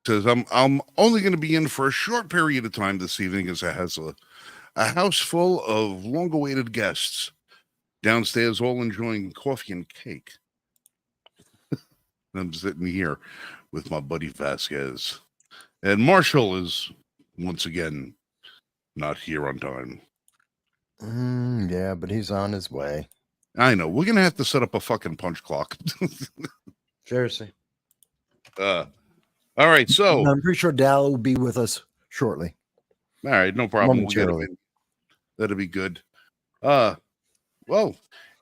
says I'm only going to be in for a short period of time this evening, as it has a house full of long-awaited guests downstairs, all enjoying coffee and cake. I'm sitting here with my buddy Vasquez, and Marshall is once again not here on time. Yeah, but he's on his way. I know. We're gonna have to set up a fucking punch clock. Seriously. All right, so I'm pretty sure Dal will be with us shortly. all right, no problem. Momentarily. That'll be good. Well,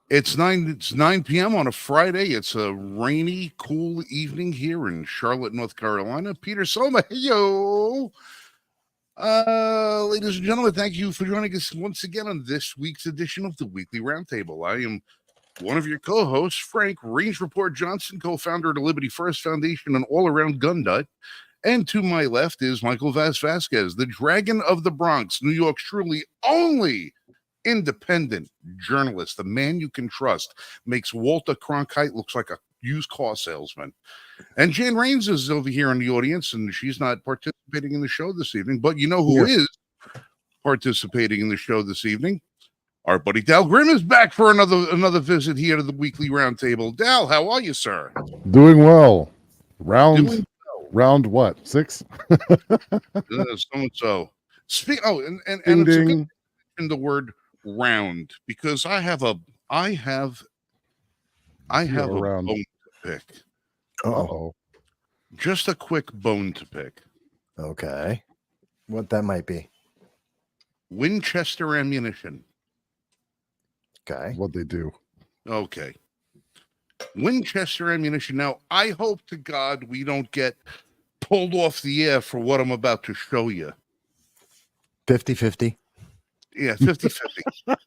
it's 9 p.m. on a Friday. It's a rainy, cool evening here in Charlotte, North Carolina. Peter Soma, yo. Ladies and gentlemen, thank you for joining us once again on this week's edition of the Weekly Roundtable. I am one of your co-hosts, Frank Range Report Johnson, co-founder of the Liberty First Foundation and all-around gun nut. And to my left is Michael Vasquez, the Dragon of the Bronx, New York's truly only independent journalist, the man you can trust, makes Walter Cronkite looks like a used car salesman. And Jan Raines is over here in the audience, and she's not participating in the show this evening, but you know who is participating in the show this evening? Our buddy Dal Grimm is back for another visit here to the Weekly Roundtable. Dal, how are you, sir? Doing well. Round what? 6? So. And Ding, it's okay ding. in the word round, because I have a round. bone to pick. Uh-oh. Just a quick bone to pick. Okay. What that might be. Winchester ammunition. Okay. What they do. Okay. Winchester ammunition. Now, I hope to God we don't get pulled off the air for what I'm about to show you. 50-50. Yeah, 50-50.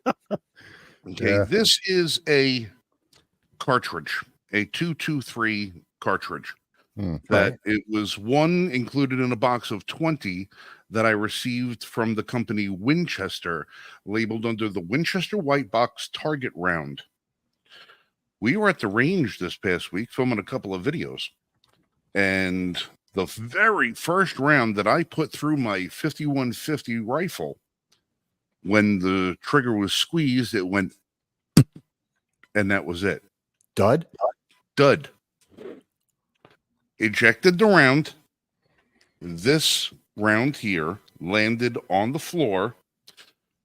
Okay, Yeah. This is a cartridge, a 223 cartridge. That it was one included in a box of 20 that I received from the company Winchester, labeled under the Winchester White Box Target Round. We were at the range this past week filming a couple of videos, and the very first round that I put through my 5150 rifle, when the trigger was squeezed, it went, and that was it. Dud? Dud. Ejected the round. This round here landed on the floor,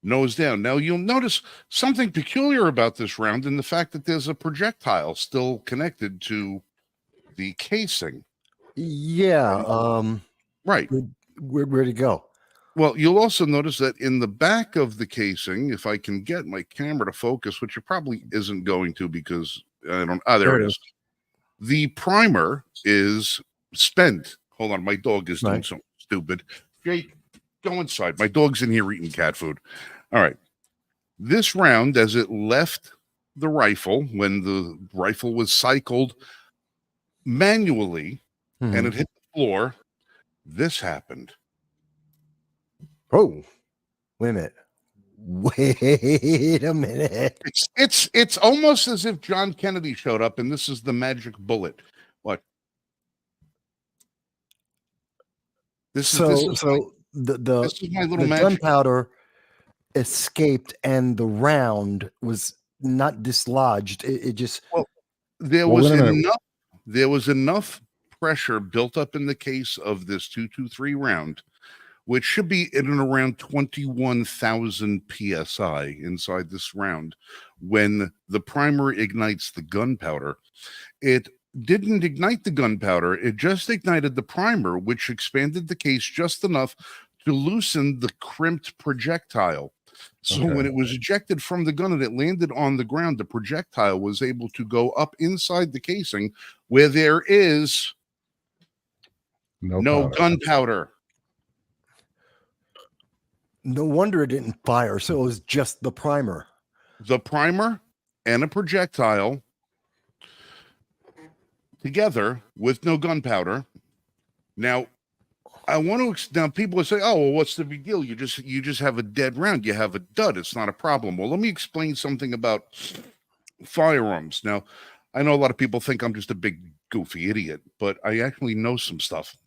nose down. Now, you'll notice something peculiar about this round in the fact that there's a projectile still connected to the casing. Yeah. Right. Where'd it go? Well, you'll also notice that in the back of the casing, if I can get my camera to focus, which it probably isn't going to because I don't. There it is. The primer is spent. Hold on, my dog is doing something stupid. Jake, go inside. My dog's in here eating cat food. All right. This round, as it left the rifle, when the rifle was cycled manually and it hit the floor, this happened. Oh, wait a minute. Wait a minute. It's almost as if John Kennedy showed up and this is the magic bullet. What? The gunpowder escaped and the round was not dislodged. It just there was enough pressure built up in the case of this 223 round, which should be in and around 21,000 psi inside this round. When the primer ignites the gunpowder, it didn't ignite the gunpowder. It just ignited the primer, which expanded the case just enough to loosen the crimped projectile. So when it was ejected from the gun and it landed on the ground, the projectile was able to go up inside the casing where there is no gunpowder. No wonder it didn't fire. So it was just the primer. The primer and a projectile together with no gunpowder. Now, I want to. Now, people will say, "Oh, well, what's the big deal? You just have a dead round. You have a dud. It's not a problem." Well, let me explain something about firearms. Now, I know a lot of people think I'm just a big goofy idiot, but I actually know some stuff.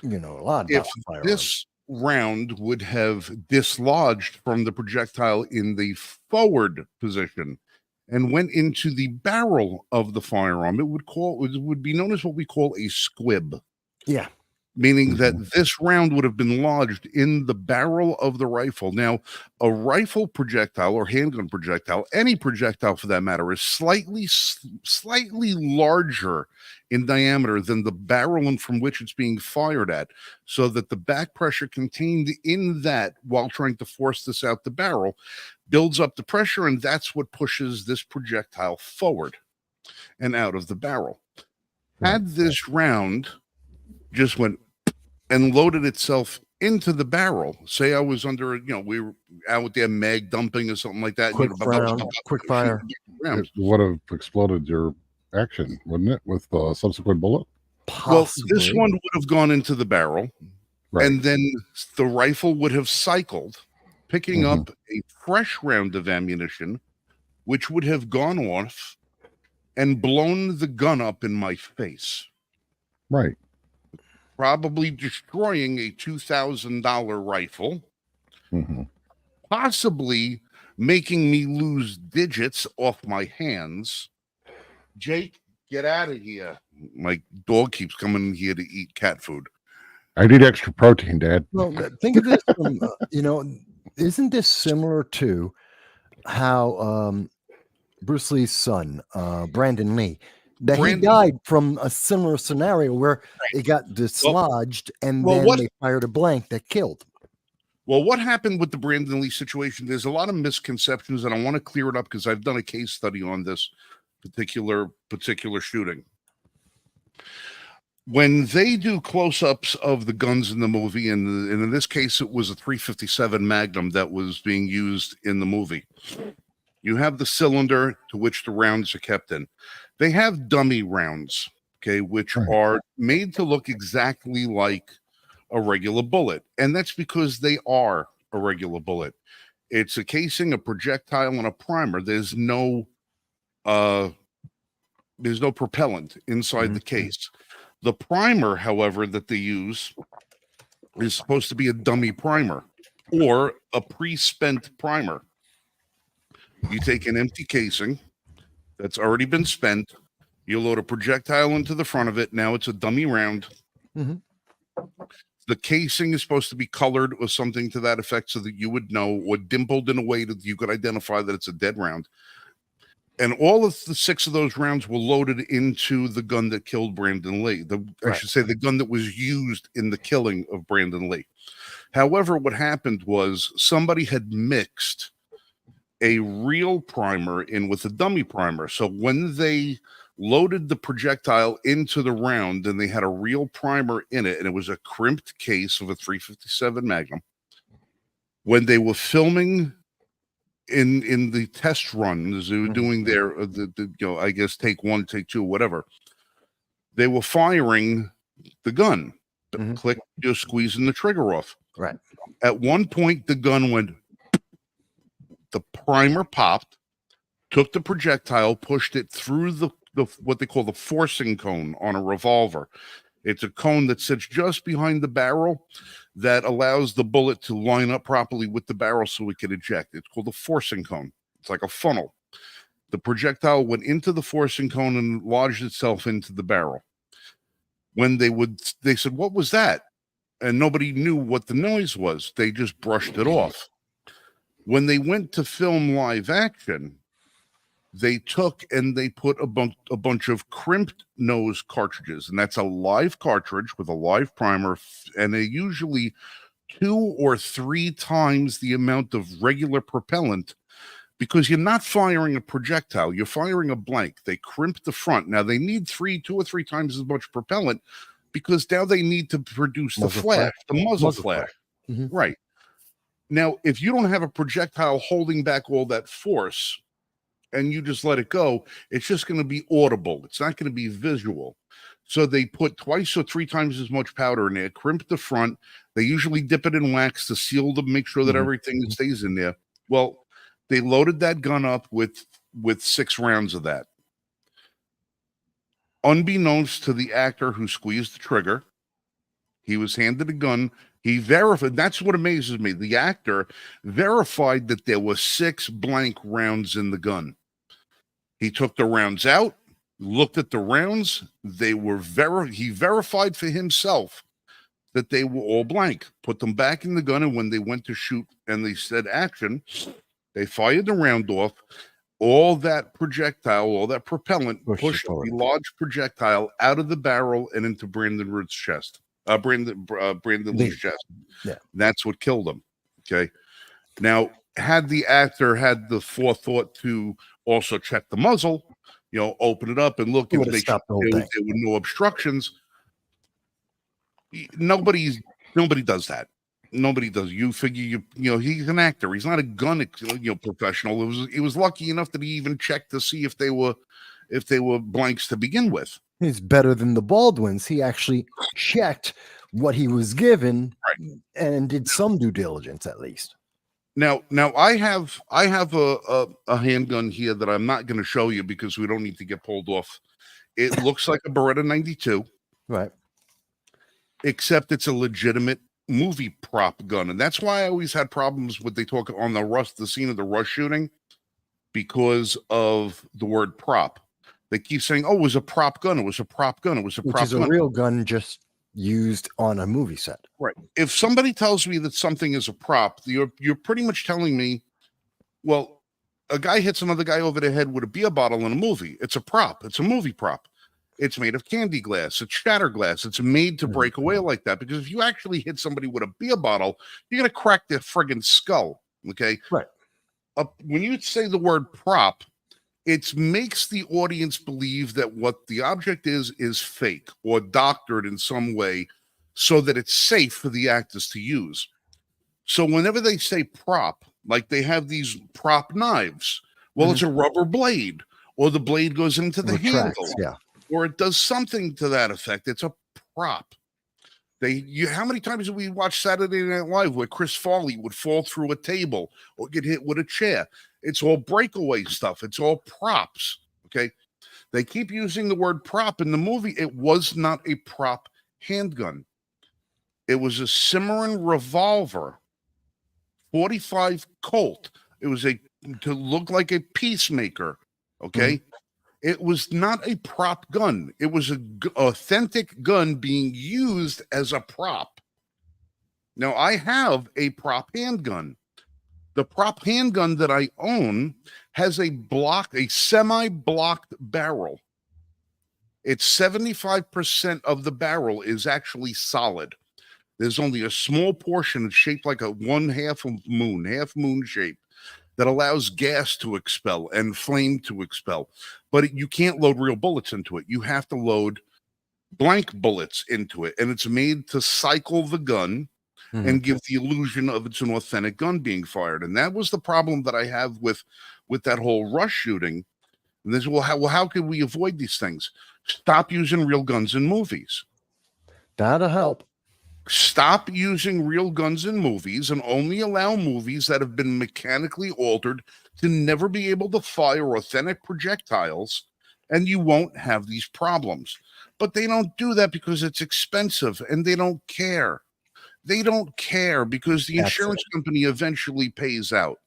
You know a lot If about firearms. this round would have dislodged from the projectile in the forward position and went into the barrel of the firearm, it would be known as what we call a squib. Yeah. Meaning that this round would have been lodged in the barrel of the rifle. Now, a rifle projectile or handgun projectile, any projectile for that matter, is slightly larger in diameter than the barrel from which it's being fired at, so that the back pressure contained in that while trying to force this out the barrel builds up the pressure, and that's what pushes this projectile forward and out of the barrel. Had this round just went and loaded itself into the barrel. Say I was under, we were out there mag dumping or something like that. Quick fire. It would have exploded your action, wouldn't it, with a subsequent bullet? Possibly. Well, this one would have gone into the barrel, and then the rifle would have cycled, picking up a fresh round of ammunition, which would have gone off and blown the gun up in my face. Right. Probably destroying a $2,000 rifle, possibly making me lose digits off my hands. Jake, get out of here. My dog keeps coming in here to eat cat food. I need extra protein, Dad. Well, think of this from, isn't this similar to how Bruce Lee's son, Brandon Lee, he died from a similar scenario where it got dislodged and then they fired a blank that killed. Well, what happened with the Brandon Lee situation? There's a lot of misconceptions, and I want to clear it up because I've done a case study on this particular shooting. When they do close-ups of the guns in the movie, and in this case, it was a .357 Magnum that was being used in the movie. You have the cylinder to which the rounds are kept in. They have dummy rounds, okay, which are made to look exactly like a regular bullet. And that's because they are a regular bullet. It's a casing, a projectile, and a primer. There's no propellant inside the case. The primer, however, that they use is supposed to be a dummy primer or a pre-spent primer. You take an empty casing that's already been spent, you load a projectile into the front of it. Now it's a dummy round. The casing is supposed to be colored or something to that effect so that you would know, or dimpled in a way that you could identify that it's a dead round. And all of the 6 of those rounds were loaded into the gun that killed Brandon Lee. I should say the gun that was used in the killing of Brandon Lee. However, what happened was somebody had mixed a real primer in with a dummy primer. So when they loaded the projectile into the round and they had a real primer in it, and it was a crimped case of a .357 Magnum, when they were filming in the test runs, they were doing their, I guess, take 1, take 2, whatever, they were firing the gun. Click, you're squeezing the trigger off. Right. At one point, the gun went, the primer popped, took the projectile, pushed it through the what they call the forcing cone on a revolver. It's a cone that sits just behind the barrel that allows the bullet to line up properly with the barrel so it can eject. It's called a forcing cone. It's like a funnel. The projectile went into the forcing cone and lodged itself into the barrel. When they said, "What was that?" And nobody knew what the noise was. They just brushed it off. When they went to film live action, they took and they put a bunch of crimped nose cartridges, and that's a live cartridge with a live primer, and they usually 2 or 3 times the amount of regular propellant, because you're not firing a projectile, you're firing a blank. They crimp the front. Now they need 2 or 3 times as much propellant because now they need to produce the muzzle flash. Right. Now, if you don't have a projectile holding back all that force and you just let it go, it's just going to be audible. It's not going to be visual. So they put 2 or 3 times as much powder in there, crimp the front. They usually dip it in wax to seal to make sure that everything stays in there. Well, they loaded that gun up with 6 rounds of that. Unbeknownst to the actor who squeezed the trigger, He was handed a gun. He verified. That's what amazes me. The actor verified that there were 6 blank rounds in the gun. He took the rounds out, looked at the rounds. They were he verified for himself that they were all blank, put them back in the gun, and when they went to shoot and they said action, they fired the round off. All that projectile, all that propellant pushed the large projectile out of the barrel and into Brandon Root's chest. Brandon Lee's chest. Yeah. That's what killed him. Okay. Now, had the actor had the forethought to also check the muzzle, open it up and look and make sure there were no obstructions. Nobody does that. Nobody does. You figure he's an actor. He's not a gun professional. He was lucky enough that he even checked to see if they were blanks to begin with. He's better than the Baldwins. He actually checked what he was given and did some due diligence at least. Now I have a handgun here that I'm not going to show you because we don't need to get pulled off. It looks like a Beretta 92. Right. Except it's a legitimate movie prop gun. And that's why I always had problems with they talk on the scene of the Rush shooting because of the word prop. They keep saying, oh, it was a prop gun. It was a prop gun. It was a prop gun. Which is a real gun just used on a movie set. Right. If somebody tells me that something is a prop, you're pretty much telling me, well, a guy hits another guy over the head with a beer bottle in a movie. It's a prop. It's a movie prop. It's made of candy glass. It's shatter glass. It's made to break away like that. Because if you actually hit somebody with a beer bottle, you're going to crack their friggin' skull. Okay? Right. When you say the word prop, it makes the audience believe that what the object is fake or doctored in some way so that it's safe for the actors to use. So whenever they say prop, like they have these prop knives, well, it's a rubber blade, or the blade goes into the handle. Yeah. Or it does something to that effect. It's a prop. How many times have we watched Saturday Night Live where Chris Farley would fall through a table or get hit with a chair? It's all breakaway stuff. It's all props. Okay. They keep using the word prop in the movie. It was not a prop handgun. It was a Cimarron revolver, 45 Colt. It was to look like a peacemaker. Okay. It was not a prop gun. It was an authentic gun being used as a prop. Now, I have a prop handgun. The prop handgun that I own has a semi-blocked barrel. It's 75% of the barrel is actually solid. There's only a small portion that's shaped like a half moon shape, that allows gas to expel and flame to expel. But you can't load real bullets into it. You have to load blank bullets into it. And it's made to cycle the gun and give the illusion of it's an authentic gun being fired. And that was the problem that I have with that whole Rush shooting. And this, how can we avoid these things? Stop using real guns in movies. That'll help. Stop using real guns in movies and only allow movies that have been mechanically altered to never be able to fire authentic projectiles, and you won't have these problems. But they don't do that because it's expensive, and they don't care. They don't care because the insurance company eventually pays out.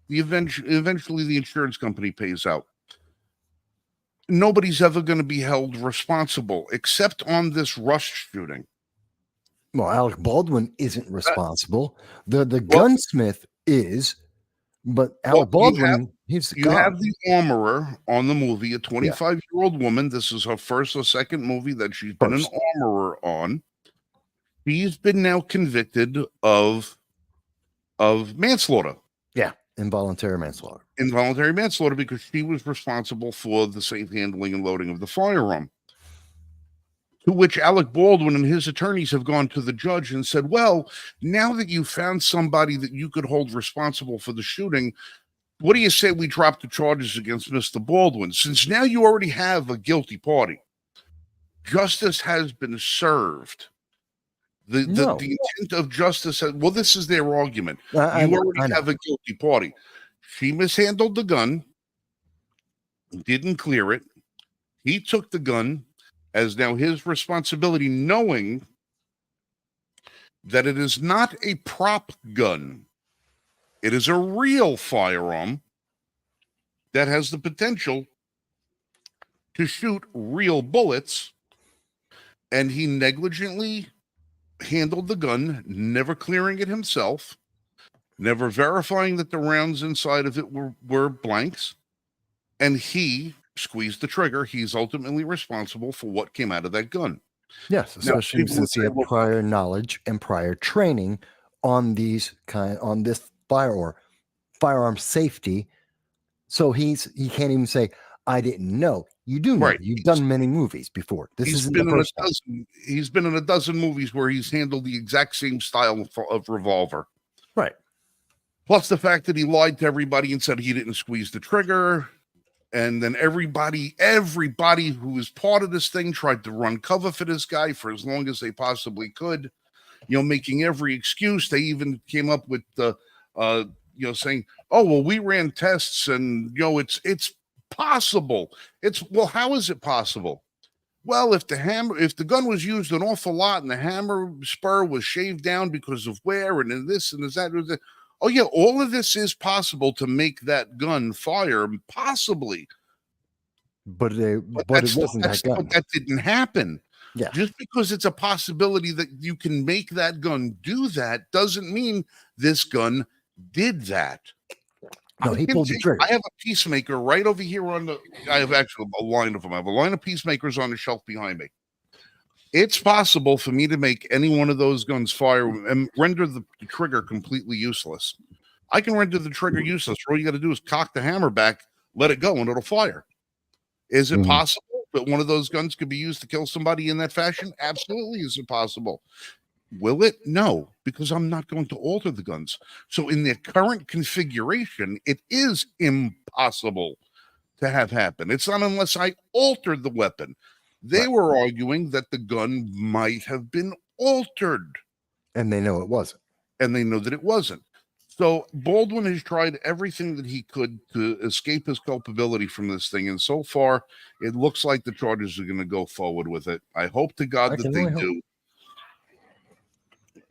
Eventually, the insurance company pays out. Nobody's ever going to be held responsible except on this Rush shooting. Well, Alec Baldwin isn't responsible. The gunsmith is, but Alec Baldwin, he's the guy. Have the armorer on the movie, a 25-year-old woman. This is her first or second movie that she's been an armorer on. She's been now convicted of manslaughter. Yeah, involuntary manslaughter. Involuntary manslaughter because she was responsible for the safe handling and loading of the firearm. To which Alec Baldwin and his attorneys have gone to the judge and said, well, now that you found somebody that you could hold responsible for the shooting, what do you say we drop the charges against Mr. Baldwin? Since now you already have a guilty party. Justice has been served. The intent of justice, this is their argument. You already have a guilty party. She mishandled the gun, didn't clear it. He took the gun as now his responsibility, knowing that it is not a prop gun. It is a real firearm that has the potential to shoot real bullets, and he negligently handled the gun, never clearing it himself, never verifying that the rounds inside of it were blanks, and he squeezed the trigger. He's ultimately responsible for what came out of that gun. Yes, Now, especially people would since he say, had well, prior knowledge and prior training on this firearm safety. So he can't even say, I didn't know. You do know. right. You've done many movies before. This He's isn't been the in a first time. dozen. He's been in a dozen movies where he's handled the exact same style of revolver. Right. Plus the fact that he lied to everybody and said he didn't squeeze the trigger. And then everybody who was part of this thing tried to run cover for this guy for as long as they possibly could, making every excuse. They even came up with saying, oh, well, we ran tests and, it's possible. How is it possible? Well, if the gun was used an awful lot and the hammer spur was shaved down because of wear and this and that, oh yeah, all of this is possible to make that gun fire, possibly. But it wasn't that gun. But that didn't happen. Yeah. Just because it's a possibility that you can make that gun do that doesn't mean this gun did that. No, he pulled the trigger. I have a peacemaker right over here I have actually a line of them. I have a line of peacemakers on the shelf behind me. It's possible for me to make any one of those guns fire and render the trigger completely useless. I can render the trigger useless. All you got to do is cock the hammer back, let it go, and it'll fire. Is it possible that one of those guns could be used to kill somebody in that fashion? Absolutely. Is it possible? Will it? No, because I'm not going to alter the guns. So in their current configuration, it is impossible to have happen. It's not unless I altered the weapon. They were arguing that the gun might have been altered. And they know it wasn't. And they know that it wasn't. So Baldwin has tried everything that he could to escape his culpability from this thing. And so far, it looks like the Chargers are going to go forward with it. I hope to God that they do.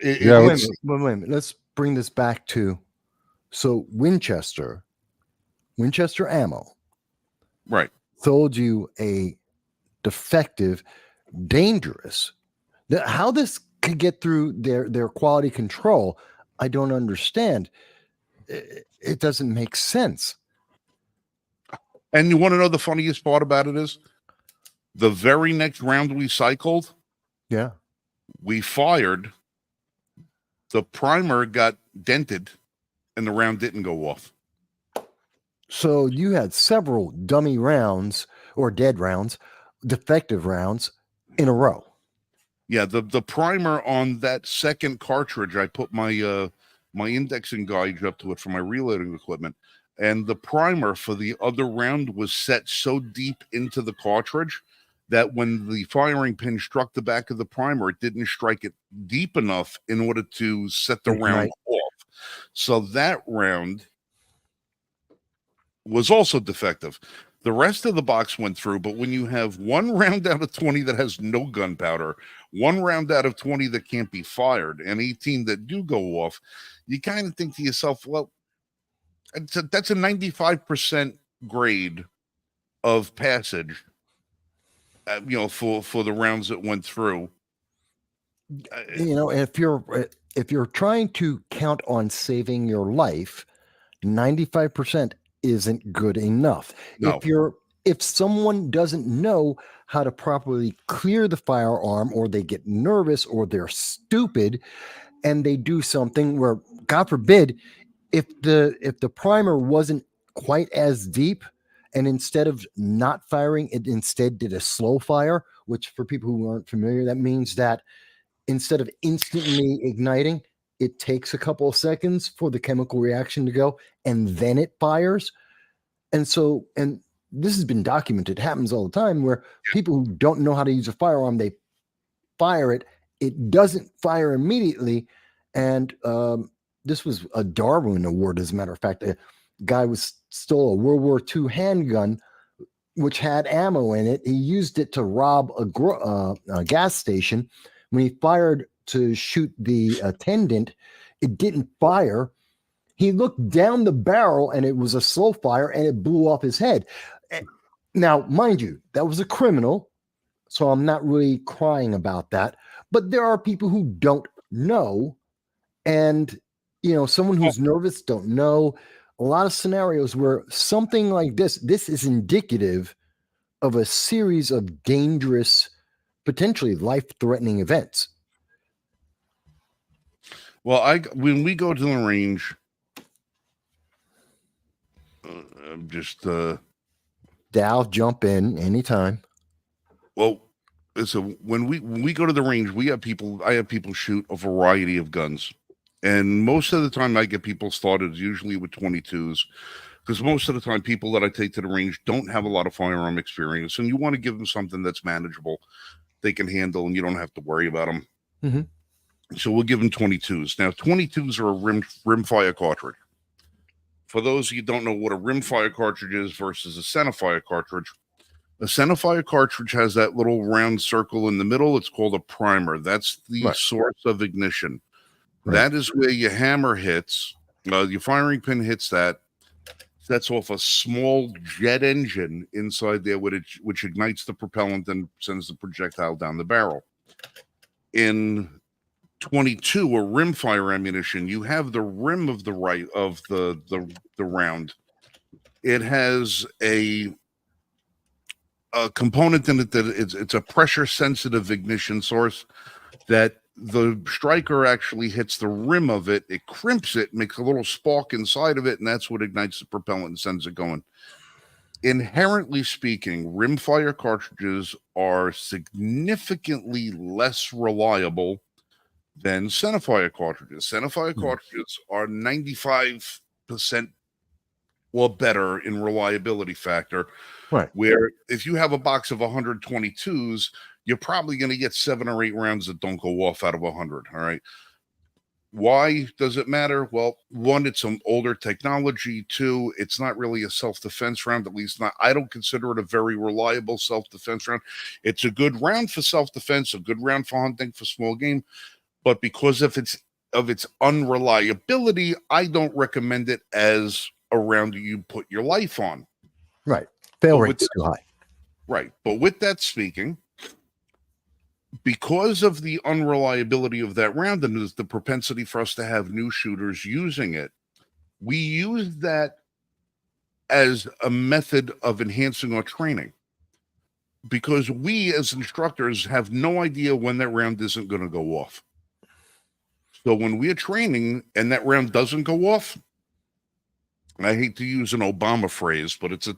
Wait a minute. Let's bring this back to, so Winchester ammo. Right. Sold you a defective, dangerous. How this could get through their quality control, I don't understand. It doesn't make sense. And you want to know the funniest part about it is the very next round we cycled, we fired, the primer got dented, and the round didn't go off. So you had several dummy rounds or dead rounds, defective rounds in a row. Yeah, the primer on that second cartridge, I put my my indexing gauge up to it for my reloading equipment, and the primer for the other round was set so deep into the cartridge that when the firing pin struck the back of the primer, it didn't strike it deep enough in order to set the round off. So that round was also defective. The rest of the box went through, but when you have one round out of 20 that has no gunpowder, one round out of 20 that can't be fired, and 18 that do go off, you kind of think to yourself, well, that's a 95% grade of passage, for the rounds that went through. If you're trying to count on saving your life, 95% isn't good enough. No. If someone doesn't know how to properly clear the firearm, or they get nervous, or they're stupid and they do something where, God forbid, if the primer wasn't quite as deep, and instead of not firing, it instead did a slow fire, which for people who aren't familiar, that means that instead of instantly igniting, it takes a couple of seconds for the chemical reaction to go, and then it fires. And this has been documented. It happens all the time where people who don't know how to use a firearm, they fire it. It doesn't fire immediately. And this was a Darwin Award, as a matter of fact. A guy stole a World War II handgun, which had ammo in it. He used it to rob a gas station, When he fired to shoot the attendant, it didn't fire. He looked down the barrel and it was a slow fire and it blew off his head. Now, mind you, that was a criminal, so I'm not really crying about that. But there are people who don't know, and someone who's nervous don't know. A lot of scenarios where something like this is indicative of a series of dangerous, potentially life-threatening events. Well, when we go to the range, I'm just Dow, jump in anytime. well, so when we go to the range, I have people shoot a variety of guns, and most of the time I get people started usually with 22s, because most of the time people that I take to the range don't have a lot of firearm experience, and you want to give them something that's manageable, they can handle, and you don't have to worry about them. Mm-hmm. So we'll give them 22s. Now, 22s are a rimfire cartridge. For those of you who don't know what a rimfire cartridge is versus a centerfire cartridge, a centerfire cartridge has that little round circle in the middle. It's called a primer. That's the source of ignition. Right. That is where your hammer hits. Your firing pin hits that. Sets off a small jet engine inside there, which ignites the propellant and sends the projectile down the barrel. In 22 or rimfire ammunition, you have the rim of the round. It has a component in it that it's a pressure sensitive ignition source that the striker actually hits the rim of it. It crimps it, makes a little spark inside of it, and that's what ignites the propellant and sends it going. Inherently speaking, rimfire cartridges are significantly less reliable than centerfire cartridges. Centerfire cartridges are 95% or better in reliability factor. Right. Where if you have a box of 122s, you're probably going to get 7 or 8 rounds that don't go off out of 100. All right. Why does it matter? Well, one, it's some older technology. Two, it's not really a self-defense round, at least not. I don't consider it a very reliable self-defense round. It's a good round for self-defense, a good round for hunting, for small game. But because of its unreliability, I don't recommend it as a round you put your life on. Right. Fail rate's too high. Right. But with that speaking, because of the unreliability of that round and the propensity for us to have new shooters using it, we use that as a method of enhancing our training. Because we as instructors have no idea when that round isn't going to go off. So when we are training and that round doesn't go off, I hate to use an Obama phrase, but it's a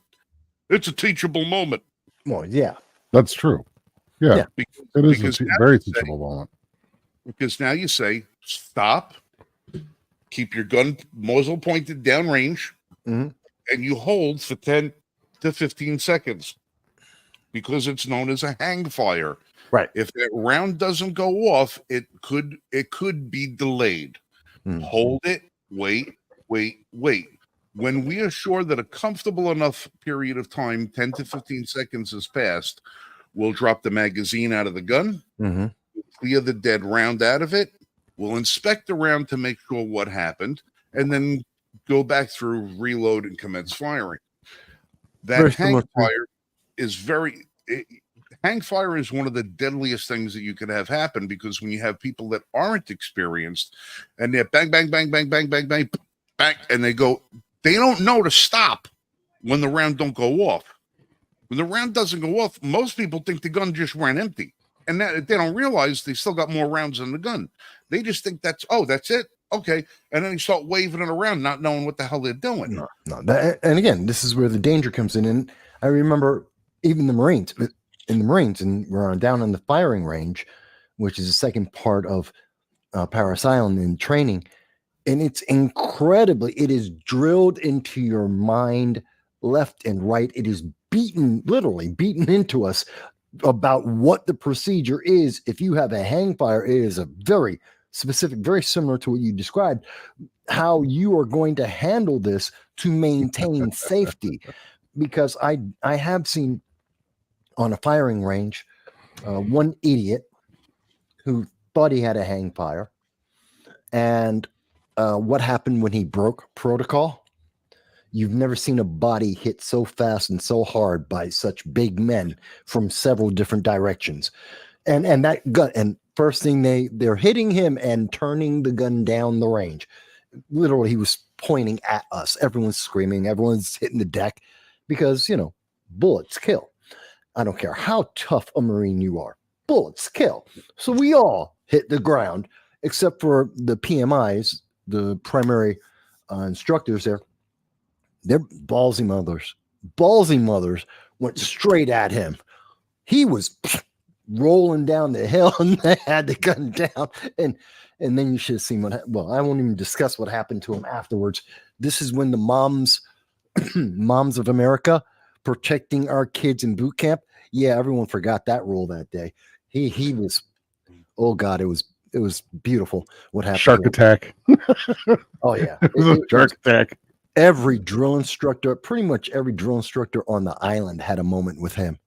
teachable moment. Well, yeah. That's true. Yeah. It is a very teachable moment. Because now you say, stop, keep your gun muzzle pointed downrange, and you hold for 10 to 15 seconds. Because it's known as a hang fire. Right. If that round doesn't go off, it could be delayed. Hold it, wait. When we are sure that a comfortable enough period of time, 10 to 15 seconds has passed, we'll drop the magazine out of the gun, clear the dead round out of it, we'll inspect the round to make sure what happened, and then go back through, reload, and commence firing. That hang fire is hang fire is one of the deadliest things that you could have happen, because when you have people that aren't experienced and they're bang, bang, bang, bang, bang, bang, bang, bang, and they don't know to stop when the round don't go off. When the round doesn't go off, most people think the gun just ran empty, and that they don't realize they still got more rounds in the gun. They just think that's it. Okay. And then they start waving it around, not knowing what the hell they're doing. No. And again, this is where the danger comes in. And I remember even in the Marines, and we're down in the firing range, which is the second part of Parasylum in training. And it is drilled into your mind, left and right. It is literally beaten into us about what the procedure is. If you have a hang fire, it is a very specific, very similar to what you described, how you are going to handle this to maintain safety. Because I have seen on a firing range, one idiot who thought he had a hang fire. And what happened when he broke protocol? You've never seen a body hit so fast and so hard by such big men from several different directions. And that gun, and first thing they're hitting him and turning the gun down the range. Literally, he was pointing at us. Everyone's screaming. Everyone's hitting the deck because, bullets kill. I don't care how tough a Marine you are. Bullets kill. So we all hit the ground, except for the PMIs, the primary instructors there. They're ballsy mothers. Ballsy mothers went straight at him. He was rolling down the hill and they had the gun down. And then you should have seen I won't even discuss what happened to him afterwards. This is when the moms of America protecting our kids in boot camp. Yeah, everyone forgot that rule that day. He was, oh God, it was beautiful what happened. Shark attack. Oh yeah. It was a shark attack. Every drill instructor, pretty much every drill instructor on the island had a moment with him.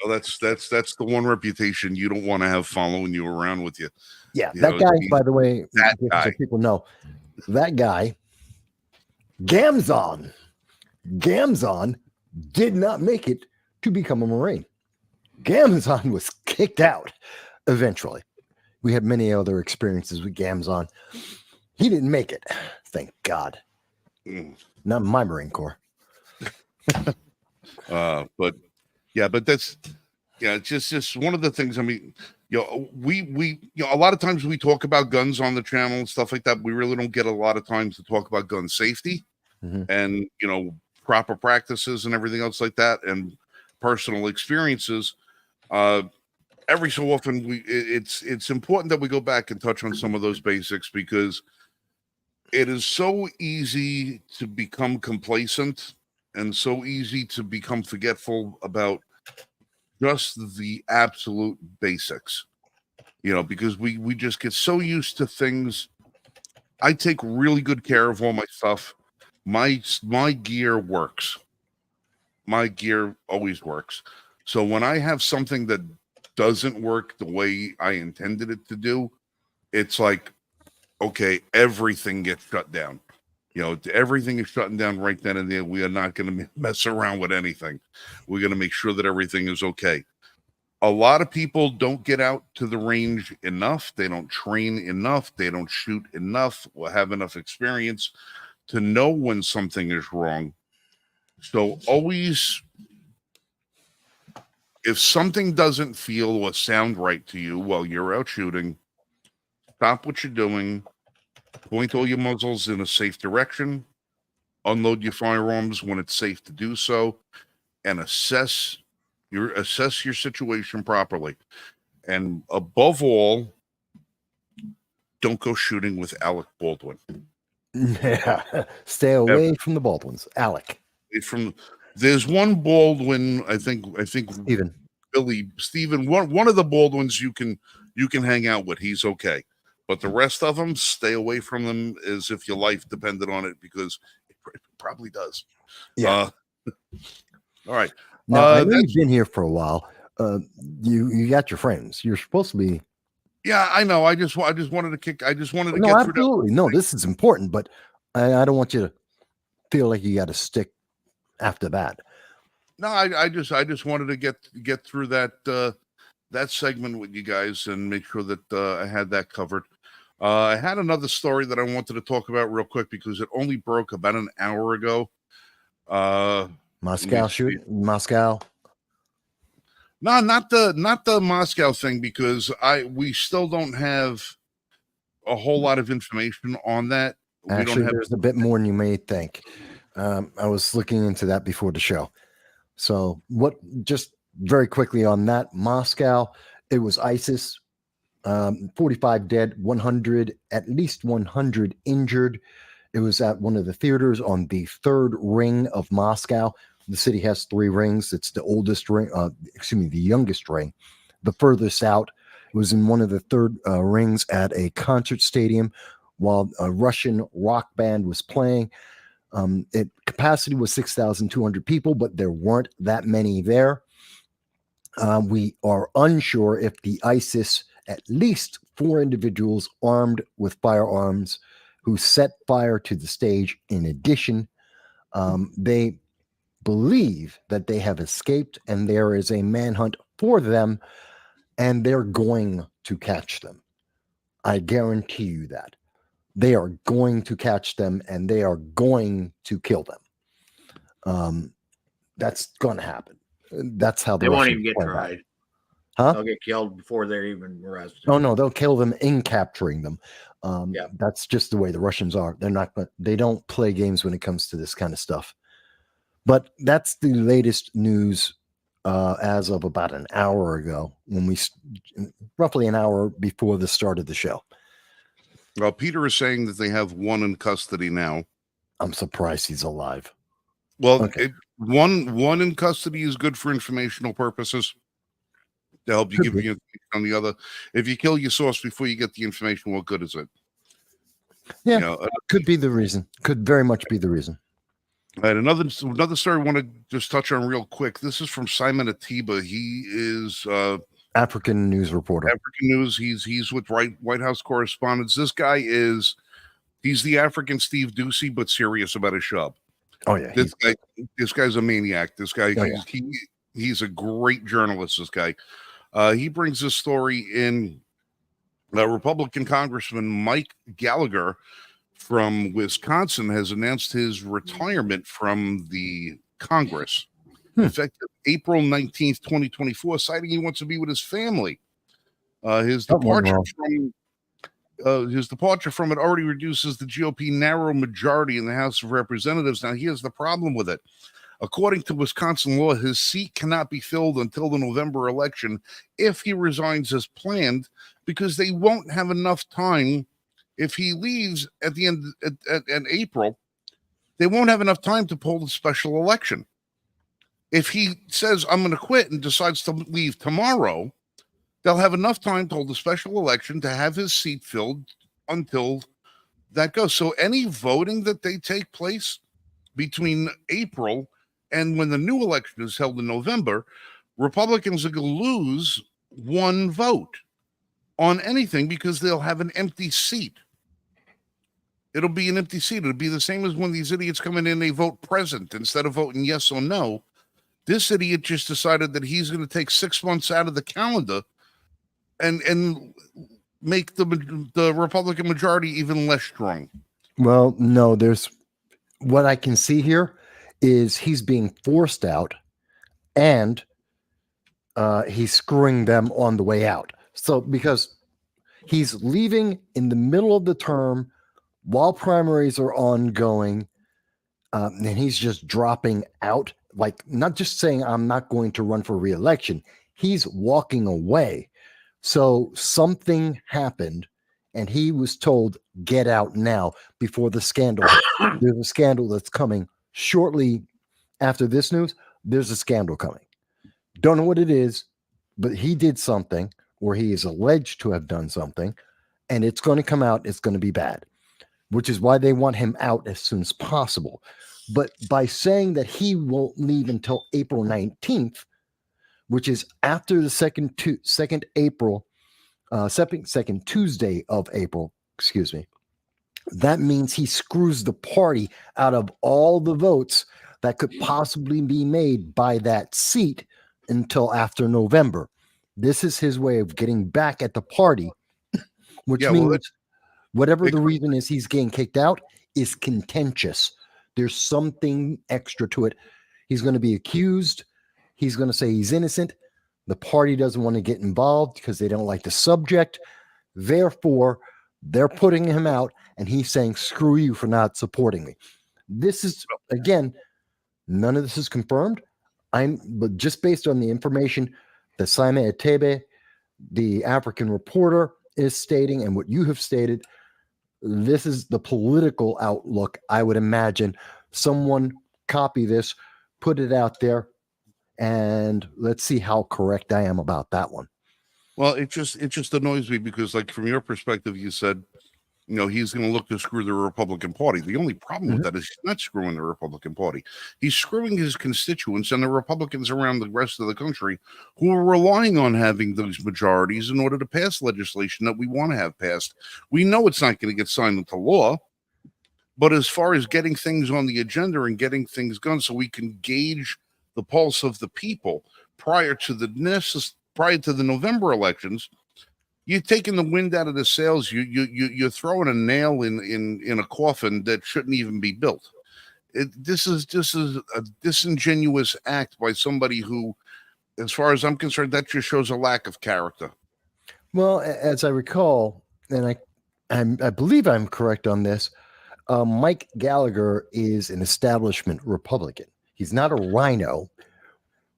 Well, that's the one reputation you don't want to have following you around with you. Yeah, that guy, by the way, so people know, that guy, Gamzon did not make it to become a Marine. Gamzon was kicked out eventually. We had many other experiences with Gamzon. He didn't make it, thank God. Not my Marine Corps. But that's it's just one of the things. I mean, we a lot of times we talk about guns on the channel and stuff like that. We really don't get a lot of times to talk about gun safety and proper practices and everything else like that, and personal experiences. Every so often it's important that we go back and touch on some of those basics, because it is so easy to become complacent and so easy to become forgetful about just the absolute basics, because we just get so used to things. I take really good care of all my stuff. My gear works. My gear always works. So when I have something that doesn't work the way I intended it to do, it's like, okay, everything gets shut down. Everything is shutting down right then and there. We are not going to mess around with anything. We're going to make sure that everything is okay. A lot of people don't get out to the range enough. They don't train enough. They don't shoot enough or have enough experience to know when something is wrong. So always, if something doesn't feel or sound right to you while you're out shooting, stop what you're doing. Point all your muzzles in a safe direction, unload your firearms when it's safe to do so, and assess your situation properly. And above all, don't go shooting with Alec Baldwin. Yeah, stay away from the Baldwins. Alec. There's one Baldwin, I think Stephen, one of the Baldwins you can hang out with. He's okay. But the rest of them, stay away from them as if your life depended on it, because it probably does. Yeah. All right. Now, I know you've been here for a while. You got your friends. You're supposed to be. Yeah, I know. I just wanted to get absolutely. through. No, this is important, but I don't want you to feel like you got to stick after that. No, I just wanted to get through that segment with you guys and make sure that I had that covered. I had another story that I wanted to talk about real quick because it only broke about an hour ago. Moscow shoot? Moscow? No, not the Moscow thing, because we still don't have a whole lot of information on that. Actually, there's a bit more than you may think. I was looking into that before the show. So just very quickly on that, Moscow, it was ISIS, 45 dead, at least 100 injured. It was at one of the theaters on the third ring of Moscow. The city has 3 rings. It's the oldest ring, the youngest ring. The furthest out was in one of the third rings at a concert stadium while a Russian rock band was playing. Capacity was 6,200 people, but there weren't that many there. We are unsure if the ISIS, at least 4 individuals armed with firearms who set fire to the stage. In addition, they believe that they have escaped and there is a manhunt for them and they're going to catch them. I guarantee you that. They are going to catch them and they are going to kill them. That's going to happen. That's how They won't even get tried. Huh? They'll get killed before they're even arrested. Oh no, they'll kill them in capturing them. Yeah. That's just the way the Russians are. They don't play games when it comes to this kind of stuff. But that's the latest news as of about an hour ago, roughly an hour before the start of the show. Well, Peter is saying that they have one in custody now. I'm surprised he's alive. Well, Okay. One in custody is good for informational purposes to help you Could give be. you information on the other. If you kill your source before you get the information, what good is it? Yeah, You know, could be the reason. Could very much be the reason. and another story I want to just touch on real quick. This is from Simon Atiba. He is African news reporter. African News. He's with White House Correspondents. This guy he's the African Steve Ducey, but serious about his shop. Oh yeah, This guy's a maniac. This guy, Oh, yeah. he's a great journalist. This guy, he brings this story in. Republican Congressman Mike Gallagher from Wisconsin has announced his retirement from the Congress, effective April 19th, 2024, citing he wants to be with his family. His departure from it already reduces the GOP narrow majority in the House of Representatives. Now, here's the problem with it. According to Wisconsin law, his seat cannot be filled until the November election if he resigns as planned, because they won't have enough time. If he leaves at the end at April, they won't have enough time to pull the special election. If he says, I'm going to quit and decides to leave tomorrow, they'll have enough time to hold the special election to have his seat filled until that goes. So any voting that they take place between April and when the new election is held in November, Republicans are going to lose one vote on anything because they'll have an empty seat. It'll be an empty seat. It'll be the same as when these idiots come in, they vote present instead of voting yes or no. This idiot just decided that he's going to take 6 months out of the calendar and make the Republican majority even less strong. Well, no, what I can see here is he's being forced out and he's screwing them on the way out. So because he's leaving in the middle of the term while primaries are ongoing, and he's just dropping out, like not just saying I'm not going to run for re-election. He's walking away. So something happened and he was told, get out now before the scandal. There's a scandal that's coming shortly after this news. There's a scandal coming. Don't know what it is, but he did something, or he is alleged to have done something, and it's going to come out. It's going to be bad, which is why they want him out as soon as possible. But by saying that he won't leave until April 19th, which is after the second Tuesday of April, excuse me, that means he screws the party out of all the votes that could possibly be made by that seat until after November. This is his way of getting back at the party, which means whatever the reason is he's getting kicked out is contentious. There's something extra to it. He's going to be accused. He's going to say he's innocent. The party doesn't want to get involved because they don't like the subject. Therefore, they're putting him out, and he's saying, screw you for not supporting me. This is, again, none of this is confirmed. But just based on the information that Simon Atebe, the African reporter, is stating and what you have stated, this is the political outlook. I would imagine someone copy this, put it out there, and let's see how correct I am about that one. Well, it just annoys me because, like, from your perspective, you said he's going to look to screw the Republican Party. The only problem with that is he's not screwing the Republican Party. He's screwing his constituents and the Republicans around the rest of the country who are relying on having those majorities in order to pass legislation that we want to have passed. We know it's not going to get signed into law, but as far as getting things on the agenda and getting things done so we can gauge the pulse of the people prior to the November elections, you're taking the wind out of the sails. You're throwing a nail in a coffin that shouldn't even be built. This is a disingenuous act by somebody who, as far as I'm concerned, that just shows a lack of character. Well, as I recall, and I believe I'm correct on this, Mike Gallagher is an establishment Republican. He's not a rhino,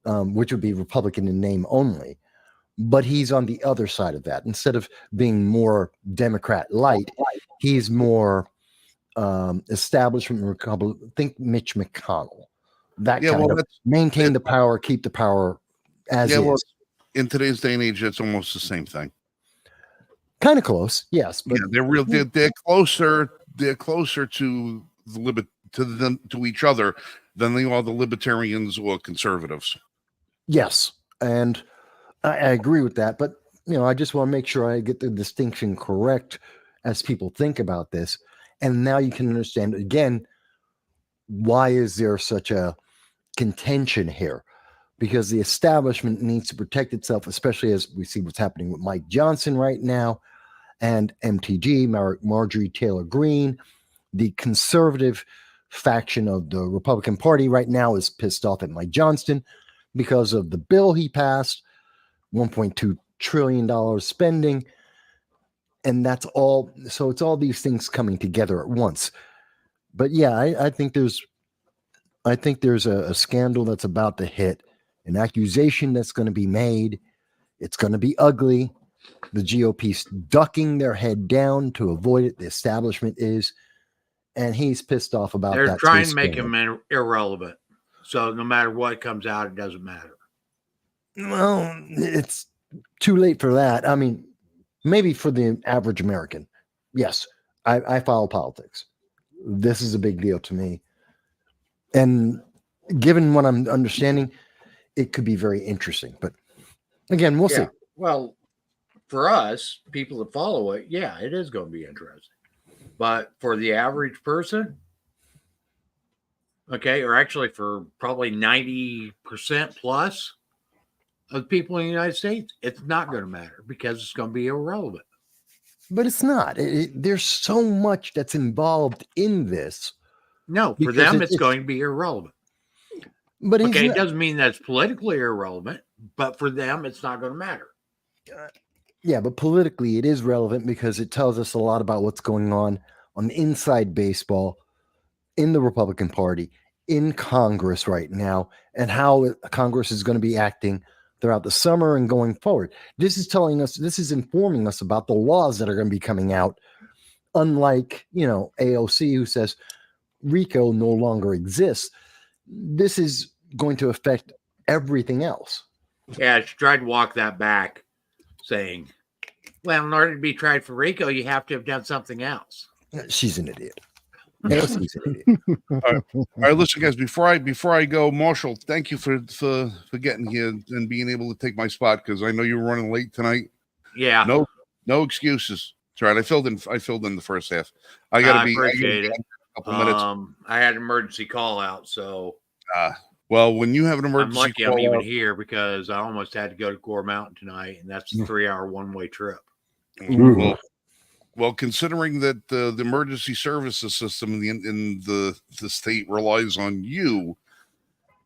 which would be Republican in name only. But he's on the other side of that. Instead of being more Democrat light, he's more establishment Republican. Think Mitch McConnell. That kind of maintain the power, keep the power as is. Well, in today's day and age, it's almost the same thing. Kind of close, yes. But they're closer. They're closer to to each other than they are the libertarians or conservatives. Yes, and I agree with that, but I just want to make sure I get the distinction correct as people think about this. And now you can understand again, why is there such a contention here? Because the establishment needs to protect itself, especially as we see what's happening with Mike Johnson right now and MTG, Marjorie Taylor Greene. The conservative faction of the Republican Party right now is pissed off at Mike Johnson because of the bill he passed. $1.2 trillion spending, and that's all. So it's all these things coming together at once. But yeah, I think there's a scandal that's about to hit, an accusation that's going to be made. It's going to be ugly. The GOP's ducking their head down to avoid it. The establishment is, and he's pissed off about that. They're trying to make him irrelevant. So no matter what comes out, it doesn't matter. Well, it's too late for that. I mean, maybe for the average American. Yes, I follow politics. This is a big deal to me. And given what I'm understanding, it could be very interesting. But again, we'll see. Well, for us, people that follow it, it is going to be interesting. But for the average person, or actually for probably 90% plus of people in the United States, it's not going to matter because it's going to be irrelevant. But it's not. There's so much that's involved in this. No, for them, it's going to be irrelevant. But it doesn't mean that's politically irrelevant, but for them, it's not going to matter. Yeah, but politically, it is relevant because it tells us a lot about what's going on the inside baseball in the Republican Party, in Congress right now, and how Congress is going to be acting throughout the summer and going forward. This is informing us about the laws that are going to be coming out. Unlike, AOC, who says RICO no longer exists. This is going to affect everything else. Yeah, she tried to walk that back, saying, well, in order to be tried for RICO, you have to have done something else. She's an idiot. AOC's an idiot. All right, listen, guys. Before I go, Marshall, thank you for getting here and being able to take my spot because I know you were running late tonight. Yeah. No excuses. It's all right. I filled in the first half. I appreciate it. A couple minutes. I had an emergency call out, so. Well, when you have an emergency, I'm lucky I'm even here because I almost had to go to Gore Mountain tonight, and that's a 3-hour one-way trip. Well, considering that the emergency services system in the state relies on you,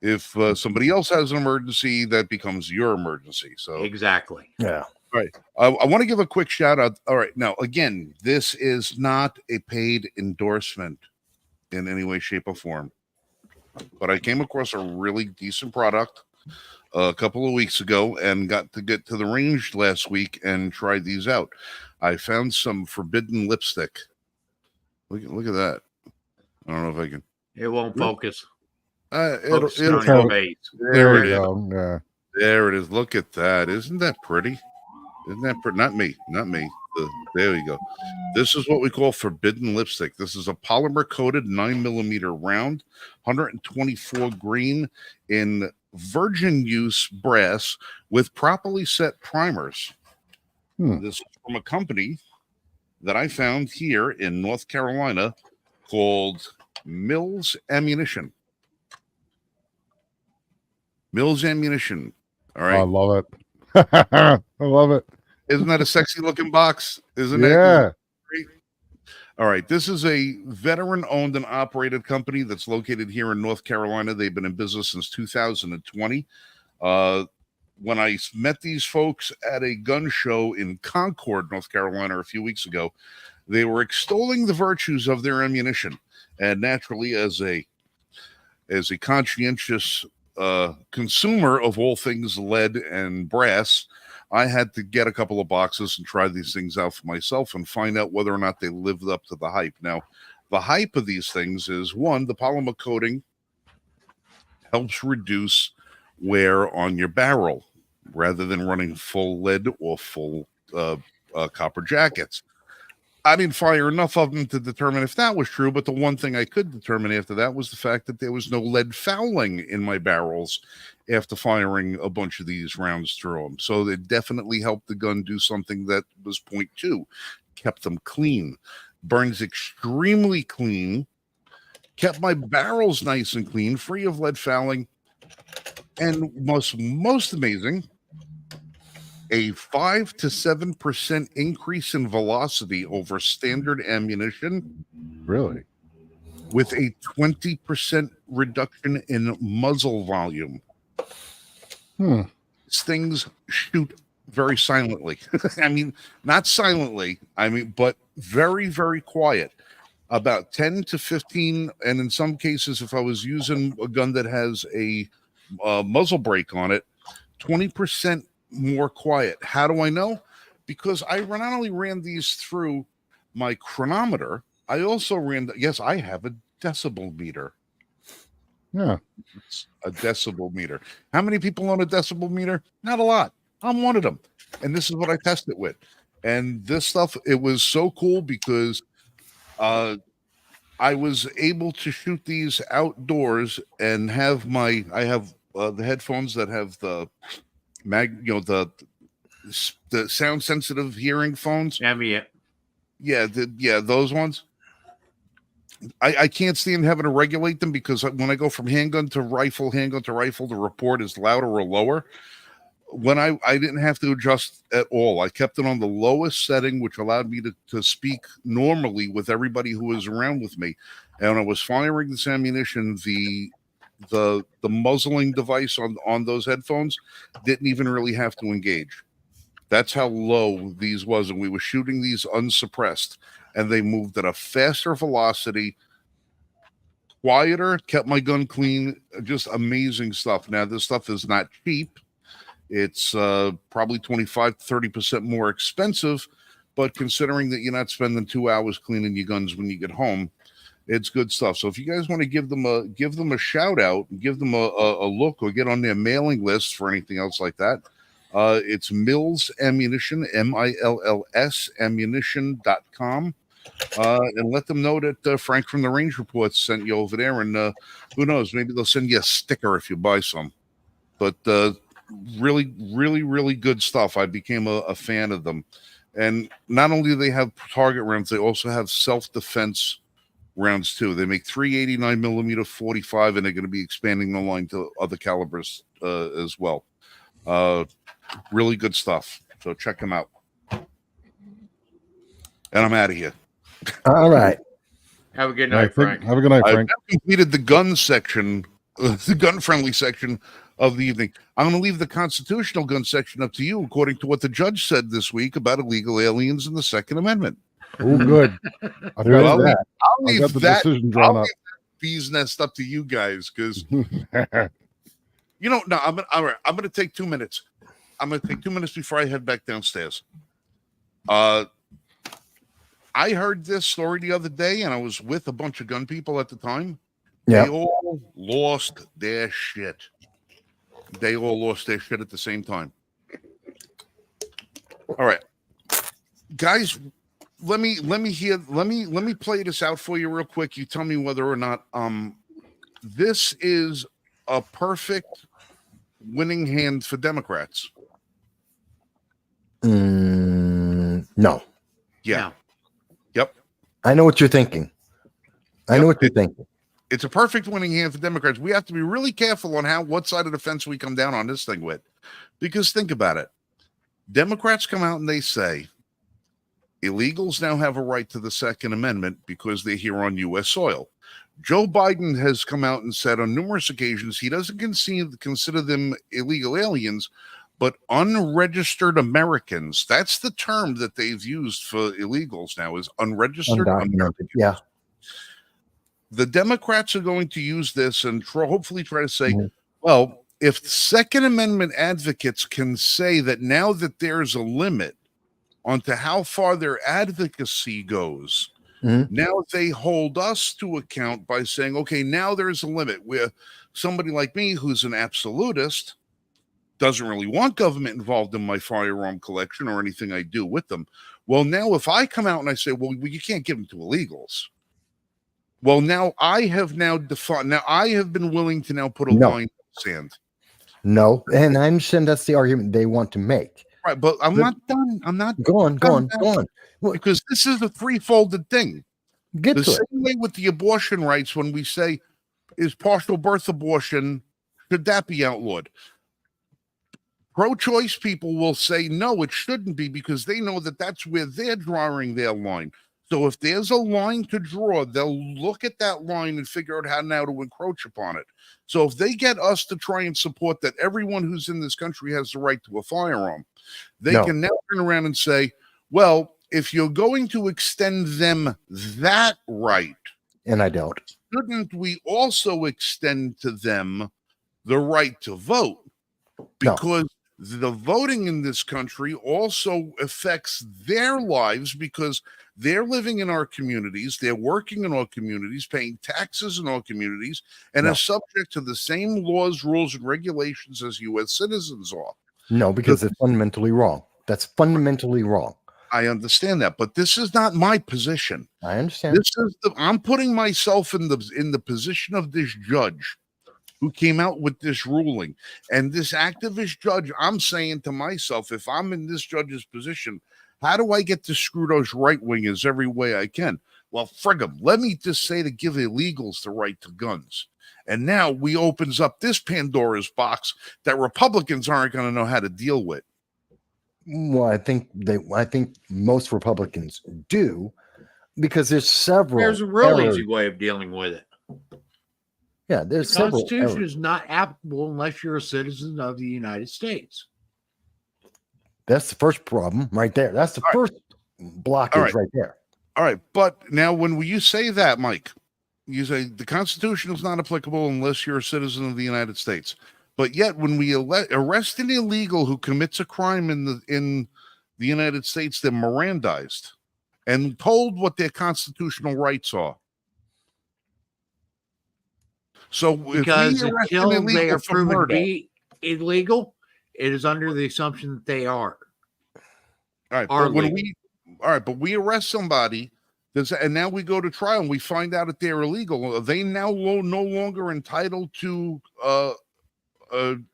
if somebody else has an emergency, that becomes your emergency. So exactly. Yeah. All right. I want to give a quick shout out. All right. Now, again, this is not a paid endorsement in any way, shape, or form. But I came across a really decent product a couple of weeks ago and got to get to the range last week and tried these out. I found some forbidden lipstick. Look at that. I don't know if I can. It won't focus. It'll face. There we go. Yeah. There it is. Look at that. Isn't that pretty? Isn't that pretty? Not me. There we go. This is what we call forbidden lipstick. This is a polymer coated 9mm round, 124 grain in virgin use brass with properly set primers. This is from a company that I found here in North Carolina called Mills Ammunition. Mills Ammunition. All right. I love it. I love it. Isn't that a sexy looking box? Isn't Yeah. that great? All right. This is a veteran owned and operated company that's located here in North Carolina. They've been in business since 2020. When I met these folks at a gun show in Concord, North Carolina, a few weeks ago, they were extolling the virtues of their ammunition. And naturally, as a conscientious consumer of all things lead and brass, I had to get a couple of boxes and try these things out for myself and find out whether or not they lived up to the hype. Now, the hype of these things is, one, the polymer coating helps reduce wear on your barrel rather than running full lead or full copper jackets. I didn't fire enough of them to determine if that was true, but the one thing I could determine after that was the fact that there was no lead fouling in my barrels after firing a bunch of these rounds through them. So they definitely helped the gun do something that was point two, kept them clean, burns extremely clean, kept my barrels nice and clean, free of lead fouling, and most amazing, a 5 to 7% increase in velocity over standard ammunition. Really? With a 20% reduction in muzzle volume. These things shoot very silently. I mean, not silently, but very, very quiet. About 10 to 15, and in some cases, if I was using a gun that has a muzzle brake on it, 20% more quiet. How do I know? Because I not only ran these through my chronometer, I also ran, yes, I have a decibel meter. Yeah. It's a decibel meter. How many people own a decibel meter? Not a lot. I'm one of them. And this is what I test it with. And this stuff, it was so cool because I was able to shoot these outdoors and have I have the headphones that have the the sound sensitive hearing phones. Yeah, those ones. I can't stand having to regulate them because when I go from handgun to rifle, the report is louder or lower. When I didn't have to adjust at all. I kept it on the lowest setting, which allowed me to speak normally with everybody who was around with me. And when I was firing this ammunition, the muzzling device on those headphones didn't even really have to engage. That's how low these was, and we were shooting these unsuppressed, and they moved at a faster velocity, quieter, kept my gun clean, just amazing stuff. Now, this stuff is not cheap. It's probably 25 to 30% more expensive, but considering that you're not spending 2 hours cleaning your guns when you get home, it's good stuff. So if you guys want to give them a shout out, give them a look, or get on their mailing list for anything else like that, it's Mills Ammunition, MILLS ammunition.com. And let them know that Frank from the Range Report sent you over there. And who knows, maybe they'll send you a sticker if you buy some. But really, really, really good stuff. I became a fan of them. And not only do they have target rounds, they also have self-defense rounds too. They make 389 millimeter 45, and they're going to be expanding the line to other calibers as well. Really good stuff. So check them out. And I'm out of here. All right. Have a good night, Frank. Have a good night, Frank. I've completed the gun section, the gun-friendly section of the evening. I'm going to leave the constitutional gun section up to you, according to what the judge said this week about illegal aliens and the Second Amendment. Oh, good. I've There is got, that. I'll leave I've got the that. decision drawn I'll up. leave that bee's nest up to you guys because no. I'm gonna take 2 minutes. I'm gonna take 2 minutes before I head back downstairs. I heard this story the other day, and I was with a bunch of gun people at the time. Yeah. They all lost their shit. They all lost their shit at the same time. All right. guys, let me play this out for you real quick. You tell me whether or not this is a perfect winning hand for Democrats. No. Yeah. No. Yep. I know what you're thinking. I know what you're thinking. It's a perfect winning hand for Democrats. We have to be really careful on what side of the fence we come down on this thing with. Because think about it. Democrats come out and they say illegals now have a right to the Second Amendment because they're here on U.S. soil. Joe Biden has come out and said on numerous occasions he doesn't consider them illegal aliens, but unregistered Americans. That's the term that they've used for illegals now, is unregistered Americans. Yeah. The Democrats are going to use this and hopefully try to say, well, if Second Amendment advocates can say that now that there's a limit onto how far their advocacy goes, now they hold us to account by saying, okay, now there's a limit where somebody like me who's an absolutist doesn't really want government involved in my firearm collection or anything I do with them. Well, now if I come out and I say, well, you can't give them to illegals. Well, now I have defined. Now I have been willing to now put a line in the sand. No, and I understand that's the argument they want to make. Right, but I'm not done. I'm not. Go on. Well, because this is a threefolded thing. Get the to same it. way with the abortion rights when we say, is partial birth abortion, should that be outlawed? Pro-choice people will say, no, it shouldn't be, because they know that that's where they're drawing their line. So if there's a line to draw, they'll look at that line and figure out how now to encroach upon it. So if they get us to try and support that everyone who's in this country has the right to a firearm, they can now turn around and say, well, if you're going to extend them that right, and I don't, shouldn't we also extend to them the right to vote? Because the voting in this country also affects their lives, because they're living in our communities, they're working in our communities, paying taxes in our communities, and are subject to the same laws, rules, and regulations as U.S. citizens are. No, because it's fundamentally wrong. That's fundamentally wrong. I understand that, but this is not my position. I understand. I'm putting myself in the position of this judge who came out with this ruling. And this activist judge, I'm saying to myself, if I'm in this judge's position, how do I get to screw those right-wingers every way I can? Well, frig them. Let me just say to give illegals the right to guns. And now we opens up this Pandora's box that Republicans aren't going to know how to deal with. Well, I think most Republicans do, because there's several. There's a real easy way of dealing with it. Yeah, there's the several. Constitution is not applicable unless you're a citizen of the United States. That's the first problem right there. That's the first blockage right there. All right, but now when you say that, Mike, you say the Constitution is not applicable unless you're a citizen of the United States. But yet, when we arrest an illegal who commits a crime in the United States, they're Mirandized and told what their constitutional rights are. So, because until they are proven to murder, be illegal, it is under the assumption that they are. All right, but we arrest somebody, and now we go to trial and we find out that they're illegal. Are they now no longer entitled to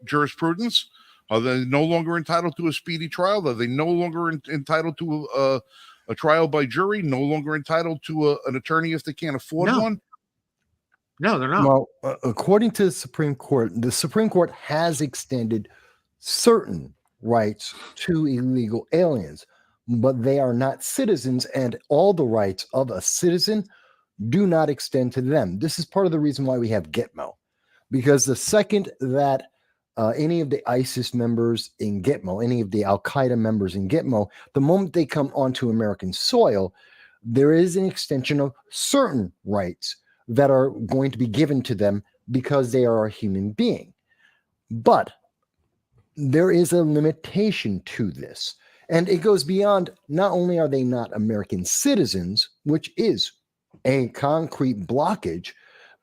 jurisprudence? Are they no longer entitled to a speedy trial? Are they no longer entitled to a trial by jury? No longer entitled to an attorney if they can't afford one? No, they're not. Well, according to the Supreme Court has extended certain rights to illegal aliens, but they are not citizens, and all the rights of a citizen do not extend to them. This is part of the reason why we have Gitmo, because the second that any of the ISIS members in Gitmo, any of the Al-Qaeda members in Gitmo, the moment they come onto American soil, there is an extension of certain rights that are going to be given to them because they are a human being. But there is a limitation to this. And it goes beyond, not only are they not American citizens, which is a concrete blockage,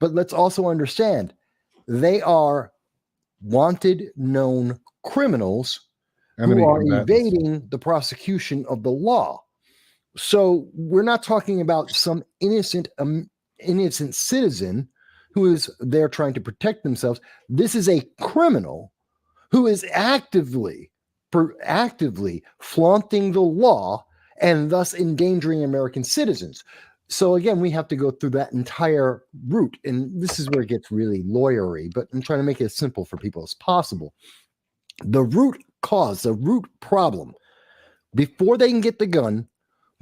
but let's also understand they are wanted, known criminals who are evading the prosecution of the law. So we're not talking about some innocent citizen who is there trying to protect themselves. This is a criminal who is actively flaunting the law and thus endangering American citizens. So again, we have to go through that entire route. And this is where it gets really lawyery, but I'm trying to make it as simple for people as possible. The root cause, the root problem, before they can get the gun,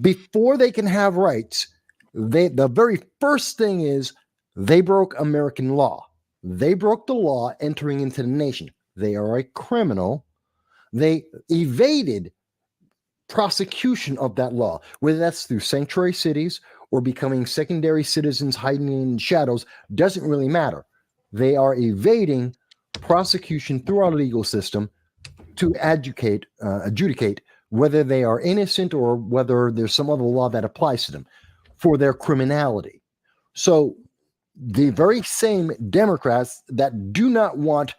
before they can have rights, the very first thing is they broke American law. They broke the law entering into the nation. They are a criminal. They evaded prosecution of that law, whether that's through sanctuary cities or becoming secondary citizens hiding in shadows, doesn't really matter. They are evading prosecution through our legal system to adjudicate whether they are innocent or whether there's some other law that applies to them for their criminality. So the very same Democrats that do not want,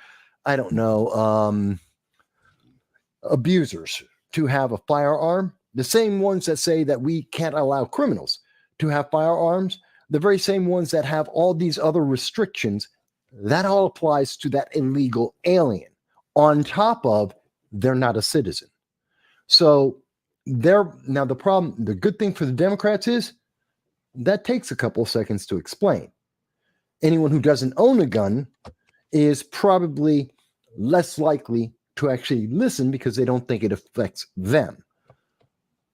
abusers to have a firearm, the same ones that say that we can't allow criminals to have firearms, the very same ones that have all these other restrictions, that all applies to that illegal alien, on top of they're not a citizen. So the good thing for the Democrats is that takes a couple of seconds to explain. Anyone who doesn't own a gun is probably less likely to actually listen because they don't think it affects them.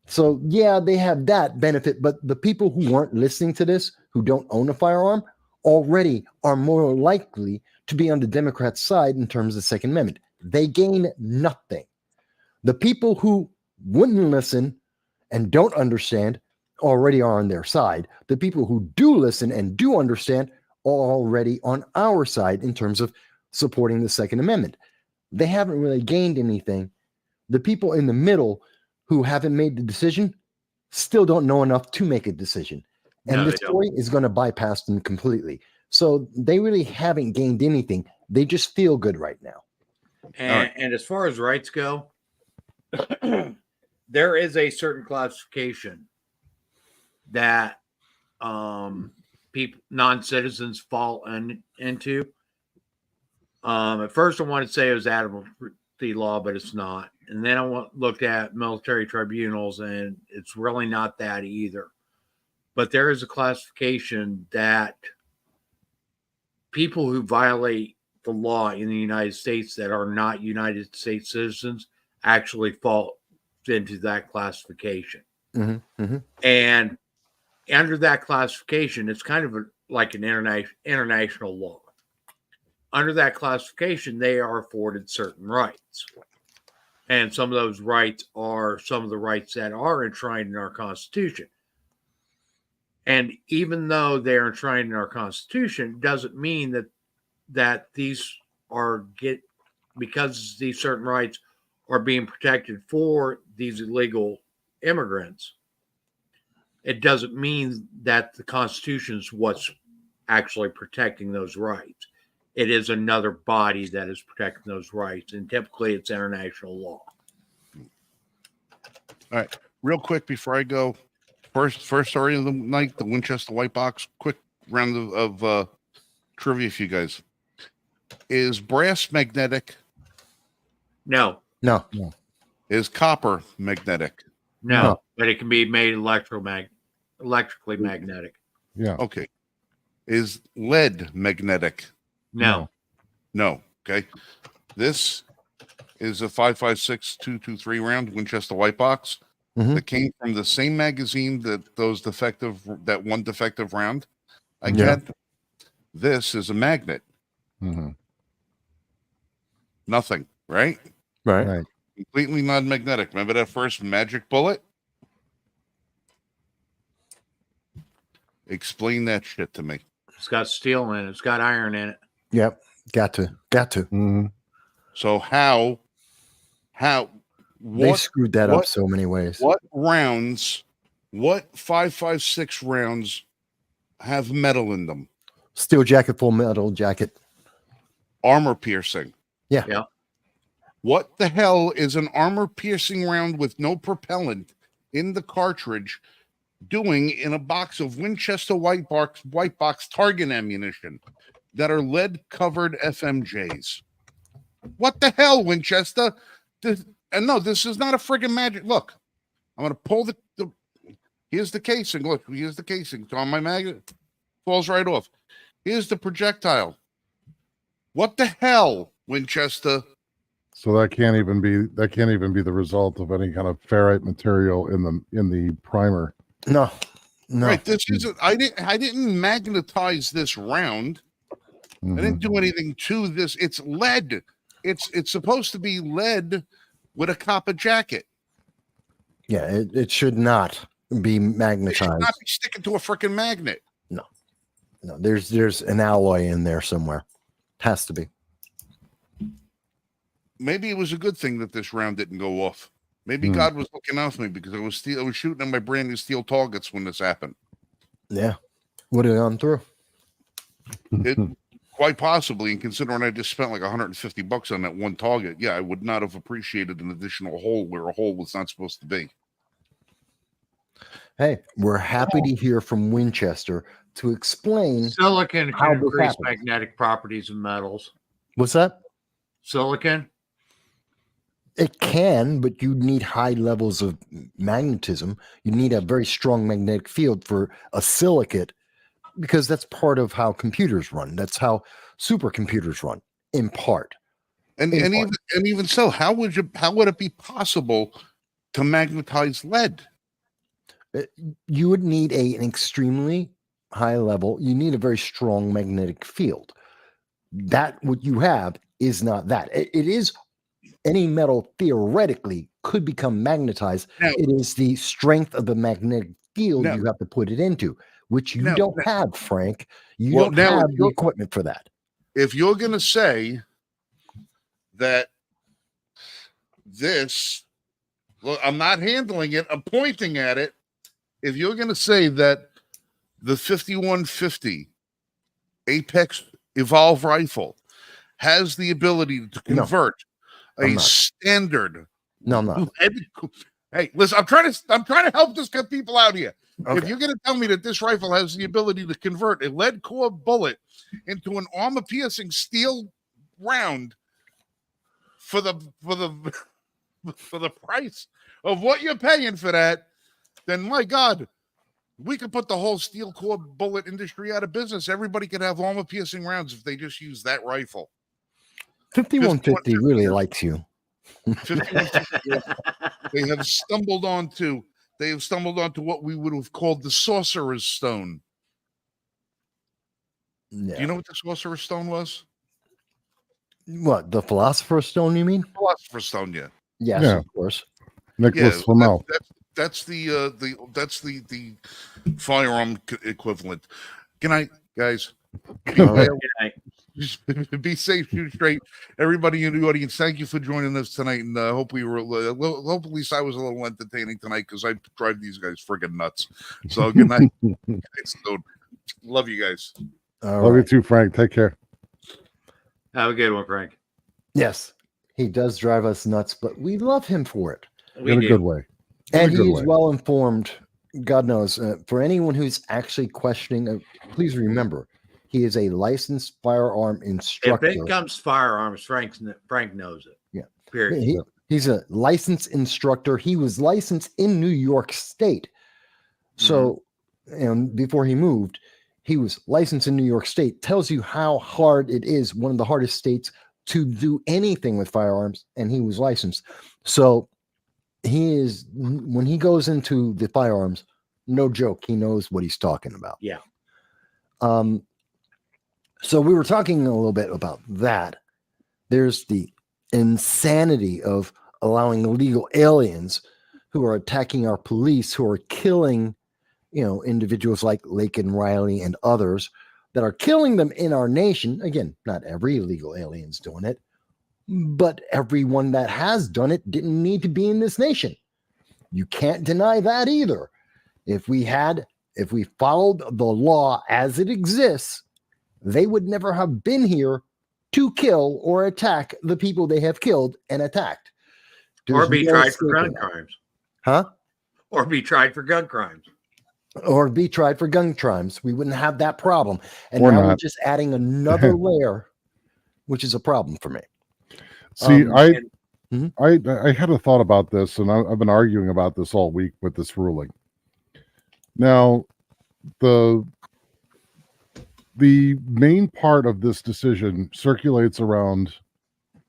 So yeah, they have that benefit, but the people who aren't listening to this, who don't own a firearm, already are more likely to be on the Democrat side in terms of the Second Amendment. They gain nothing. The people who wouldn't listen and don't understand already are on their side. The people who do listen and do understand are already on our side in terms of supporting the Second Amendment. They haven't really gained anything. The people in the middle who haven't made the decision still don't know enough to make a decision. And No, this story is going to bypass them completely. So they really haven't gained anything. They just feel good right now. And as far as rights go, there is a certain classification that people, non-citizens fall into. At first, I want to say it was admiralty law, but it's not. And then I looked at military tribunals, and it's really not that either. But there is a classification that people who violate the law in the United States that are not United States citizens actually fall into that classification. Mm-hmm, mm-hmm. And under that classification, it's kind of like an international law. Under that classification, they are afforded certain rights. And some of those rights are some of the rights that are enshrined in our Constitution. And even though they're enshrined in our Constitution, doesn't mean that these are because these certain rights are being protected for these illegal immigrants. It doesn't mean that the Constitution is what's actually protecting those rights. It is another body that is protecting those rights, and typically it's international law. All right, real quick before I go, first story of the night, the Winchester White Box. Quick round of trivia for you guys. Is brass magnetic? No. Is copper magnetic? No. But it can be made electrically magnetic. Yeah. Okay. Is lead magnetic? No. Okay. This is a 5.56 round Winchester White Box that came from the same magazine that one defective round. This is a magnet. Mm-hmm. Nothing, right? Right. Completely non-magnetic. Remember that first magic bullet? Explain that shit to me. It's got steel in it. It's got iron in it. Yep. Got to. Mm-hmm. So how They screwed that up so many ways. What 5.56 rounds have metal in them? Steel jacket, full metal jacket. Armor piercing. Yeah. What the hell is an armor piercing round with no propellant in the cartridge doing in a box of Winchester white box target ammunition that are lead covered FMJs? What the hell, Winchester? And no, this is not a friggin' magic. Look, I'm gonna pull the here's the casing. Look, here's the casing. It's on my magnet. Falls right off. Here's the projectile. What the hell, Winchester? So that can't even be the result of any kind of ferrite material in the primer. No. Right. This isn't. I didn't magnetize this round. I didn't do anything to this. It's lead. It's supposed to be lead with a copper jacket. Yeah, it should not be magnetized. It should not be sticking to a freaking magnet. No, there's an alloy in there somewhere. Has to be. Maybe it was a good thing that this round didn't go off. Maybe God was looking out for me because I was shooting at my brand new steel targets when this happened. Yeah, would have gone through. It quite possibly, and considering I just spent like $150 on that one target, yeah, I would not have appreciated an additional hole where a hole was not supposed to be. Hey, we're happy to hear from Winchester to explain Silicon how can this increase happens. magnetic properties of metals. What's that? Silicon? It can, but you need high levels of magnetism. You need a very strong magnetic field for a silicate, because that's part of how computers run. That's how supercomputers run, in part. And even so, how would it be possible to magnetize lead? You would need an extremely high level. You need a very strong magnetic field. That what you have is not that. It is any metal theoretically could become magnetized. Now, it is the strength of the magnetic field you have to put it into, which you don't have, Frank. You don't have the equipment for that. If you're going to say that this, well, I'm not handling it, I'm pointing at it. If you're going to say that the 5150 Apex Evolve rifle has the ability to convert a standard. No, I'm not. Hey, listen, I'm trying to help this people out here. Okay. If you're going to tell me that this rifle has the ability to convert a lead core bullet into an armor-piercing steel round for the price of what you're paying for that, then my God, we could put the whole steel core bullet industry out of business. Everybody could have armor-piercing rounds if they just use that rifle. 5150 really likes you. 5150, they have stumbled onto what we would have called the Sorcerer's Stone. Yeah. Do you know what the Sorcerer's Stone was? What, the Philosopher's Stone, you mean? Philosopher's Stone, yeah. Yes, Yeah. of course. Nicholas Flamel. That's the firearm equivalent. Good night, guys. Be safe, shoot straight. Everybody in the audience, thank you for joining us tonight, and hopefully I was a little entertaining tonight because I drive these guys friggin' nuts. So good night. Love you guys. Love you too, Frank. Take care. Have a good one, Frank. Yes, he does drive us nuts, but we love him for it. In a good way. And he's well informed. God knows. For anyone who's actually questioning, please remember, he is a licensed firearm instructor. If it comes to firearms, Frank knows it. Yeah. Period. He's a licensed instructor. He was licensed in New York State. So, and before he moved, he was licensed in New York State. Tells you how hard it is. One of the hardest states to do anything with firearms, and he was licensed. So he is, when he goes into the firearms, no joke, he knows what he's talking about. Yeah. So we were talking a little bit about that. There's the insanity of allowing illegal aliens who are attacking our police, who are killing, individuals like Laken Riley and others that are killing them in our nation. Again, not every illegal alien's doing it, but everyone that has done it didn't need to be in this nation. You can't deny that either. If we followed the law as it exists, they would never have been here to kill or attack the people they have killed and attacked. Or be tried for gun crimes. Huh? Or be tried for gun crimes. or be tried for gun crimes. We wouldn't have that problem. And Or now we're not. just adding another layer, which is a problem for me. See, And I had a thought about this, and I've been arguing about this all week with this ruling. Now, the main part of this decision circulates around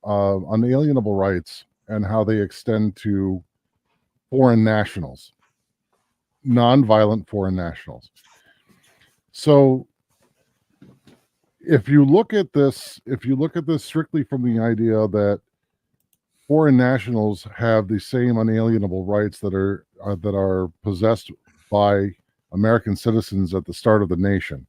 unalienable rights and how they extend to foreign nationals, non-violent foreign nationals. So, if you look at this strictly from the idea that foreign nationals have the same unalienable rights that are possessed by American citizens at the start of the nation.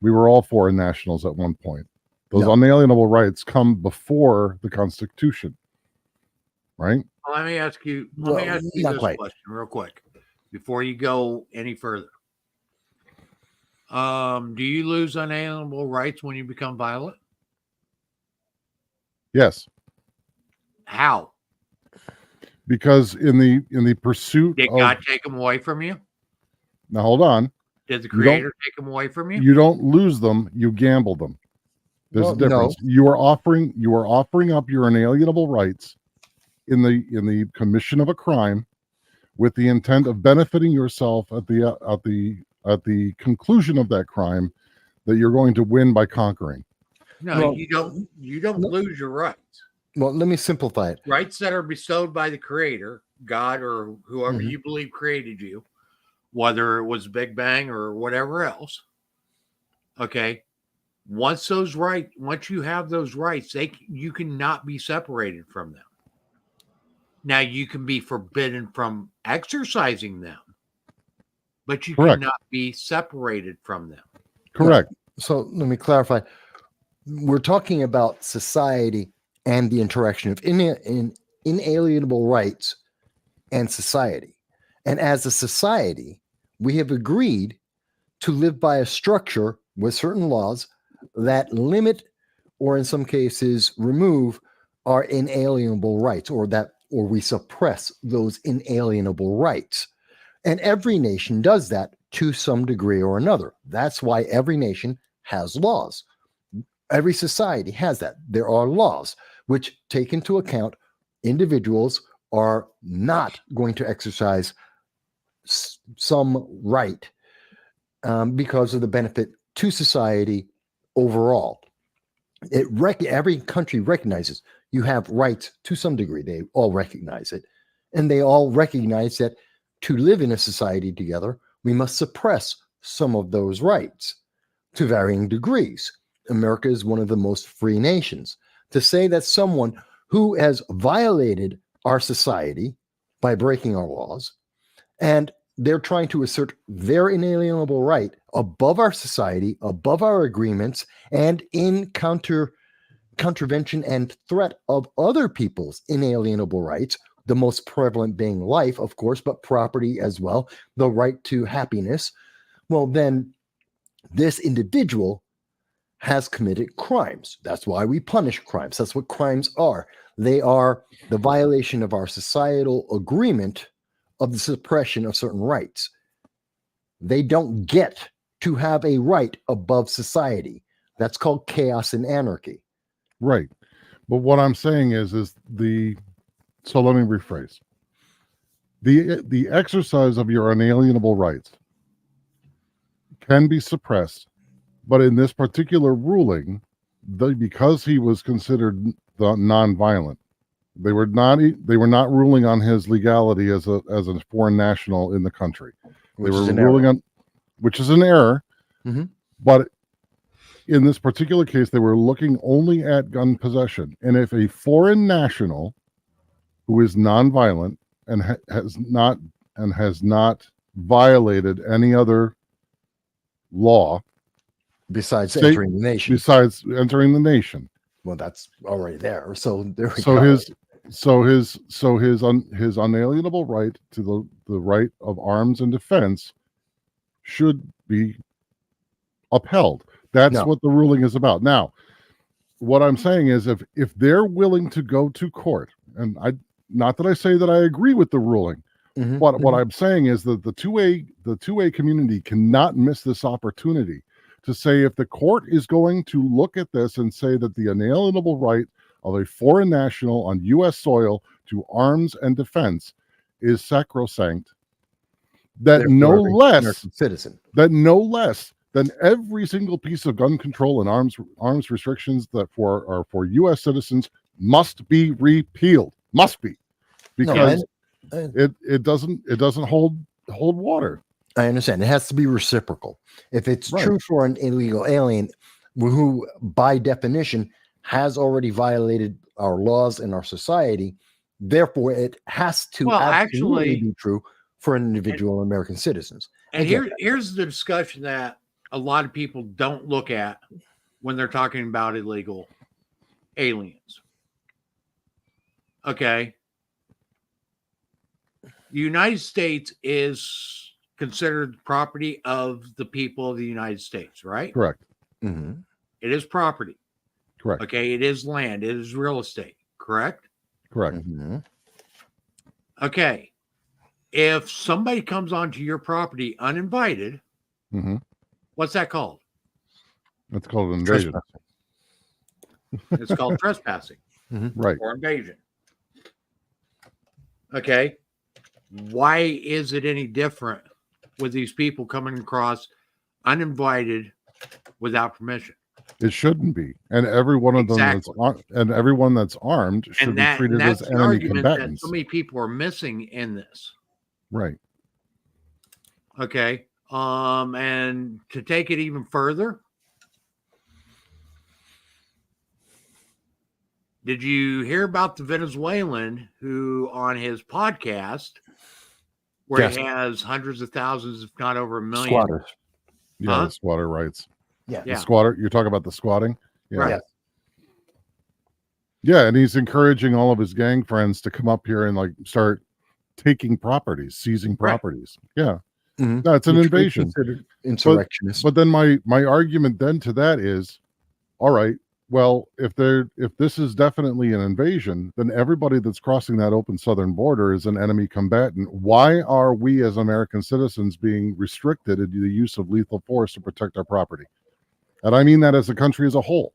We were all foreign nationals at one point. Those unalienable rights come before the Constitution, right? let me ask you Well, this not quite. question real quick before you go any further. Do you lose unalienable rights when you become violent? Yes, How? because in the pursuit Did of God take them away from you? now, hold on, Did the You don't- Creator take them away from you? you don't lose them, you gamble them. There's Well, a difference. no. You are offering up your unalienable rights in the commission of a crime with the intent of benefiting yourself at the conclusion of that crime that you're going to win by conquering. No, Well, you don't no. lose your rights. Well, let me simplify it. Rights that are bestowed by the Creator, God, or whoever Mhm. you believe created you, whether it was Big Bang or whatever else. Okay. Once you have those rights, you cannot be separated from them. Now you can be forbidden from exercising them, but you Correct. cannot be separated from them. Correct. So let me clarify. We're talking about society and the interaction of inalienable rights and society. And as a society, we have agreed to live by a structure with certain laws that limit or in some cases remove our inalienable rights or we suppress those inalienable rights. And every nation does that to some degree or another. That's why every nation has laws. Every society has that. There are laws which take into account individuals are not going to exercise some right because of the benefit to society overall. Every country recognizes you have rights to some degree. They all recognize it. And they all recognize that to live in a society together, we must suppress some of those rights to varying degrees. America is one of the most free nations. To say that someone who has violated our society by breaking our laws, and they're trying to assert their inalienable right above our society, above our agreements, and in contravention and threat of other people's inalienable rights, the most prevalent being life, of course, but property as well, the right to happiness, well, then this individual has committed crimes. That's why we punish crimes. That's what crimes are. They are the violation of our societal agreement of the suppression of certain rights. They don't get to have a right above society. That's called chaos and anarchy. Right. But what I'm saying is so let me rephrase. The exercise of your unalienable rights can be suppressed, but in this particular ruling, because he was considered non-violent, they were not ruling on his legality as a foreign national in the country. They were ruling on, which is an error, Mhm. but in this particular case, they were looking only at gun possession. And if a foreign national who is nonviolent and has not violated any other law Besides entering the nation. besides entering the nation, Well, that's already there. So there we so go. his unalienable right to the right of arms and defense should be upheld. That's No. what the ruling is about. Now, what I'm saying is if they're willing to go to court, and not that I say that I agree with the ruling, Mhm. What I'm saying is that the two-way community cannot miss this opportunity to say, if the court is going to look at this and say that the inalienable right of a foreign national on U.S. soil to arms and defense is sacrosanct, that no Therefore, every less American citizen. than every single piece of gun control and arms restrictions that are for U.S. citizens must be repealed. Must be, because it doesn't hold water. I understand. It has to be reciprocal. If it's Right. true for an illegal alien who, by definition, has already violated our laws and our society, therefore it has to Well, absolutely actually- be true for individual American citizens. And I get here's the discussion that a lot of people don't look at when they're talking about illegal aliens. Okay. The United States is considered property of the people of the United States, right? Correct. Mhm. It is property. Correct. Okay. It is land. It is real estate. Correct? Correct. Mhm. Okay. If somebody comes onto your property uninvited, Mm-hmm. what's that called? That's called an invasion. It's called trespassing Right. or invasion. Okay. Why is it any different with these people coming across uninvited without permission? It shouldn't be, and every one of Exactly. everyone that's armed should And be treated as that's the enemy argument that combatants. so many people are missing in this. Right. Okay. And to take it even further, did you hear about the Venezuelan who on his podcast, where Yes. he has hundreds of thousands, if not over a million? Squatters. Yeah. Huh? The squatter rights. Yeah. Yeah. The squatter. You're talking about the squatting. Yeah. Right. Yes. Yeah, and he's encouraging all of his gang friends to come up here and like start taking properties, seizing properties. Yeah. Mhm. No, it's an Which we invasion. consider insurrectionists. But then my argument then to that is, all right, well, if this is definitely an invasion, then everybody that's crossing that open southern border is an enemy combatant. Why are we as American citizens being restricted in the use of lethal force to protect our property? And I mean that as a country as a whole.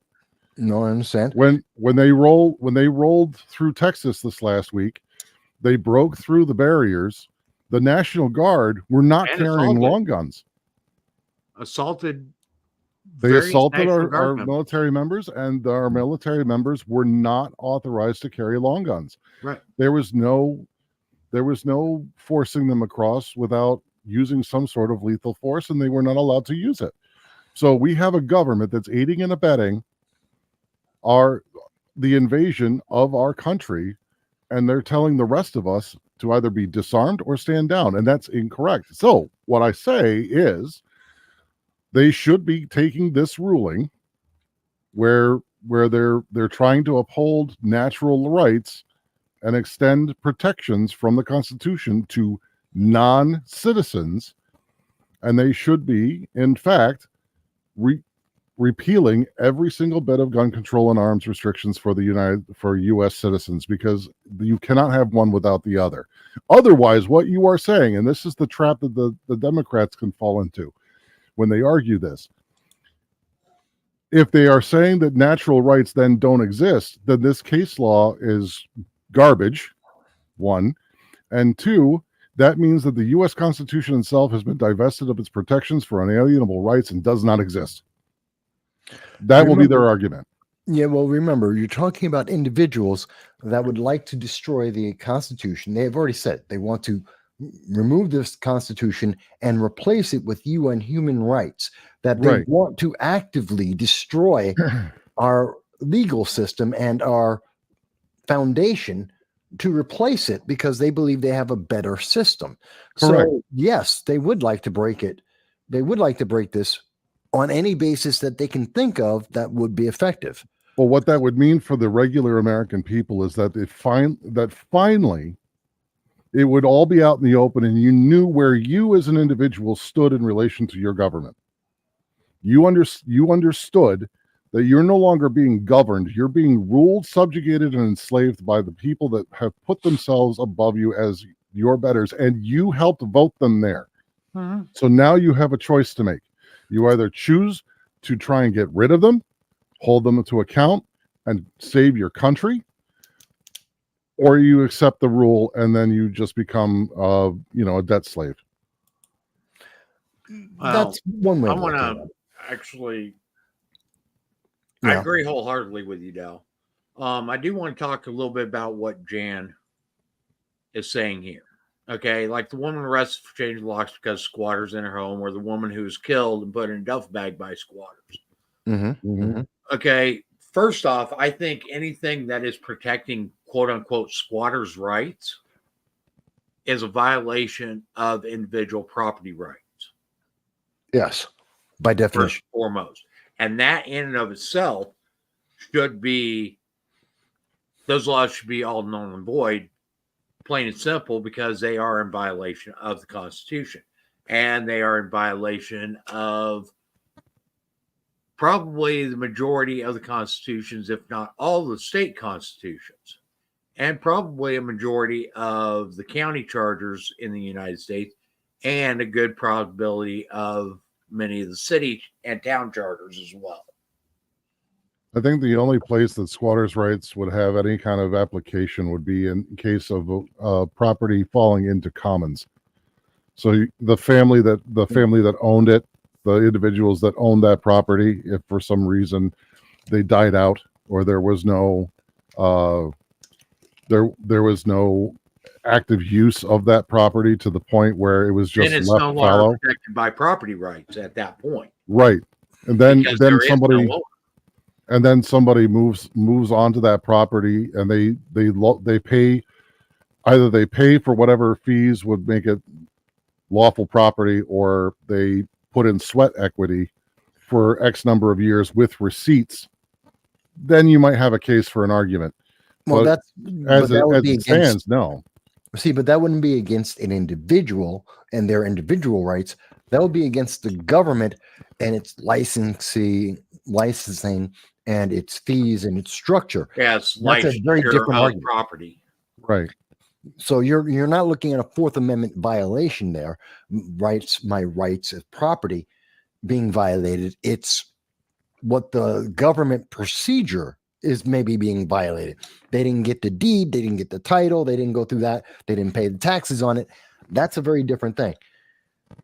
No, I understand. When they rolled through Texas this last week, they broke through the barriers. The National Guard were not And carrying assaulted. long guns. Assaulted. They various assaulted National Guard our members. military members, and our military members were not authorized to carry long guns. Right. There was no forcing them across without using some sort of lethal force, and they were not allowed to use it. So we have a government that's aiding and abetting the invasion of our country, and they're telling the rest of us to either be disarmed or stand down, and that's incorrect. So what I say is they should be taking this ruling where they're trying to uphold natural rights and extend protections from the Constitution to non-citizens, and they should be, in fact, repealing every single bit of gun control and arms restrictions for U.S. citizens, because you cannot have one without the other. Otherwise, what you are saying, and this is the trap that the Democrats can fall into when they argue this, if they are saying that natural rights then don't exist, then this case law is garbage, one, and two, that means that the U.S. Constitution itself has been divested of its protections for unalienable rights and does not exist. That will be their argument. Yeah, well, remember, you're talking about individuals that would like to destroy the Constitution. They have already said they want to remove this Constitution and replace it with UN human rights, that they Right. want to actively destroy our legal system and our foundation to replace it because they believe they have a better system. Correct. So, yes, they would like to break it. They would like to break this on any basis that they can think of that would be effective. Well, what that would mean for the regular American people is that finally it would all be out in the open, and you knew where you as an individual stood in relation to your government. You understood that you're no longer being governed. You're being ruled, subjugated, and enslaved by the people that have put themselves above you as your betters, and you helped vote them there. Mm-hmm. So now you have a choice to make. You either choose to try and get rid of them, hold them to account, and save your country, or you accept the rule and then you just become, a debt slave. That's one way. I to want look at to it. actually. Yeah. I agree wholeheartedly with you, Dal. I do want to talk a little bit about what Jan is saying here. Okay, like the woman arrested for changing locks because squatters in her home, or the woman who was killed and put in a duffel bag by squatters. Okay, first off, I think anything that is protecting quote unquote squatters' rights is a violation of individual property rights. Yes, by First definition. and foremost. And that in and of itself should be, those laws should be all null and void, plain and simple, because they are in violation of the Constitution. And they are in violation of probably the majority of the constitutions, if not all the state constitutions, and probably a majority of the county charters in the United States, and a good probability of many of the city and town charters as well. I think the only place that squatters' rights would have any kind of application would be in case of property falling into commons. So the family that owned it, the individuals that owned that property, if for some reason they died out or there was no there was no active use of that property to the point where it was just then it's left no longer fallow. protected by property rights at that point. Right. And then Because there is somebody no owner. and then somebody moves onto that property and they pay, either they pay for whatever fees would make it lawful property, or they put in sweat equity for X number of years with receipts. Then you might have a case for an argument. Well, But as it stands, no. See, but that wouldn't be against an individual and their individual rights. That would be against the government and its licensing and its fees and its structure. Yes, That's a very different argument. property. Right. So you're not looking at a Fourth Amendment violation there. My rights of property being violated. It's what the government procedure is maybe being violated. They didn't get the deed, they didn't get the title, they didn't go through that, they didn't pay the taxes on it. That's a very different thing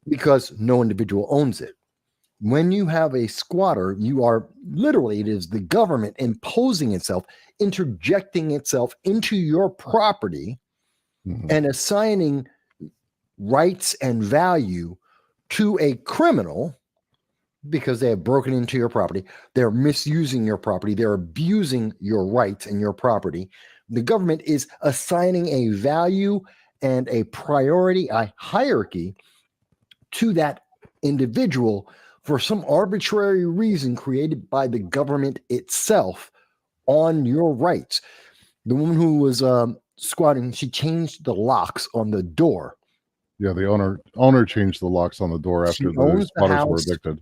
because no individual owns it. When you have a squatter, you are literally, it is the government imposing itself, interjecting itself into your property and assigning rights and value to a criminal because they have broken into your property. They're misusing your property. They're abusing your rights and your property. The government is assigning a value and a priority, a hierarchy to that individual for some arbitrary reason created by the government itself on your rights. The woman who was squatting, she changed the locks on the door. Yeah, the owner changed the locks on the door after the squatters were evicted.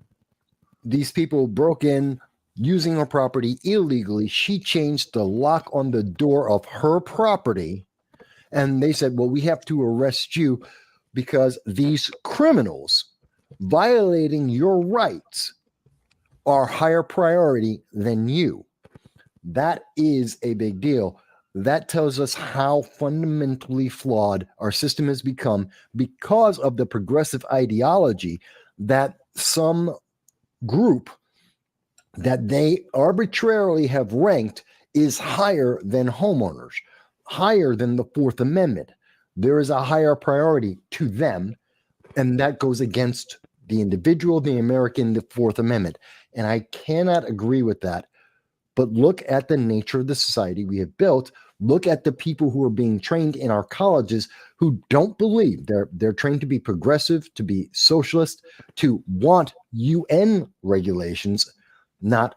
These people broke in using her property illegally. She changed the lock on the door of her property. And they said, well, we have to arrest you because these criminals violating your rights are higher priority than you. That is a big deal. That tells us how fundamentally flawed our system has become because of the progressive ideology that some group that they arbitrarily have ranked is higher than homeowners, higher than the Fourth Amendment. There is a higher priority to them, and that goes against the individual, the American, the Fourth Amendment. And I cannot agree with that. But look at the nature of the society we have built. Look at the people who are being trained in our colleges who don't believe they're trained to be progressive, to be socialist, to want UN regulations, not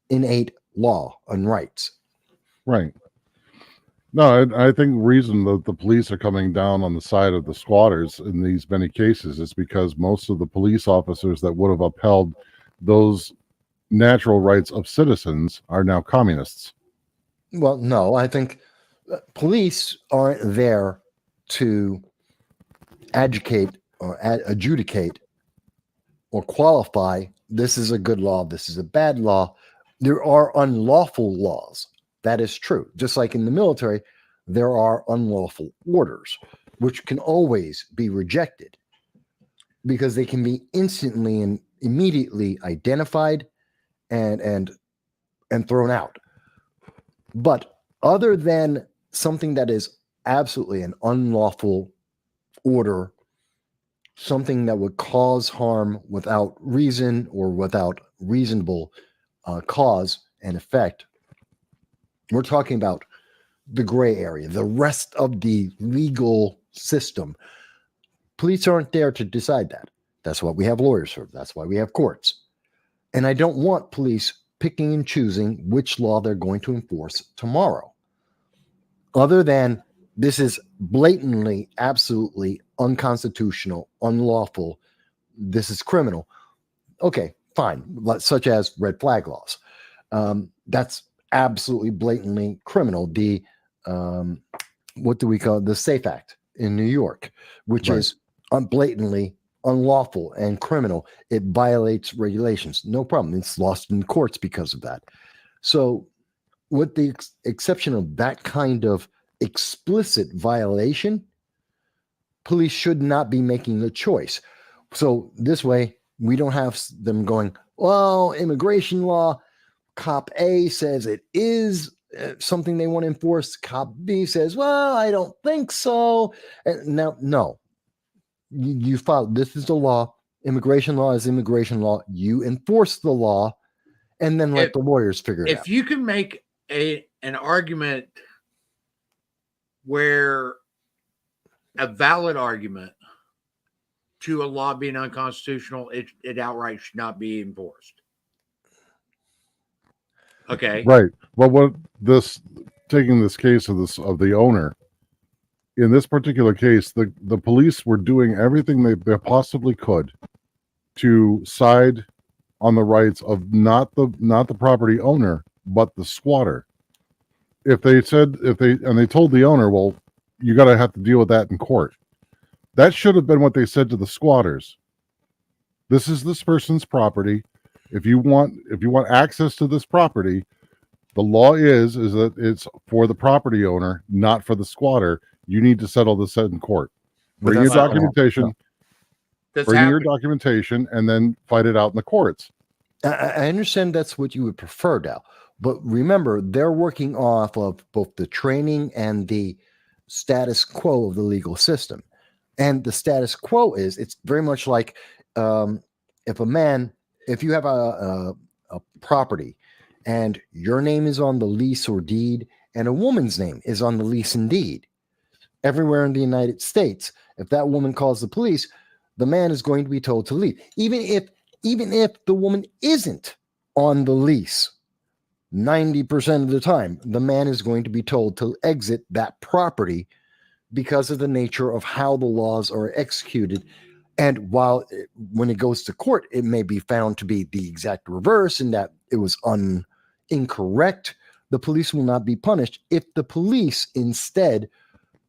innate law and rights. Right. No, I think the reason that the police are coming down on the side of the squatters in these many cases is because most of the police officers that would have upheld those natural rights of citizens are now communists. Well, no, I think police aren't there to adjudicate or adjudicate or qualify this is a good law, this is a bad law. There are unlawful laws. That is true. Just like in the military, there are unlawful orders, which can always be rejected because they can be instantly and immediately identified and thrown out. But other than something that is absolutely an unlawful order, something that would cause harm without reason or without reasonable cause and effect, we're talking about the gray area, the rest of the legal system. Police aren't there to decide that. That's what we have lawyers for. That's why we have courts. And I don't want police picking and choosing which law they're going to enforce tomorrow. Other than this is blatantly, absolutely unconstitutional, unlawful, this is criminal. Okay, fine. Such as red flag laws. That's absolutely blatantly criminal. The what do we call it? The SAFE Act in New York, which is blatantly unlawful and criminal. It violates regulations. No problem. It's lost in courts because of that. So with the exception of that kind of explicit violation, police should not be making a choice. So this way, we don't have them going, well, immigration law, cop A says it is something they want to enforce. Cop B says, well, I don't think so. And now, no. You follow, this is the law. Immigration law is immigration law. You enforce the law and then let the lawyers figure it out. If you can make an argument where a valid argument to a law being unconstitutional, it outright should not be enforced. Okay. Right. Well, what this taking this case of the owner, in this particular case, the police were doing everything they possibly could to side on the rights of not the property owner, but the squatter. If they told the owner, well, you got to have to deal with that in court. That should have been what they said to the squatters. This is this person's property. If you want access to this property, the law is that it's for the property owner, not for the squatter. You need to settle this in court. Bring your documentation. Your documentation and then fight it out in the courts. I understand that's what you would prefer, Dal. But remember, they're working off of both the training and the status quo of the legal system. And the status quo is, it's very much like if you have a property and your name is on the lease or deed and a woman's name is on the lease and deed, everywhere in the United States, if that woman calls the police, the man is going to be told to leave. Even if the woman isn't on the lease, 90% of the time, the man is going to be told to exit that property because of the nature of how the laws are executed. And when it goes to court, it may be found to be the exact reverse and that it was incorrect. The police will not be punished. If the police instead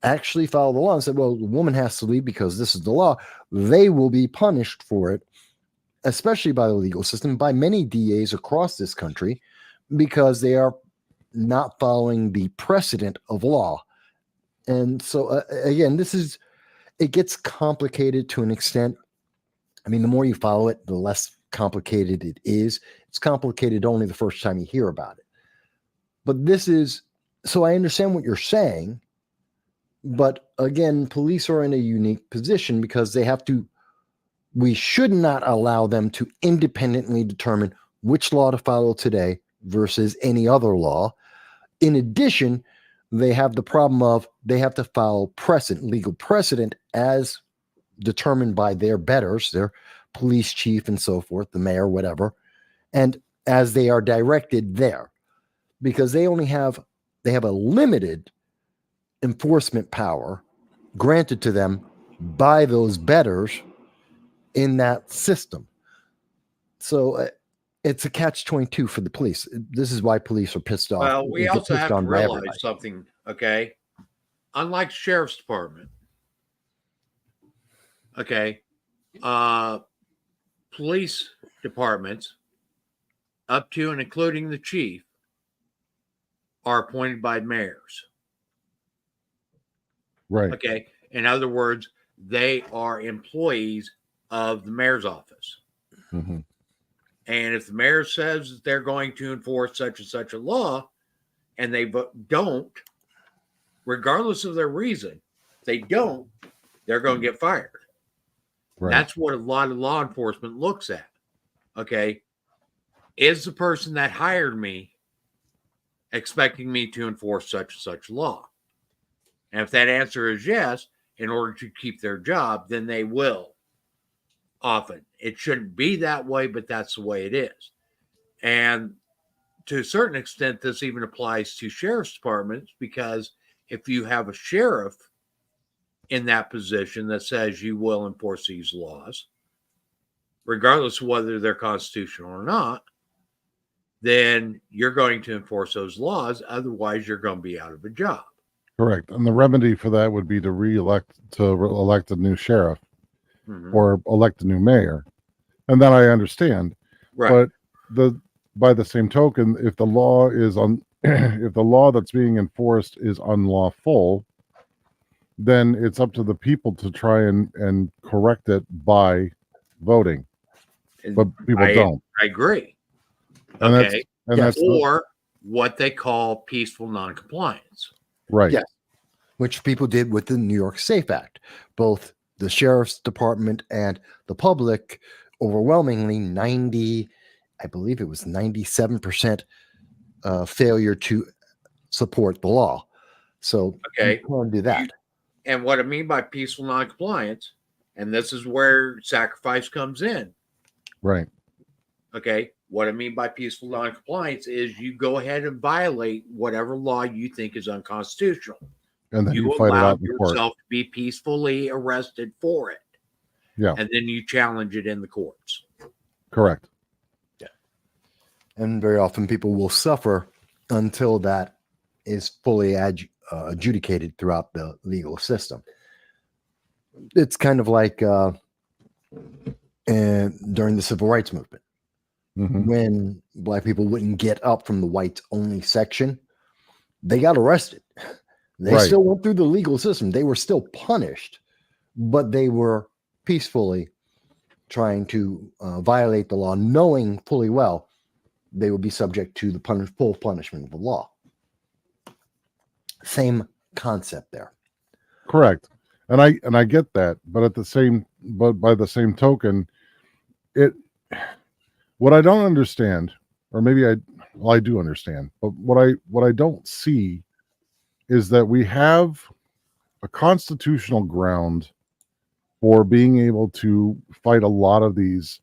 actually follow the law and say, well, the woman has to leave because this is the law, they will be punished for it, especially by the legal system, by many DAs across this country, because they are not following the precedent of law. And so, again, it gets complicated to an extent. I mean, the more you follow it, the less complicated it is. It's complicated only the first time you hear about it. But so I understand what you're saying. But again, police are in a unique position because we should not allow them to independently determine which law to follow today versus any other law. In addition, they have the problem of they have to follow legal precedent as determined by their betters, their police chief and so forth, the mayor, whatever, and as they are directed there, because they have a limited enforcement power granted to them by those betters in that system. So it's a catch-22 for the police. This is why police are pissed off. Well, we also have to realize something, okay? Unlike the sheriff's department, Okay. Police departments, up to and including the chief, are appointed by mayors. Right. Okay. In other words, they are employees of the mayor's office. Mm-hmm. And if the mayor says that they're going to enforce such and such a law, and they don't, regardless of their reason, if they don't, they're going to get fired. Right. That's what a lot of law enforcement looks at. Okay. Is the person that hired me expecting me to enforce such and such law? And if that answer is yes, in order to keep their job, then they will. Often. It shouldn't be that way, but that's the way it is. And to a certain extent, this even applies to sheriff's departments, because if you have a sheriff in that position that says you will enforce these laws, regardless of whether they're constitutional or not, then you're going to enforce those laws. Otherwise, you're going to be out of a job. Correct. And the remedy for that would be to elect a new sheriff or elect a new mayor. And that I understand. Right. But by the same token, if the law is if the law that's being enforced is unlawful, then it's up to the people to try and correct it by voting. But people don't. I agree. And okay. That's or what they call peaceful noncompliance. Right. Yes. Which people did with the New York Safe Act. Both the sheriff's department and the public, overwhelmingly 97% failure to support the law. So okay, you can't do that. And what I mean by peaceful noncompliance, and this is where sacrifice comes in. Right. Okay. What I mean by peaceful noncompliance is you go ahead and violate whatever law you think is unconstitutional. And then you fight it allow out in court. yourself to be peacefully arrested for it. Yeah. And then you challenge it in the courts. Correct. Yeah. And very often people will suffer until that is fully adjudicated throughout the legal system. It's kind of like during the civil rights movement, when black people wouldn't get up from the whites only section, they got arrested. They still went through the legal system. They were still punished, but they were peacefully trying to violate the law, knowing fully well they would be subject to the full punishment of the law. Same concept there. Correct. And I get that, but by the same token, what I don't understand, or maybe I do understand, but what I don't see is that we have a constitutional ground for being able to fight a lot of these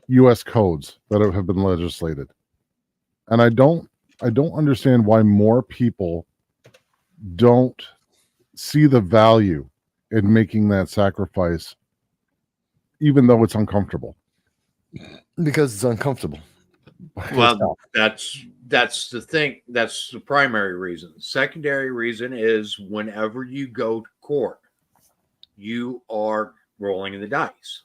U.S. codes that have been legislated. And I don't understand why more people don't see the value in making that sacrifice, even though it's uncomfortable. Because it's uncomfortable. Well, that's the thing. That's the primary reason. The secondary reason is whenever you go to court, you are rolling the dice.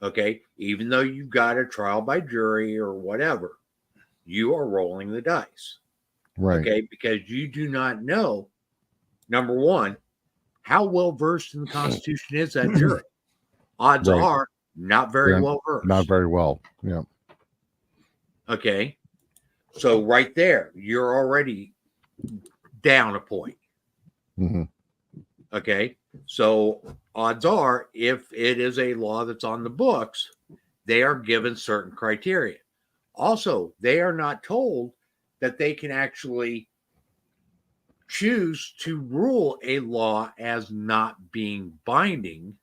Okay? Even though you got a trial by jury or whatever, you are rolling the dice. Right. Okay? Because you do not know, number one, how well versed in the Constitution is that jury? Odds are not very well versed. Not very well. Yeah. Okay. So right there, you're already down a point. Okay. So odds are, if it is a law that's on the books, they are given certain criteria. Also, they are not told that they can actually choose to rule a law as not being binding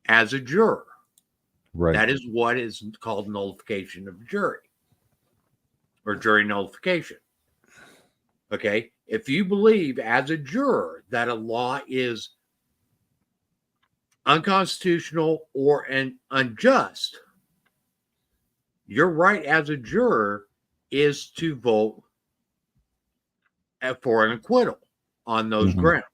as a juror. Right. That is what is called nullification of jury or jury nullification. Okay. If you believe as a juror that a law is unconstitutional or unjust, your right as a juror is to vote for an acquittal on those grounds.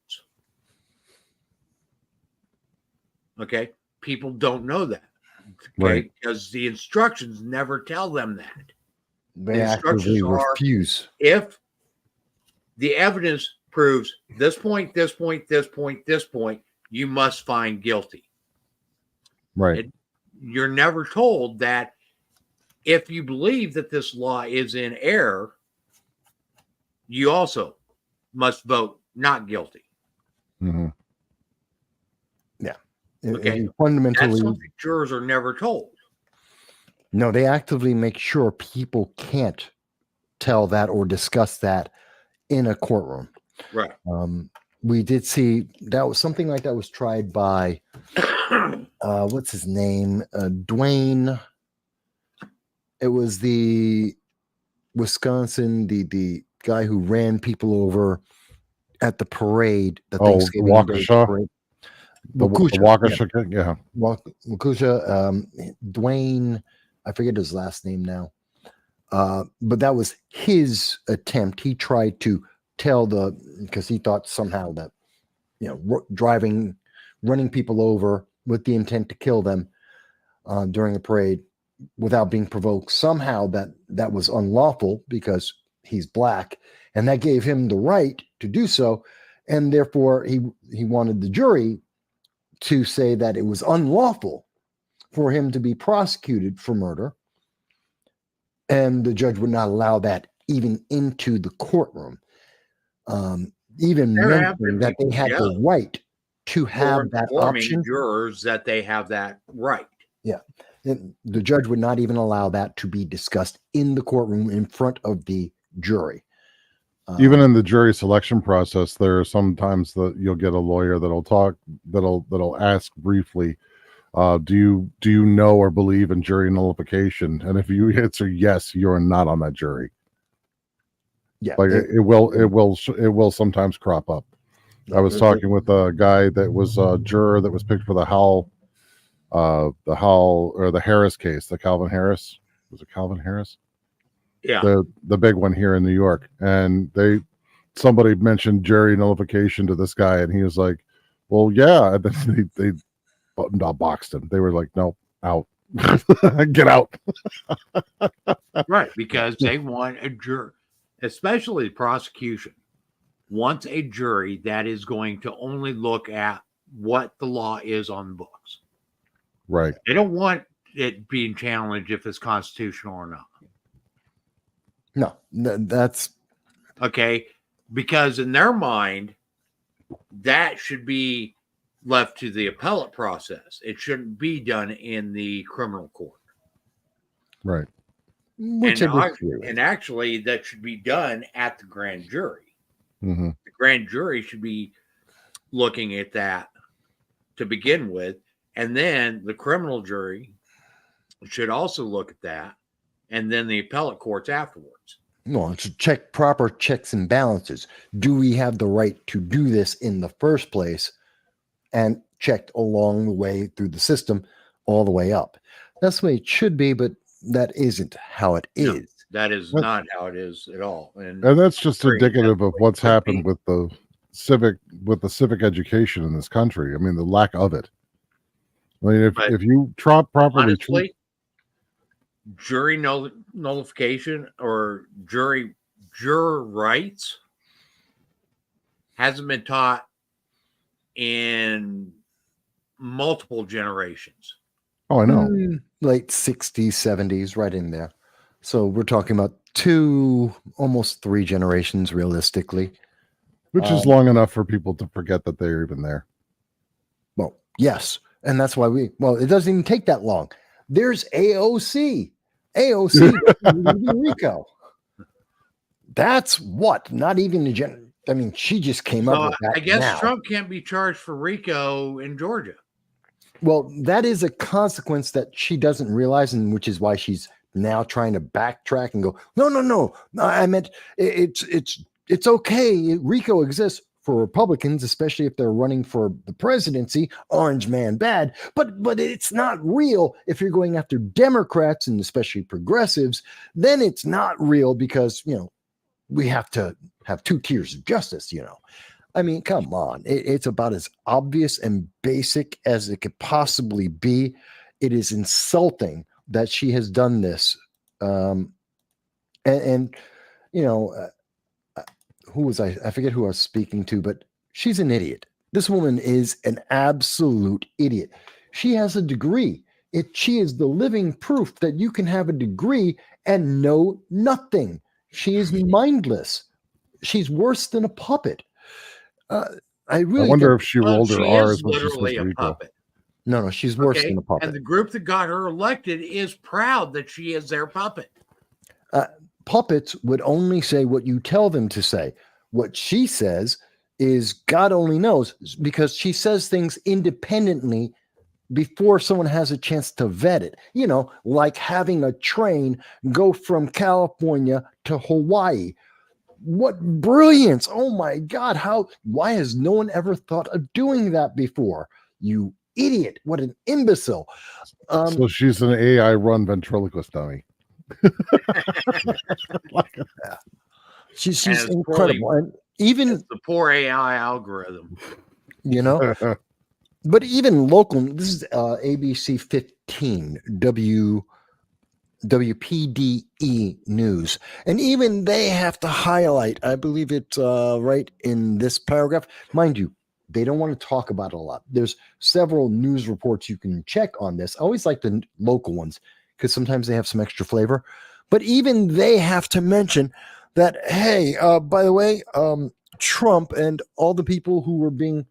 Okay. People don't know that. Okay. Right. Because the instructions never tell them that. They The instructions actively are refuse. if the evidence proves this point, this point, this point, this point, you must find guilty. Right. You're never told that if you believe that this law is in error, you also must vote not guilty. hmm Okay. It That's fundamentally, something jurors are never told. no, they actively make sure people can't tell that or discuss that in a courtroom. Right. We did see that was something like that was tried by what's his name? Dwayne. It was the Wisconsin, the guy who ran people over at the parade, the Thanksgiving Day Waukesha. parade. The Waukesha, yeah. Waukesha, Dwayne, I forget his last name now. But that was his attempt. He tried to tell because he thought somehow that, running people over with the intent to kill them during the parade without being provoked, somehow that was unlawful because he's black, and that gave him the right to do so. And therefore he wanted the jury to say that it was unlawful for him to be prosecuted for murder. And the judge would not allow that even into the courtroom. Even mentioning that they had the right to have that option. Jurors that they have that right. Yeah. And the judge would not even allow that to be discussed in the courtroom in front of the jury. Even in the jury selection process, there are sometimes that you'll get a lawyer that'll ask briefly, do you know or believe in jury nullification? And if you answer yes, you're not on that jury. Yeah, like it will sometimes crop up. I was talking with a guy that was a juror that was picked for the Harris case, the Calvin Harris. Was it Calvin Harris? Yeah. The big one here in New York. And somebody mentioned jury nullification to this guy, and he was like, well, yeah. And then they boxed him. They were like, no, out. Get out. Right, because they want a jury, especially the prosecution wants a jury that is going to only look at what the law is on the books. Right. They don't want it being challenged if it's constitutional or not. No, that's okay, because in their mind, that should be left to the appellate process. It shouldn't be done in the criminal court. Right. And actually, that should be done at the grand jury. Mm-hmm. The grand jury should be looking at that to begin with, and then the criminal jury should also look at that, and then the appellate courts afterwards. No, to check proper checks and balances. Do we have the right to do this in the first place? And checked along the way through the system all the way up. That's the way it should be, but that isn't how it is. No, that is not how it is at all. And that's just indicative of what's happened with the civic education in this country. I mean, the lack of it. I mean, if you properly honestly, jury nullification or juror rights hasn't been taught in multiple generations. Oh, I know. Late 60s, 70s, right in there. So we're talking about almost 3 generations realistically. Which is long enough for people to forget that they're even there. Well, yes. And that's why it doesn't even take that long. There's AOC. RICO. That's what? Not even the I mean, she just came up with that. I guess now. Trump can't be charged for RICO in Georgia. Well, that is a consequence that she doesn't realize, and which is why she's now trying to backtrack and go, no. I meant it's okay. RICO exists for Republicans, especially if they're running for the presidency. Orange man bad, but it's not real if you're going after Democrats and especially progressives. Then it's not real because we have to have 2 tiers of justice. I mean, come on. It's about as obvious and basic as it could possibly be. It is insulting that she has done this. And you know, who was I forget who I was speaking to, but she's an idiot. This woman is an absolute idiot. She has a degree. She is the living proof that you can have a degree and know nothing. She is mindless. She's worse than a puppet. I really wonder think, if she Well, rolled her she R's is when she literally says a Rico. puppet. no, she's worse Okay. than a puppet. And the group that got her elected is proud that she is their puppet. Puppets would only say what you tell them to say. What she says is God only knows, because she says things independently before someone has a chance to vet it. You know, like having a train go from California to Hawaii. What brilliance. Oh my God. Why has no one ever thought of doing that before? You idiot. What an imbecile. So she's an AI run ventriloquist dummy. She's And it's incredible. And even, It's the poor AI algorithm. you know, but even local, this is ABC 15, WPDE News. And even they have to highlight, I believe it's right in this paragraph. Mind you, they don't want to talk about it a lot. There's several news reports you can check on this. I always like the local ones because sometimes they have some extra flavor. But even they have to mention that, hey, by the way, Trump and all the people who were being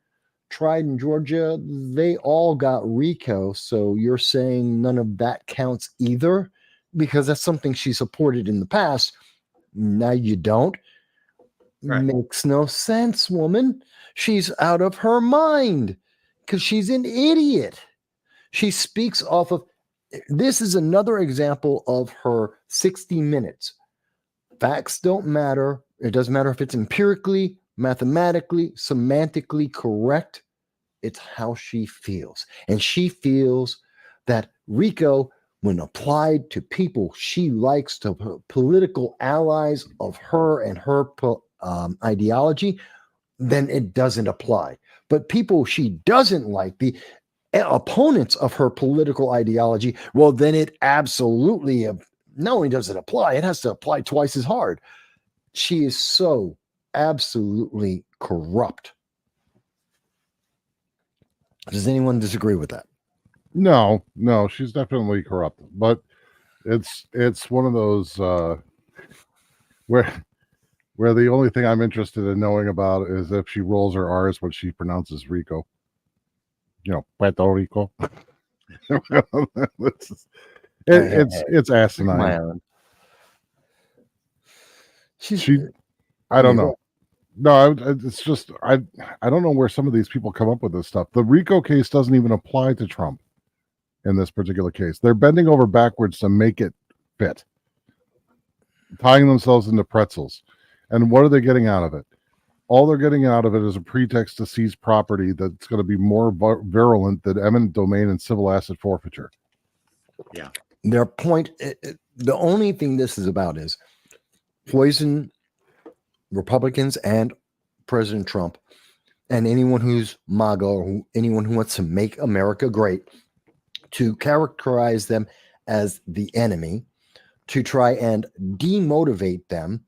tried in Georgia, they all got RICO. So you're saying none of that counts either? Because that's something she supported in the past. Now you don't. Right. Makes no sense, woman. She's out of her mind because she's an idiot. She speaks off of this is another example of her 60 minutes. Facts don't matter. It doesn't matter if it's empirically, mathematically, semantically correct. It's how she feels. And she feels that RICO, when applied to people she likes, to political allies of her and her ideology, then it doesn't apply. But people she doesn't like, the opponents of her political ideology, well, then it absolutely, not only does it apply, it has to apply twice as hard. She is so absolutely corrupt. Does anyone disagree with that? No, she's definitely corrupt, but it's one of those where the only thing I'm interested in knowing about is if she rolls her R's when she pronounces Rico. You know, Puerto Rico. It's asinine. I don't know. No, it's just I don't know where some of these people come up with this stuff. The RICO case doesn't even apply to Trump in this particular case. They're bending over backwards to make it fit, tying themselves into pretzels. And what are they getting out of it? All they're getting out of it is a pretext to seize property that's going to be more virulent than eminent domain and civil asset forfeiture. Yeah. Their point, the only thing this is about is poison Republicans and President Trump and anyone who's MAGA or anyone who wants to make America great, to characterize them as the enemy, to try and demotivate them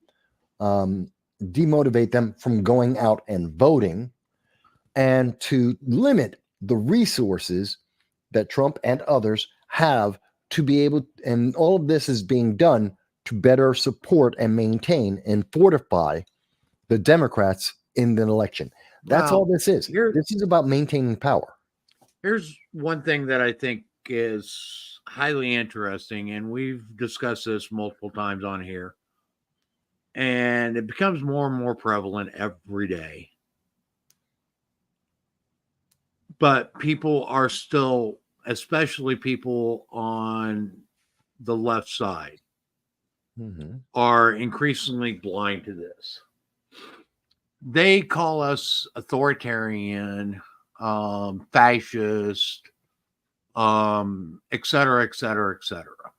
from going out and voting, and to limit the resources that Trump and others have to be able, and all of this is being done to better support and maintain and fortify the Democrats in the election. That's all this is. This is about maintaining power. Here's one thing that I think is highly interesting, and we've discussed this multiple times on here, and it becomes more and more prevalent every day. But people are still, especially people on the left side, are increasingly blind to this. They call us authoritarian, fascist, et cetera, et cetera, et cetera.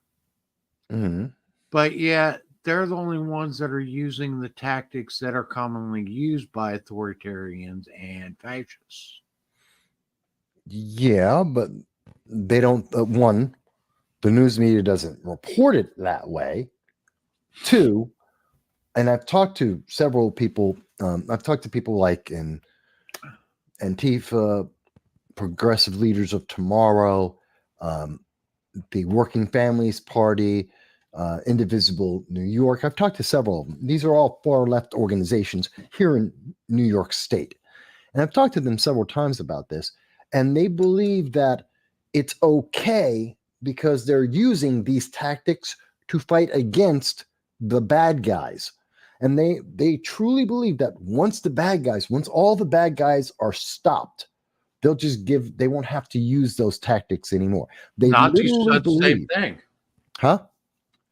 Mm-hmm. But yet they're the only ones that are using the tactics that are commonly used by authoritarians and fascists. Yeah, but they don't. One, the news media doesn't report it that way. Two, and I've talked to several people. I've talked to people like in Antifa, Progressive Leaders of Tomorrow, the Working Families Party, Indivisible New York. I've talked to several of them. These are all far left organizations here in New York State. And I've talked to them several times about this, and they believe that it's okay because they're using these tactics to fight against the bad guys. And they truly believe that once all the bad guys are stopped, they won't have to use those tactics anymore. They Nazis literally said the same believe, thing. huh?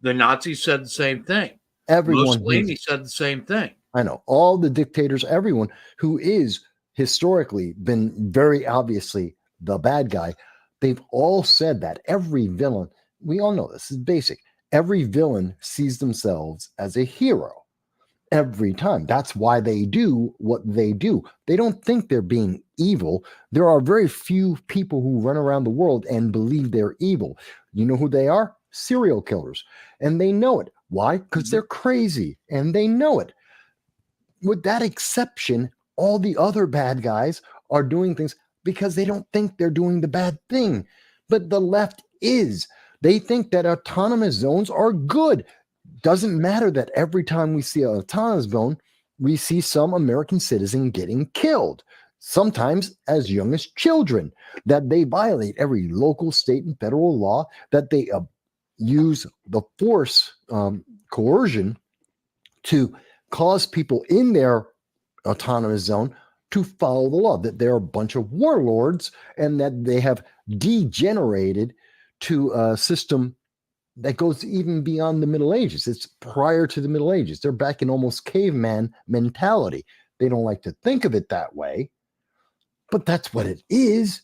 The Nazis said the same thing. Everyone Mussolini said the same thing. I know all the dictators, everyone who is historically been very obviously the bad guy, they've all said that. Every villain, we all know this is basic. Every villain sees themselves as a hero every time. That's why they do what they do. They don't think they're being evil. There are very few people who run around the world and believe they're evil. You know who they are? Serial killers. And they know it. Why? Because they're crazy and they know it. With that exception, all the other bad guys are doing things because they don't think they're doing the bad thing. But the left is. They think that autonomous zones are good. Doesn't matter that every time we see an autonomous zone, we see some American citizen getting killed, sometimes as young as children, that they violate every local, state, and federal law, that they use the force, coercion to cause people in their autonomous zone to follow the law, that they're a bunch of warlords and that they have degenerated to a system that goes even beyond the Middle Ages. It's prior to the Middle Ages. They're back in almost caveman mentality. They don't like to think of it that way, but that's what it is.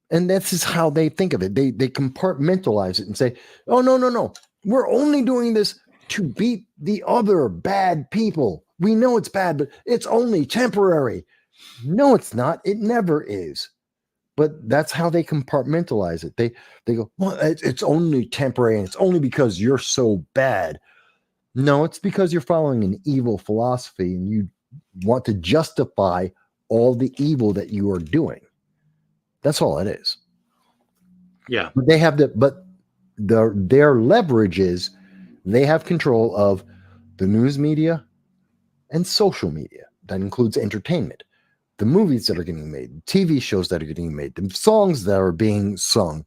And this is how they think of it. They compartmentalize it and say, oh, no. We're only doing this to beat the other bad people. We know it's bad, but it's only temporary. No, it's not. It never is. But that's how they compartmentalize it. They go, well, it's only temporary, and it's only because you're so bad. No, it's because you're following an evil philosophy and you want to justify all the evil that you are doing. That's all it is. Yeah. But their leverage is they have control of the news media and social media. That includes entertainment. The movies that are getting made, TV shows that are getting made, the songs that are being sung,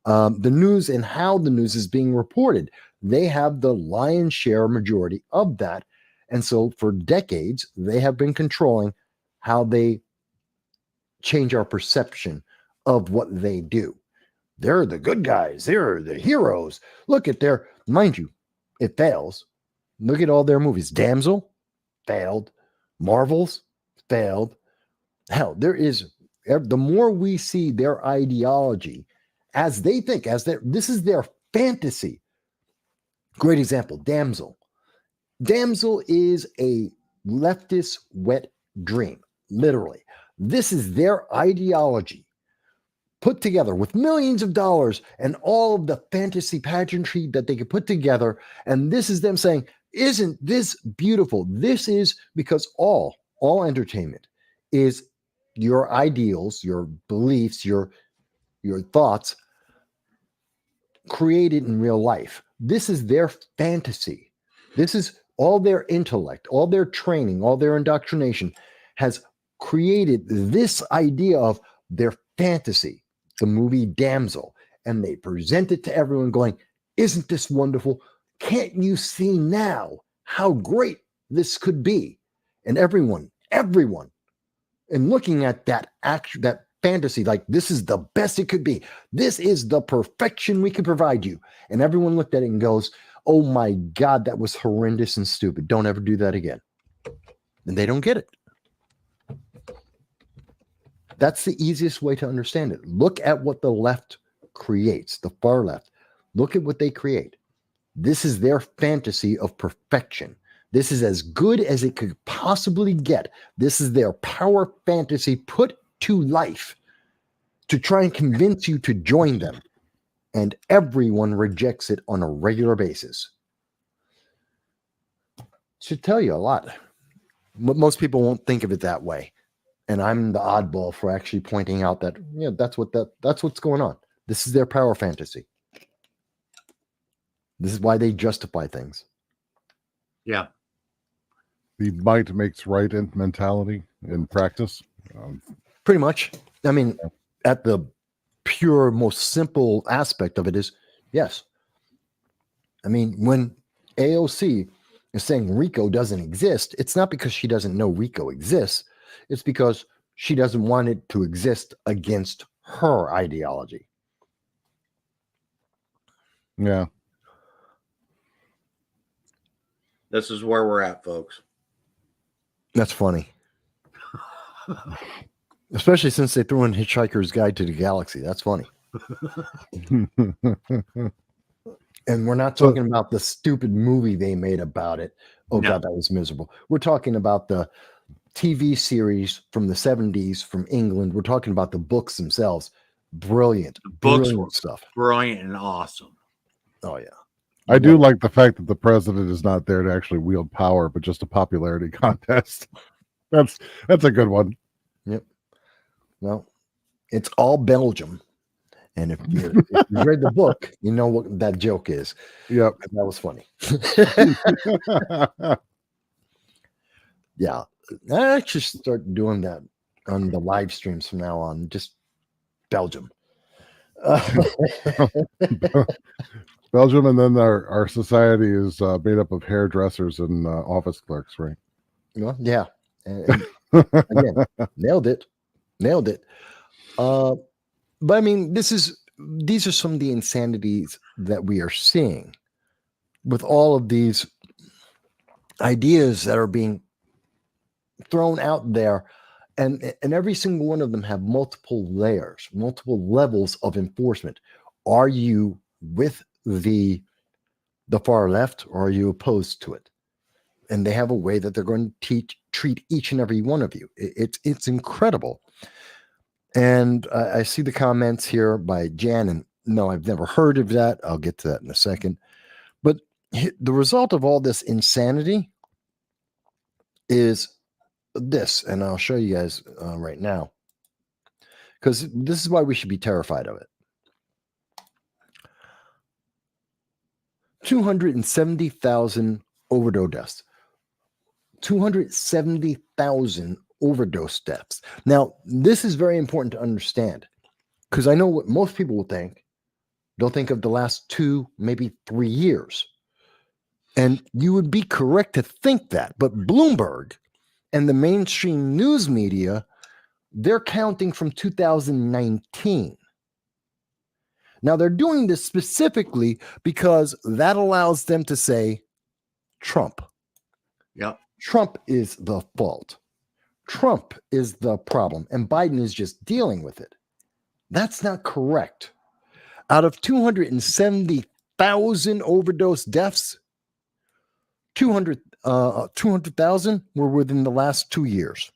the news and how the news is being reported. They have the lion's share majority of that. And so for decades, they have been controlling how they change our perception of what they do. They're the good guys. They're the heroes. Look at mind you, it fails. Look at all their movies. Damsel, failed. Marvels, failed. Hell, the more we see their ideology as they think, this is their fantasy. Great example, Damsel. Damsel is a leftist wet dream, literally. This is their ideology put together with millions of dollars and all of the fantasy pageantry that they could put together. And this is them saying, isn't this beautiful? This is because all entertainment is your ideals, your beliefs, your thoughts created in real life. This is their fantasy. This is all their intellect, all their training, all their indoctrination has created this idea of their fantasy, the movie Damsel. And they present it to everyone going, isn't this wonderful? Can't you see now how great this could be? And everyone, and looking at that fantasy, like this is the best it could be. This is the perfection we could provide you. And everyone looked at it and goes, oh my God, that was horrendous and stupid. Don't ever do that again. And they don't get it. That's the easiest way to understand it. Look at what the left creates, the far left. Look at what they create. This is their fantasy of perfection. This is as good as it could possibly get. This is their power fantasy put to life to try and convince you to join them. And everyone rejects it on a regular basis. Should tell you a lot. But most people won't think of it that way. And I'm the oddball for actually pointing out that, yeah, that's what's going on. This is their power fantasy. This is why they justify things. Yeah. The might makes right mentality in practice. Pretty much. I mean, at the pure, most simple aspect of it is, yes. I mean, when AOC is saying Rico doesn't exist, it's not because she doesn't know Rico exists. It's because she doesn't want it to exist against her ideology. Yeah. This is where we're at, folks. That's funny. Especially since they threw in Hitchhiker's Guide to the Galaxy. That's funny. And we're not talking about the stupid movie they made about it. Oh, No. God, that was miserable. We're talking about the TV series from the 70s from England. We're talking about the books themselves. Brilliant. The books brilliant were stuff. brilliant and awesome. Oh, yeah. I do like the fact that the president is not there to actually wield power, but just a popularity contest. That's a good one. Yep. Well, it's all Belgium. And if you read the book, you know what that joke is. Yep. That was funny. Yeah. I actually start doing that on the live streams from now on. Just Belgium. Belgium, and then our society is made up of hairdressers and office clerks, right? Well, yeah. And again, nailed it. But I mean, these are some of the insanities that we are seeing with all of these ideas that are being thrown out there, and every single one of them have multiple layers, multiple levels of enforcement. Are you with the far left, or are you opposed to it? And they have a way that they're going to treat each and every one of you. It's incredible. And I see the comments here by Jan, and no, I've never heard of that. I'll get to that in a second. But the result of all this insanity is this, and I'll show you guys right now, because this is why we should be terrified of it. 270,000 overdose deaths. 270,000 overdose deaths. Now, this is very important to understand, because I know what most people will think. They'll think of the last 2, maybe 3 years. And you would be correct to think that. But Bloomberg and the mainstream news media, they're counting from 2019. Now, they're doing this specifically because that allows them to say Trump. Yep. Trump is the fault. Trump is the problem, and Biden is just dealing with it. That's not correct. Out of 270,000 overdose deaths, 200,000 were within the last 2 years.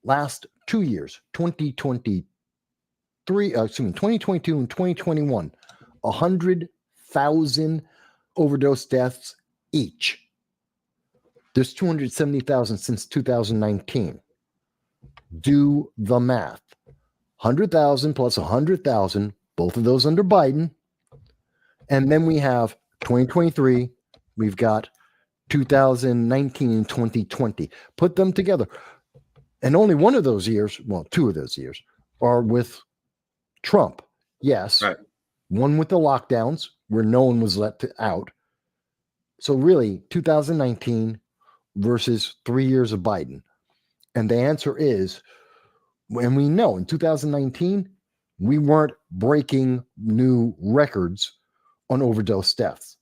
Last 2 years, 2022 and 2021, 100,000 overdose deaths each. There's 270,000 since 2019. Do the math. 100,000 plus 100,000, both of those under Biden. And then we have 2023. We've got 2019 and 2020. Put them together. And only one of those years, well, 2 of those years, are with Trump. Yes. Right. One with the lockdowns where no one was let out. So really, 2019 versus 3 years of Biden. And the answer is, and we know in 2019, we weren't breaking new records on overdose deaths.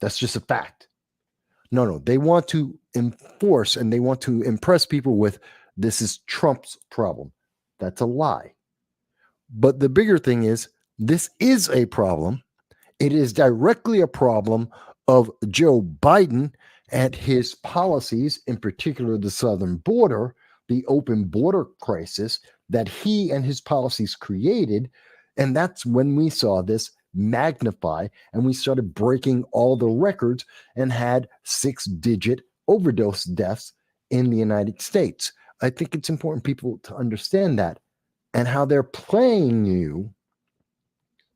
That's just a fact. No, they want to enforce and they want to impress people with this is Trump's problem. That's a lie. But the bigger thing is, this is a problem. It is directly a problem of Joe Biden and his policies, in particular the southern border, the open border crisis that he and his policies created. And that's when we saw this magnify and we started breaking all the records and had 6-digit overdose deaths in the United States. I think it's important people to understand that and how they're playing you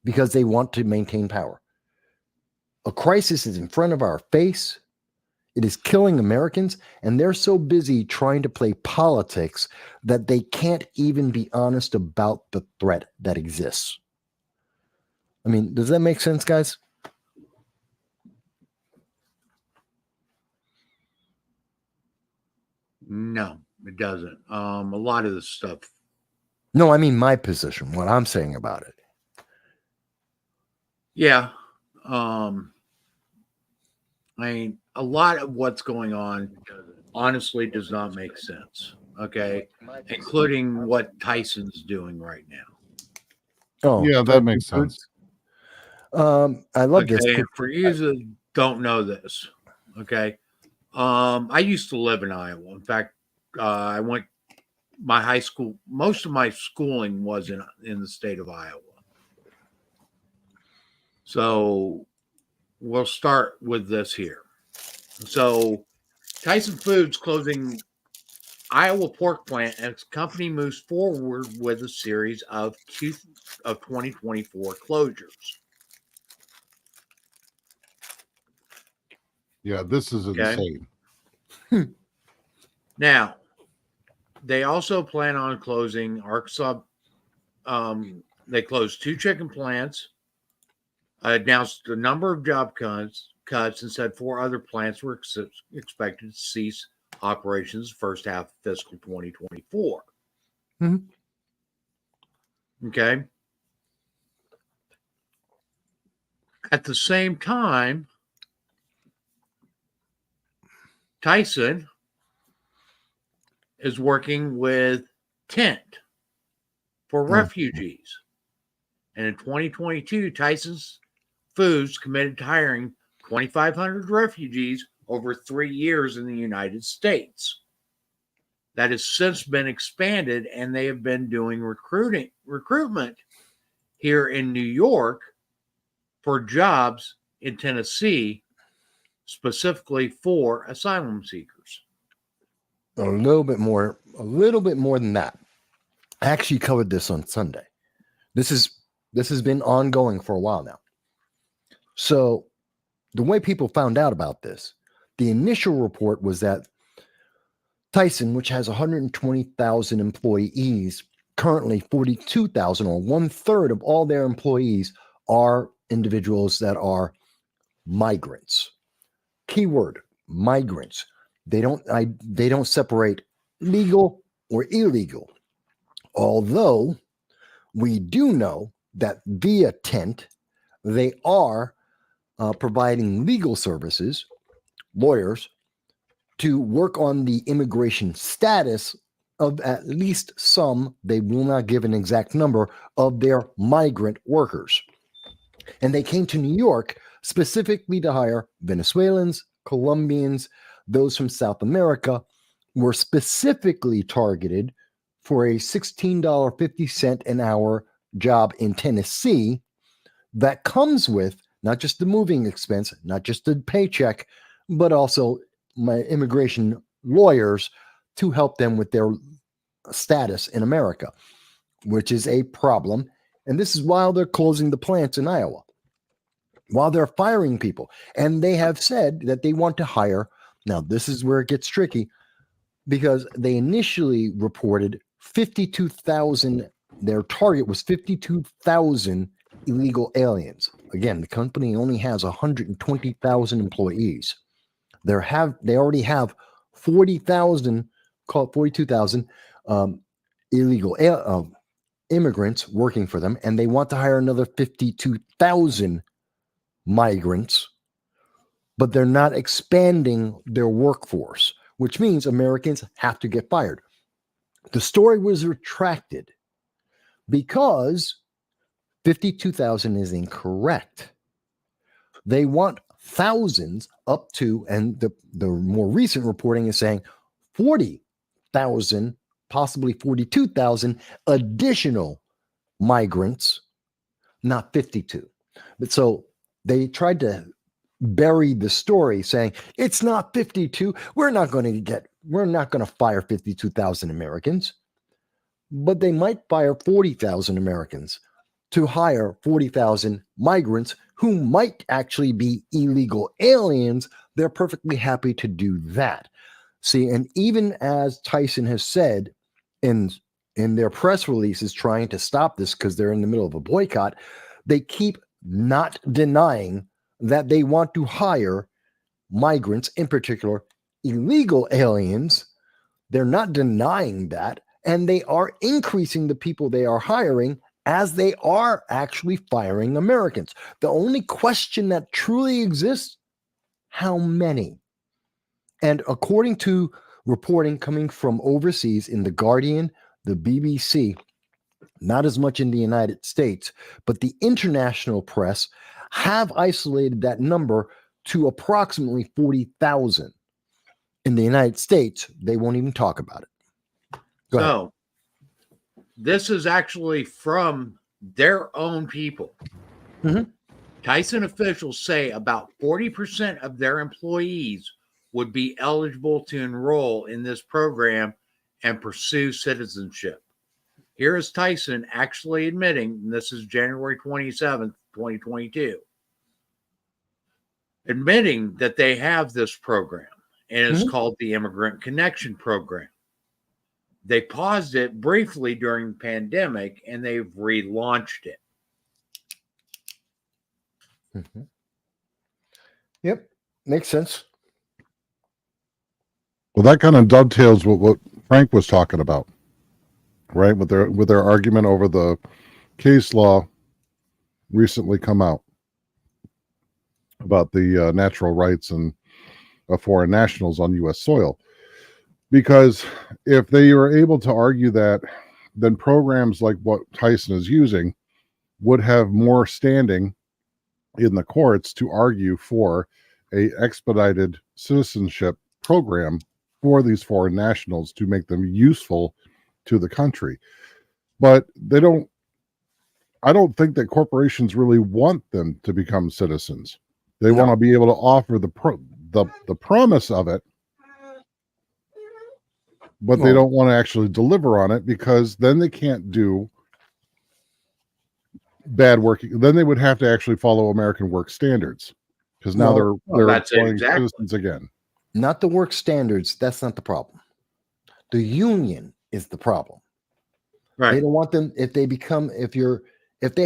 because they want to maintain power. A crisis is in front of our face. It is killing Americans, and they're so busy trying to play politics that they can't even be honest about the threat that exists. I mean, does that make sense, guys? No, it doesn't. A lot of this stuff. No, I mean my position, what I'm saying about it. Yeah. I mean, a lot of what's going on honestly does not make sense. Okay. Including what Tyson's doing right now. Oh, Yeah, that makes sense. I love this. And for you that don't know this, okay. I used to live in Iowa. In fact, I went my high school, most of my schooling was in the state of Iowa. So we'll start with this here. So Tyson Foods closing Iowa pork plant as company moves forward with a series of 2024 closures. Yeah, this is insane. Now, they also plan on closing Arkansas. They closed 2 chicken plants, announced a number of job cuts, and said 4 other plants were expected to cease operations first half of fiscal 2024. Mm-hmm. Okay. At the same time, Tyson is working with Tent for refugees. And in 2022, Tyson's Foods committed to hiring 2,500 refugees over 3 years in the United States. That has since been expanded, and they have been doing recruitment here in New York for jobs in Tennessee, specifically for asylum seekers. A little bit more than that. I actually covered this on Sunday. This has been ongoing for a while now. So the way people found out about this, the initial report was that Tyson, which has 120,000 employees, currently 42,000 or 1/3 of all their employees are individuals that are migrants. Keyword, migrants. They don't separate legal or illegal. Although we do know that via Tent, they are providing legal services, lawyers, to work on the immigration status of at least some, they will not give an exact number, of their migrant workers. And they came to New York specifically to hire Venezuelans, Colombians, those from South America, were specifically targeted for a $16.50 an hour job in Tennessee that comes with not just the moving expense, not just the paycheck, but also my immigration lawyers to help them with their status in America, which is a problem. And this is while they're closing the plants in Iowa, while they're firing people. And they have said that they want to hire. Now, this is where it gets tricky because they initially reported 52,000. Their target was 52,000 illegal aliens. Again, the company only has 120,000 employees. They already have 40,000, call it 42,000 illegal immigrants working for them, and they want to hire another 52,000 migrants, but they're not expanding their workforce, which means Americans have to get fired. The story was retracted because 52,000 is incorrect. They want thousands up to, and the more recent reporting is saying 40,000, possibly 42,000 additional migrants, not 52. But so they tried to bury the story saying it's not 52. We're not going to fire 52,000 Americans, but they might fire 40,000 Americans to hire 40,000 migrants who might actually be illegal aliens. They're perfectly happy to do that. See, and even as Tyson has said in their press releases trying to stop this because they're in the middle of a boycott, they keep not denying that they want to hire migrants, in particular illegal aliens. They're not denying that, and they are increasing the people they are hiring as they are actually firing Americans. The only question that truly exists, how many? And according to reporting coming from overseas in The Guardian, the BBC, not as much in the United States, but the international press have isolated that number to approximately 40,000. In the United States, they won't even talk about it. Go ahead. So this is actually from their own people. Mhm. Tyson officials say about 40% of their employees would be eligible to enroll in this program and pursue citizenship. Here is Tyson actually admitting, and this is January 27th, 2022, admitting that they have this program, and it's called the Immigrant Connection Program. They paused it briefly during the pandemic, and they've relaunched it. Mm-hmm. Yep, makes sense. Well, that kind of dovetails with what Frank was talking about, right? With their argument over the case law recently come out about the natural rights and foreign nationals on U.S. soil. Because if they were able to argue that, then programs like what Tyson is using would have more standing in the courts to argue for a expedited citizenship program for these foreign nationals to make them useful to the country. But I don't think that corporations really want them to become citizens. They want to be able to offer the promise of it, but they don't want to actually deliver on it, because then they can't do bad working. Then they would have to actually follow American work standards, because now they're employing citizens again. Not the work standards. That's not the problem. The union is the problem. Right. They don't want them if they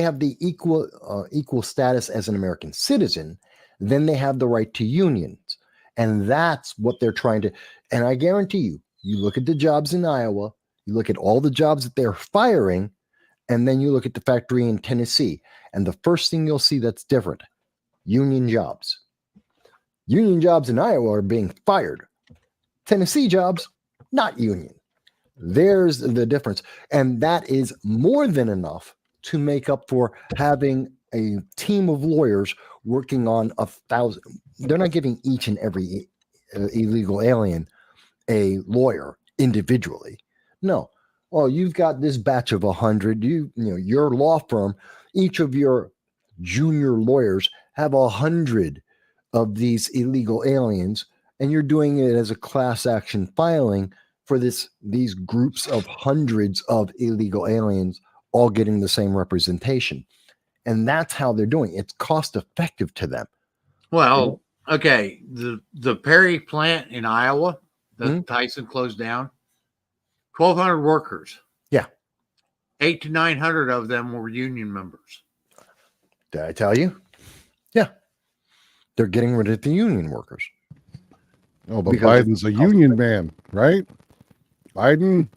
have the equal status as an American citizen, then they have the right to unions, and that's what they're trying to. And I guarantee you, you look at the jobs in Iowa, you look at all the jobs that they're firing, and then you look at the factory in Tennessee, and the first thing you'll see that's different: union jobs. Union jobs in Iowa are being fired. Tennessee jobs, not union. There's the difference. And that is more than enough to make up for having a team of lawyers working on 1,000. They're not giving each and every illegal alien a lawyer individually. No. Well, you've got this batch of 100. Your law firm, each of your junior lawyers have 100 of these illegal aliens, and you're doing it as a class action filing for these groups of hundreds of illegal aliens all getting the same representation. And that's how they're doing it. It's cost effective to them. Well, okay. The Perry plant in Iowa that Tyson closed down, 1,200 workers. Yeah. 800 to 900 of them were union members. Did I tell you? Yeah. They're getting rid of the union workers. Oh, but Biden's a union man, right? Biden,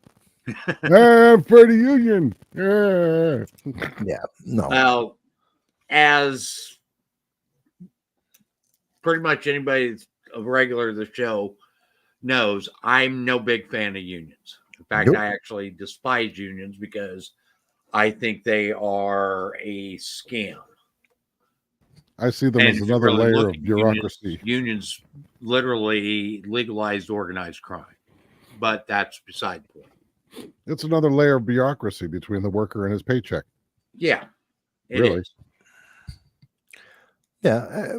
for the union. Yeah, no. Well, as pretty much anybody that's a regular of the show knows, I'm no big fan of unions. In fact, I actually despise unions because I think they are a scam. I see them And as if you another really layer look of at bureaucracy. unions literally legalized organized crime, but that's beside the point. It's another layer of bureaucracy between the worker and his paycheck. Yeah, it Really? is. Yeah,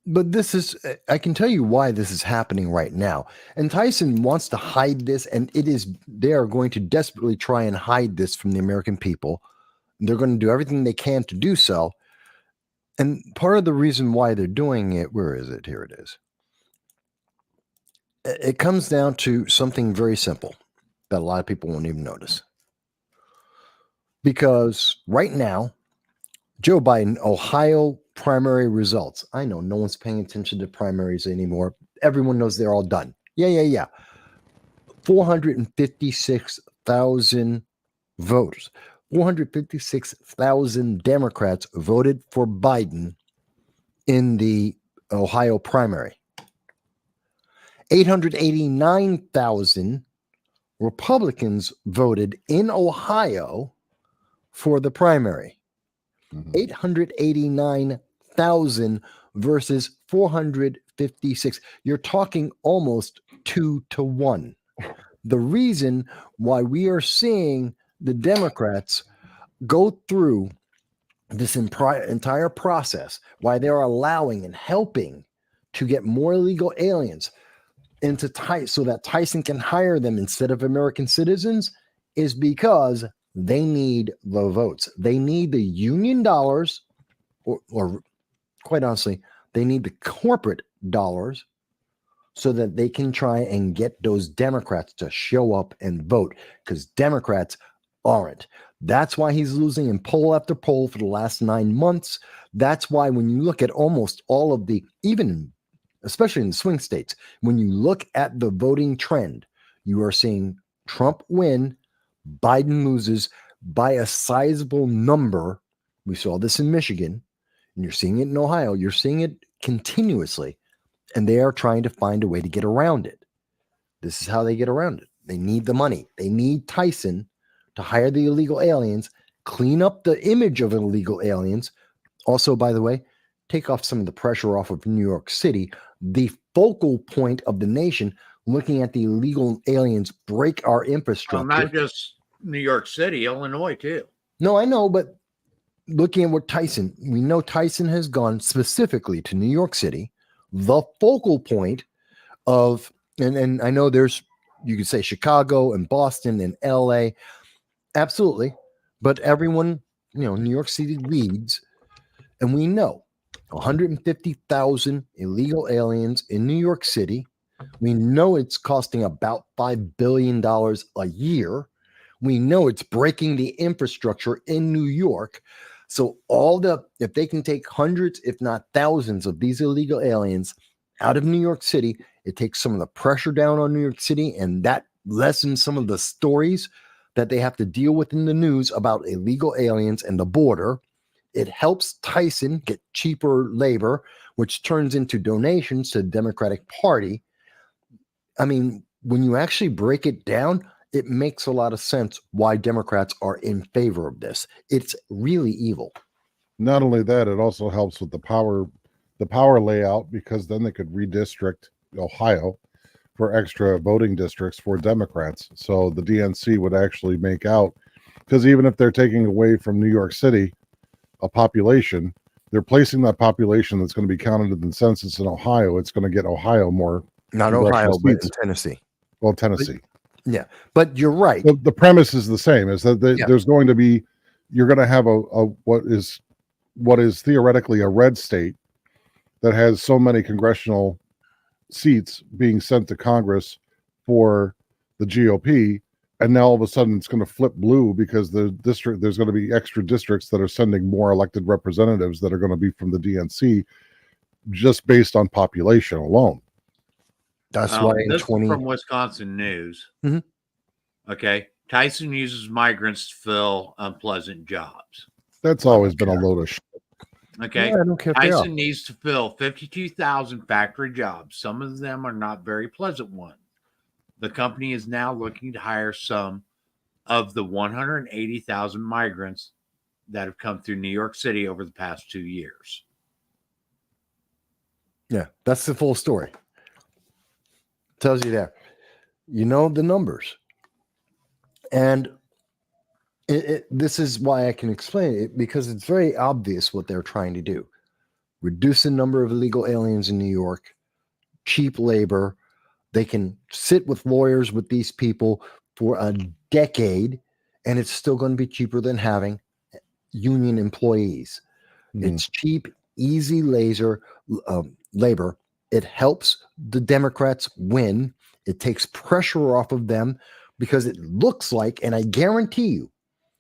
but this is, I can tell you why this is happening right now. And Tyson wants to hide this, and they are going to desperately try and hide this from the American people. They're going to do everything they can to do so. And part of the reason why they're doing it, where is it? Here it is. It comes down to something very simple that a lot of people won't even notice. Because right now, Joe Biden, Ohio primary results. I know no one's paying attention to primaries anymore. Everyone knows they're all done. Yeah. 456,000 voters. 456,000 Democrats voted for Biden in the Ohio primary. 889,000 Republicans voted in Ohio for the primary. 889,000 versus 456. You're talking almost 2-1. The reason why we are seeing the Democrats go through this entire process, why they're allowing and helping to get more illegal aliens into so that Tyson can hire them instead of American citizens, is because they need the votes. They need the union dollars, or quite honestly, they need the corporate dollars so that they can try and get those Democrats to show up and vote, because Democrats aren't. That's why he's losing in poll after poll for the last 9 months. That's why when you look at almost all of the, even especially in the swing states, when you look at the voting trend, you are seeing Trump win, Biden loses by a sizable number. We saw this in Michigan, and you're seeing it in Ohio. You're seeing it continuously, and they are trying to find a way to get around it. This is how they get around it. They need the money. They need Tyson to hire the illegal aliens, clean up the image of illegal aliens. Also, by the way, take off some of the pressure off of New York City, the focal point of the nation, looking at the illegal aliens break our infrastructure. Not just New York City, Illinois too. No, I know, but looking at what Tyson, we know Tyson has gone specifically to New York City, the focal point of, and I know there's, you could say Chicago and Boston and LA, absolutely, but everyone, New York City leads, and we know 150,000 illegal aliens in New York City. We know it's costing about $5 billion a year. We know it's breaking the infrastructure in New York. So if they can take hundreds, if not thousands of these illegal aliens out of New York City, it takes some of the pressure down on New York City, and that lessens some of the stories that they have to deal with in the news about illegal aliens and the border. It helps Tyson get cheaper labor, which turns into donations to the Democratic Party. I mean, when you actually break it down, it makes a lot of sense why Democrats are in favor of this. It's really evil. Not only that, it also helps with the power layout, because then they could redistrict Ohio for extra voting districts for Democrats. So the DNC would actually make out, because even if they're taking away from New York City a population, they're placing that population that's going to be counted in the census in Ohio. It's going to get Ohio more. Not Ohio, but in Tennessee. Well, Tennessee. But you're right. The premise is the same, is that there's going to be, you're going to have a what is theoretically a red state that has so many congressional seats being sent to Congress for the GOP, and now all of a sudden it's going to flip blue because there's going to be extra districts that are sending more elected representatives that are going to be from the DNC, just based on population alone. That's why this is from Wisconsin News. Mm-hmm. Okay, Tyson uses migrants to fill unpleasant jobs. That's always been a load of shit. Okay, I don't care. Tyson needs to fill 52,000 factory jobs. Some of them are not very pleasant ones. The company is now looking to hire some of the 180,000 migrants that have come through New York City over the past 2 years. Yeah, that's the full story. Tells you there. You know the numbers. And this is why I can explain it, because it's very obvious what they're trying to do. Reduce the number of illegal aliens in New York, cheap labor. They can sit with lawyers with these people for a decade, and it's still going to be cheaper than having union employees. It's cheap, easy labor. It helps the Democrats win. It takes pressure off of them because it looks like, and I guarantee you,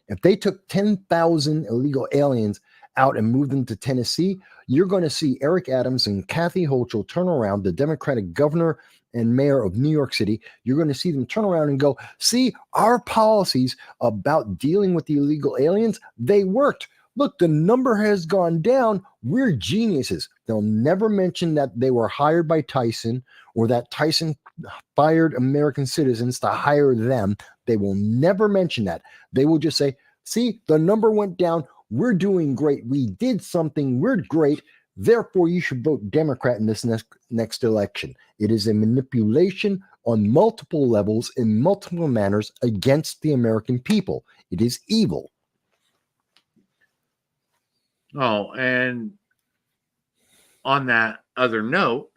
if they took 10,000 illegal aliens out and moved them to Tennessee, you're going to see Eric Adams and Kathy Hochul turn around, the Democratic governor and mayor of New York City. You're going to see them turn around and go, see, our policies about dealing with the illegal aliens, they worked. Look, the number has gone down. We're geniuses. They'll never mention that they were hired by Tyson or that Tyson fired American citizens to hire them. They will never mention that. They will just say, see, the number went down. We're doing great. We did something. We're great. Therefore, you should vote Democrat in this next election. It is a manipulation on multiple levels in multiple manners against the American people. It is evil. Oh, and on that other note,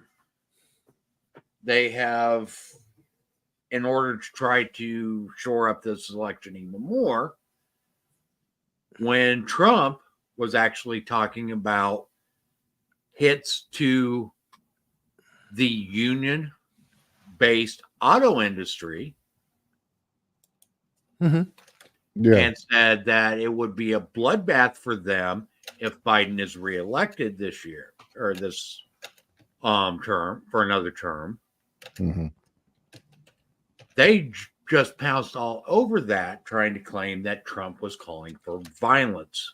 they have, in order to try to shore up this election even more, when Trump was actually talking about hits to the union-based auto industry, Yeah. and said that it would be a bloodbath for them if Biden is reelected this year or this term for another term. They just pounced all over that, trying to claim that Trump was calling for violence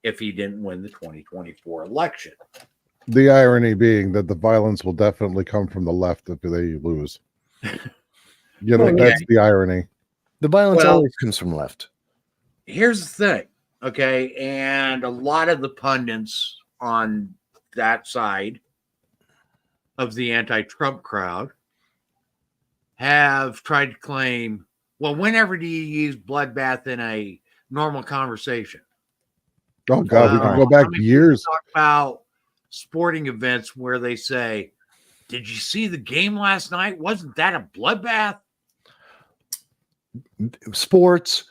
if he didn't win the 2024 election. The irony being that the violence will definitely come from the left if they lose. You know, that's the irony. The violence always comes from left. Here's the thing, okay? And a lot of the pundits on that side of the anti-Trump crowd have tried to claim, well, whenever do you use bloodbath in a normal conversation? Oh, God, we can go back years. Talk about sporting events where they say, did you see the game last night? Wasn't that a bloodbath? Sports,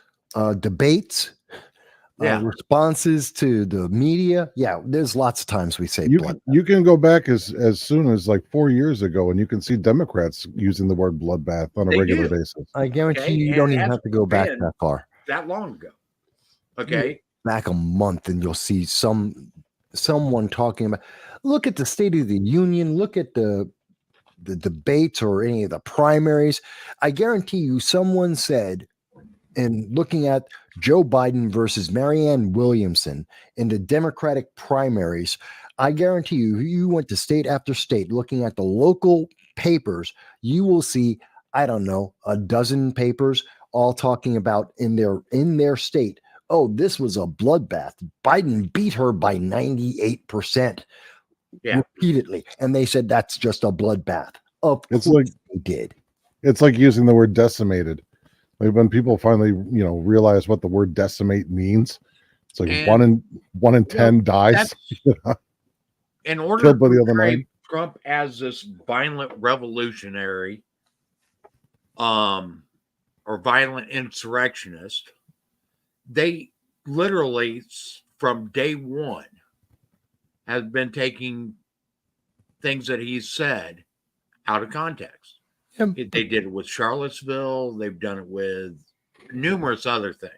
debates, responses to the media. Yeah, there's lots of times we say you can go back as soon as like 4 years ago, and you can see Democrats using the word bloodbath on a regular basis. I guarantee you don't even have to go back that far. That long ago. Okay. Back a month, and you'll see someone talking about, look at the State of the Union, look at the debates or any of the primaries. I guarantee you someone said, and looking at Joe Biden versus Marianne Williamson in the Democratic primaries, I guarantee you went to state after state looking at the local papers, you will see, I don't know, a dozen papers all talking about in their state, oh, this was a bloodbath. Biden beat her by 98%. Repeatedly. And they said that's just a bloodbath. Of course they did. It's like using the word decimated. Like when people finally, realize what the word decimate means, it's like one in 10 dies. In order to portray Trump as this violent revolutionary, or violent insurrectionist, they literally from day one have been taking things that he's said out of context. They did it with Charlottesville. They've done it with numerous other things.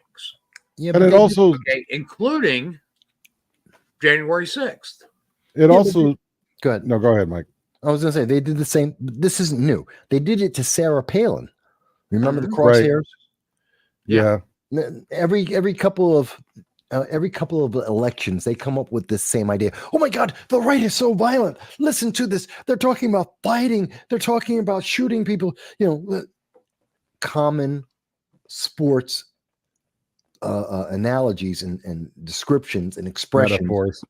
Yeah, and it also, including January 6th. It also, go ahead. No, go ahead, Mike. I was going to say they did the same. This isn't new. They did it to Sarah Palin. Remember the crosshairs? Right. Yeah. Every couple of elections, they come up with this same idea. Oh my God, the right is so violent. Listen to this. They're talking about fighting. They're talking about shooting people. Common sports analogies and descriptions and expressions. Metaphors.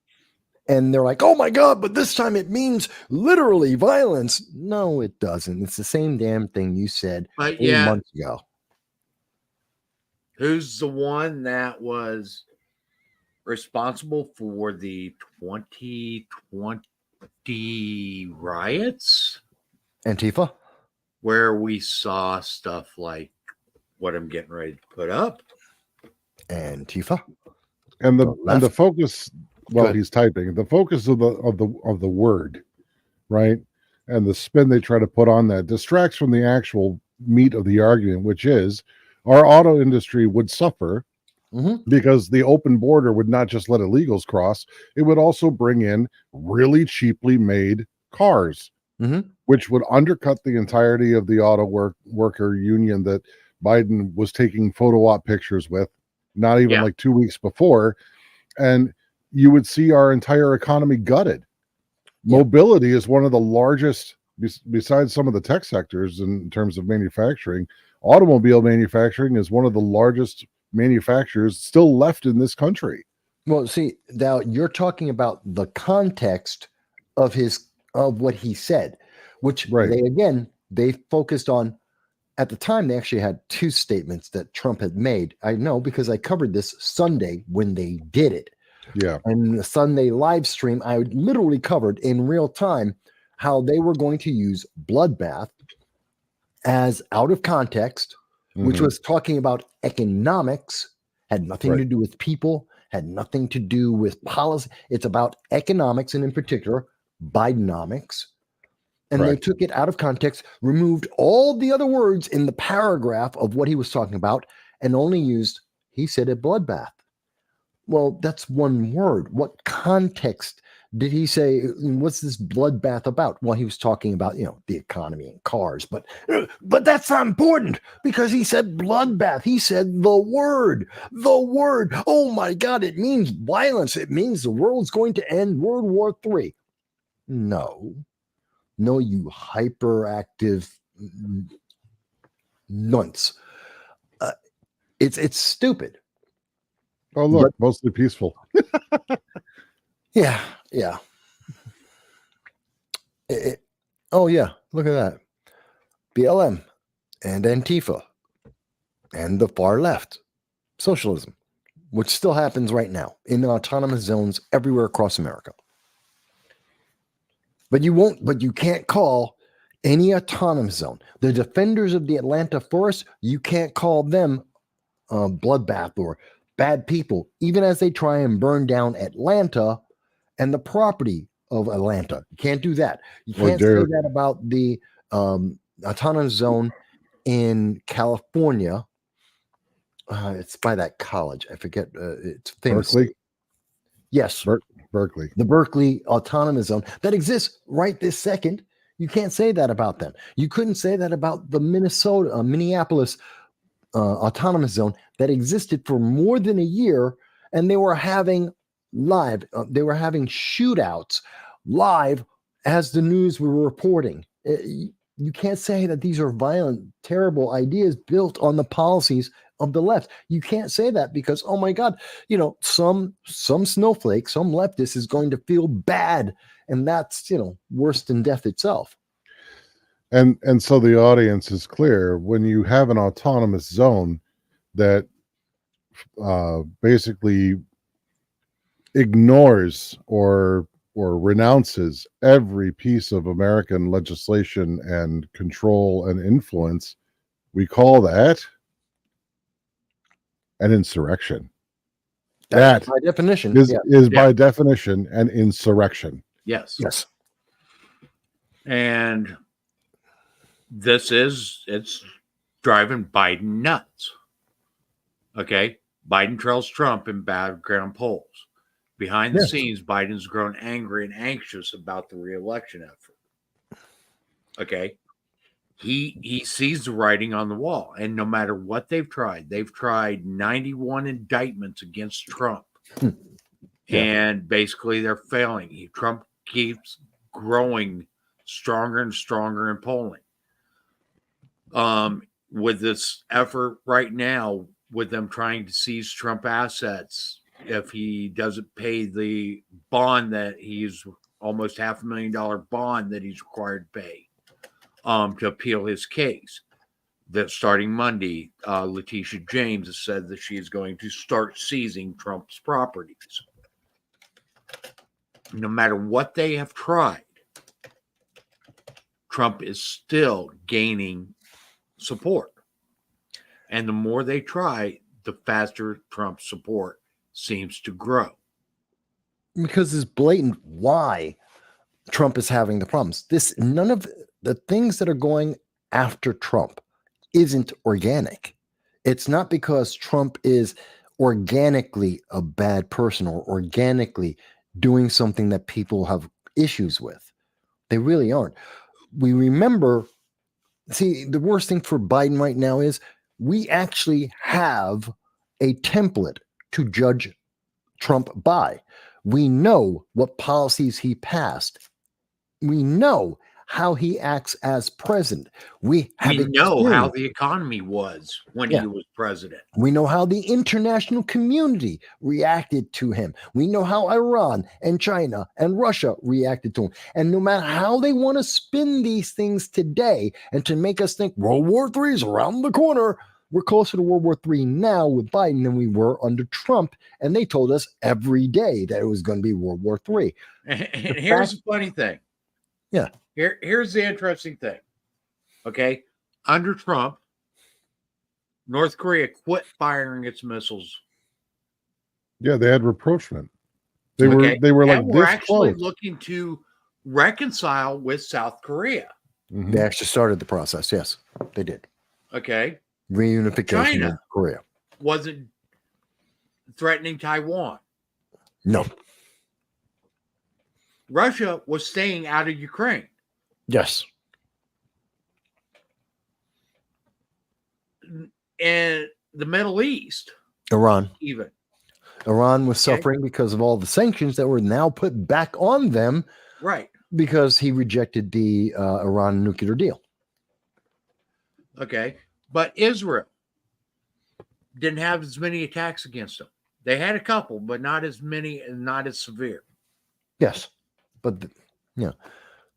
And they're like, oh my God, but this time it means literally violence. No, it doesn't. It's the same damn thing you said But 3 yeah, months ago. who's the one that was responsible for the 2020 riots? Antifa? Where we saw stuff like what I'm getting ready to put up. Antifa? And the left. focus, well, Good. he's typing. The focus of the word, right? And the spin they try to put on that distracts from the actual meat of the argument, which is our auto industry would suffer because the open border would not just let illegals cross, it would also bring in really cheaply made cars, which would undercut the entirety of the auto worker union that Biden was taking photo op pictures with, not even like 2 weeks before. And you would see our entire economy gutted. Mobility is one of the largest, besides some of the tech sectors in terms of manufacturing. Automobile manufacturing is one of the largest manufacturers still left in this country. Well, see, now you're talking about the context of what he said, which they focused on. At the time, they actually had 2 statements that Trump had made. I know because I covered this Sunday when they did it. Yeah. And the Sunday live stream, I literally covered in real time how they were going to use Bloodbath as out of context, which was talking about economics, had nothing to do with people, had nothing to do with policy. It's about economics, and in particular, Bidenomics. And they took it out of context, removed all the other words in the paragraph of what he was talking about, and only used, he said, a bloodbath. Well, that's one word. What context did he say? What's this bloodbath about? Well, he was talking about, the economy and cars, but that's not important because he said bloodbath. He said the word. Oh my God, it means violence. It means the world's going to end, World War III. No, you hyperactive nunts. It's stupid. Oh, look, mostly peaceful. Yeah. Oh, yeah. Look at that. BLM and Antifa and the far left. Socialism, which still happens right now in autonomous zones everywhere across America. But you can't call any autonomous zone. The defenders of the Atlanta forest, you can't call them bloodbath or bad people, even as they try and burn down Atlanta and the property of Atlanta. You can't do that. You can't say that about the autonomous zone in California. It's by that college. I forget. It's famous. Berkeley? Yes. Berkeley. The Berkeley autonomous zone that exists right this second. You can't say that about them. You couldn't say that about the Minneapolis autonomous zone that existed for more than a year, and they were having shootouts live as the news were reporting. You can't say that these are violent, terrible ideas built on the policies of the left. You can't say that because, oh my God, some snowflake, some leftist is going to feel bad, and that's worse than death itself. And so the audience is clear. When you have an autonomous zone that basically ignores or renounces every piece of American legislation and control and influence, we call that an insurrection. That by definition is by definition an insurrection. Yes. And it's driving Biden nuts. Okay. Biden trails Trump in battleground polls. Behind the scenes, Biden's grown angry and anxious about the re-election effort. Okay. He sees the writing on the wall, and no matter what they've tried 91 indictments against Trump. And basically they're failing. Trump keeps growing stronger and stronger in polling. With this effort right now, with them trying to seize Trump assets if he doesn't pay the bond that he's almost $500,000 bond that he's required to pay to appeal his case. That starting Monday, Letitia James has said that she is going to start seizing Trump's properties. No matter what they have tried, Trump is still gaining support. And the more they try, the faster Trump's support seems to grow. Because it's blatant why Trump is having the problems. None of the things that are going after Trump isn't organic. It's not because Trump is organically a bad person or organically doing something that people have issues with. They really aren't. We remember, see, the worst thing for Biden right now is we actually have a template to judge Trump by. We know what policies he passed. We know how he acts as president. We know how the economy was when he was president. We know how the international community reacted to him. We know how Iran and China and Russia reacted to him. And no matter how they want to spin these things today and to make us think World War III is around the corner, we're closer to World War III now with Biden than we were under Trump. And they told us every day that it was going to be World War III. And here's the funny thing. Yeah. Here's the interesting thing. Okay. Under Trump, North Korea quit firing its missiles. Yeah, they had rapprochement. They were like we're this actually close. looking to reconcile with South Korea. Mhm. They actually started the process. Yes, they did. Okay. Reunification China of Korea. wasn't threatening Taiwan. No. Russia was staying out of Ukraine. Yes. And the Middle East, Iran. even. Iran was suffering because of all the sanctions that were now put back on them. Right. Because he rejected the Iran nuclear deal. Okay. But Israel didn't have as many attacks against them. They had a couple, but not as many and not as severe. Yes. But,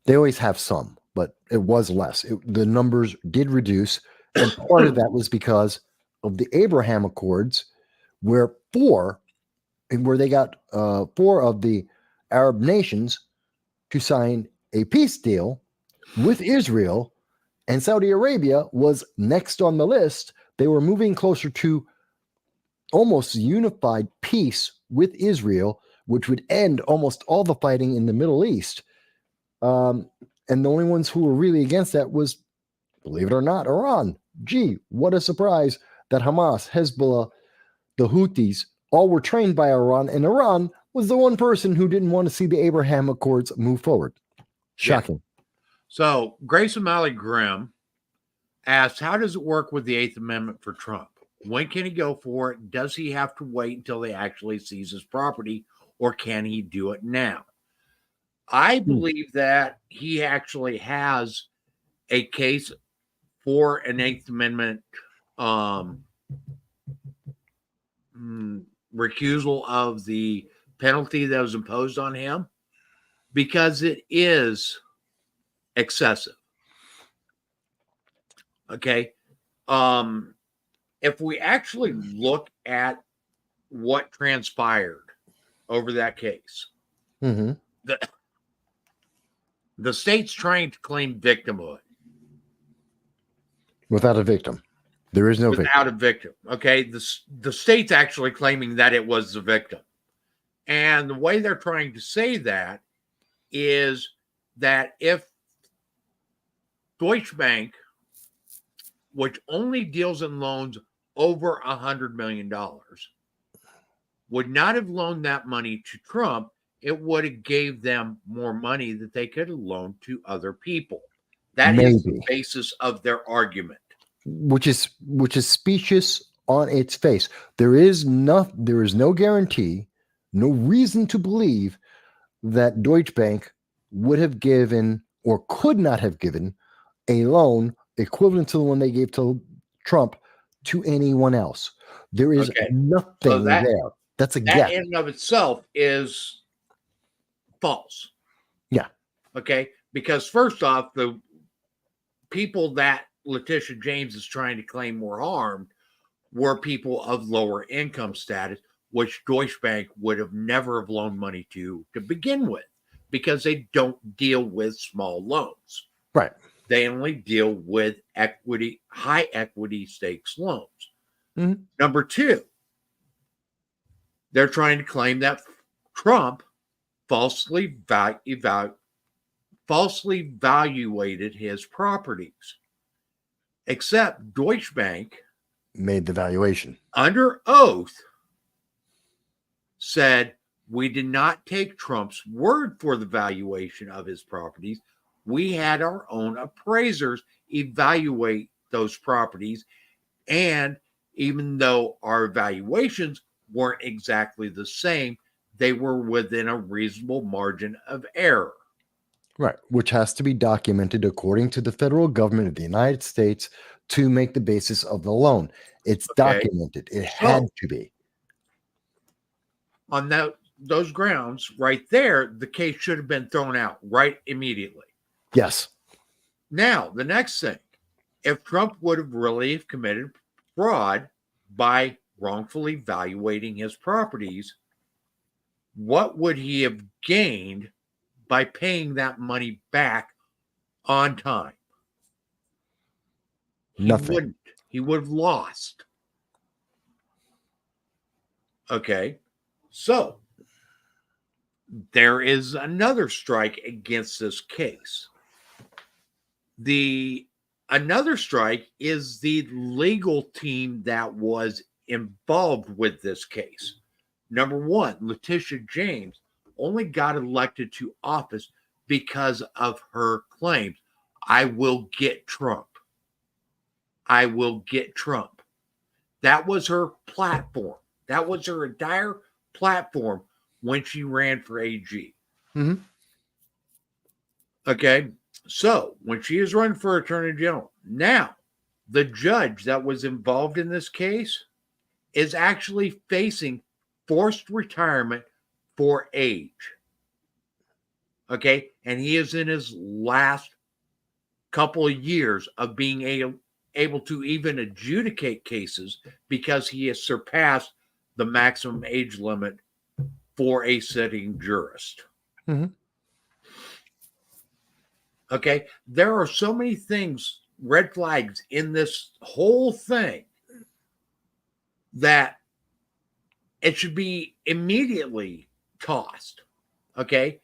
they always have some, but it was less. The numbers did reduce. And part of that was because of the Abraham Accords, where they got 4 of the Arab nations to sign a peace deal with Israel, and Saudi Arabia was next on the list. They were moving closer to almost unified peace with Israel, which would end almost all the fighting in the Middle East. And the only ones who were really against that was, believe it or not, Iran. Gee, what a surprise that Hamas, Hezbollah, the Houthis, all were trained by Iran, and Iran was the one person who didn't want to see the Abraham Accords move forward. Shocking. Yeah. So Grace O'Malley Grimm asked, how does it work with the 8th Amendment for Trump? When can he go for it? Does he have to wait until they actually seize his property, or can he do it now? I believe that he actually has a case for an 8th Amendment recusal of the penalty that was imposed on him, because it is excessive. Okay. If we actually look at what transpired over that case, the state's trying to claim victimhood. Without a victim. There is no victim. Without a victim. Okay. The state's actually claiming that it was the victim. And the way they're trying to say that is that if Deutsche Bank, which only deals in loans over $100 million, would not have loaned that money to Trump, it would have gave them more money that they could have loaned to other people. That is the basis of their argument. Which is specious on its face. There is no guarantee, no reason to believe that Deutsche Bank would have given or could not have given a loan equivalent to the one they gave to Trump to anyone else. There is nothing there That's a That guess. in and of itself is false. Yeah. Okay. Because first off, the people that Letitia James is trying to claim were harmed were people of lower income status, which Deutsche Bank would have never have loaned money to begin with, because they don't deal with small loans. Right. They only deal with high equity stakes loans. Mhm. Number two, they're trying to claim that Trump falsely valuated his properties. Except Deutsche Bank, Made the valuation. under oath, said, we did not take Trump's word for the valuation of his properties. We had our own appraisers evaluate those properties. And even though our valuations weren't exactly the same, they were within a reasonable margin of error. Right. Which has to be documented according to the federal government of the United States to make the basis of the loan. It's documented. It had to be. On those grounds, right there, the case should have been thrown out right immediately. Yes. Now, the next thing, if Trump would have really committed fraud by wrongfully valuating his properties, what would he have gained by paying that money back on time? Nothing. He would have lost. Okay. So there is another strike against this case. Another strike is the legal team that was involved with this case. Number one, Letitia James only got elected to office because of her claims. I will get Trump. I will get Trump. That was her platform. That was her entire platform when she ran for AG. Mm-hmm. Okay. So when she is running for Attorney General, now the judge that was involved in this case is actually facing forced retirement for age. Okay. And he is in his last couple of years of being able to even adjudicate cases because he has surpassed the maximum age limit for a sitting jurist. Mm-hmm. Okay. There are so many things, red flags in this whole thing, that it should be immediately tossed. Okay.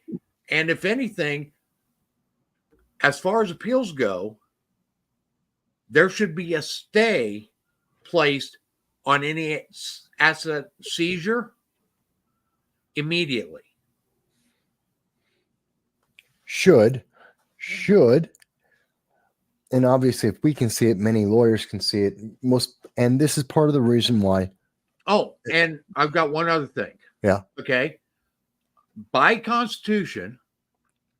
And if anything, as far as appeals go, there should be a stay placed on any asset seizure immediately. Should. And obviously, if we can see it, many lawyers can see it. And this is part of the reason why. Oh, and I've got one other thing. Yeah. Okay. By Constitution,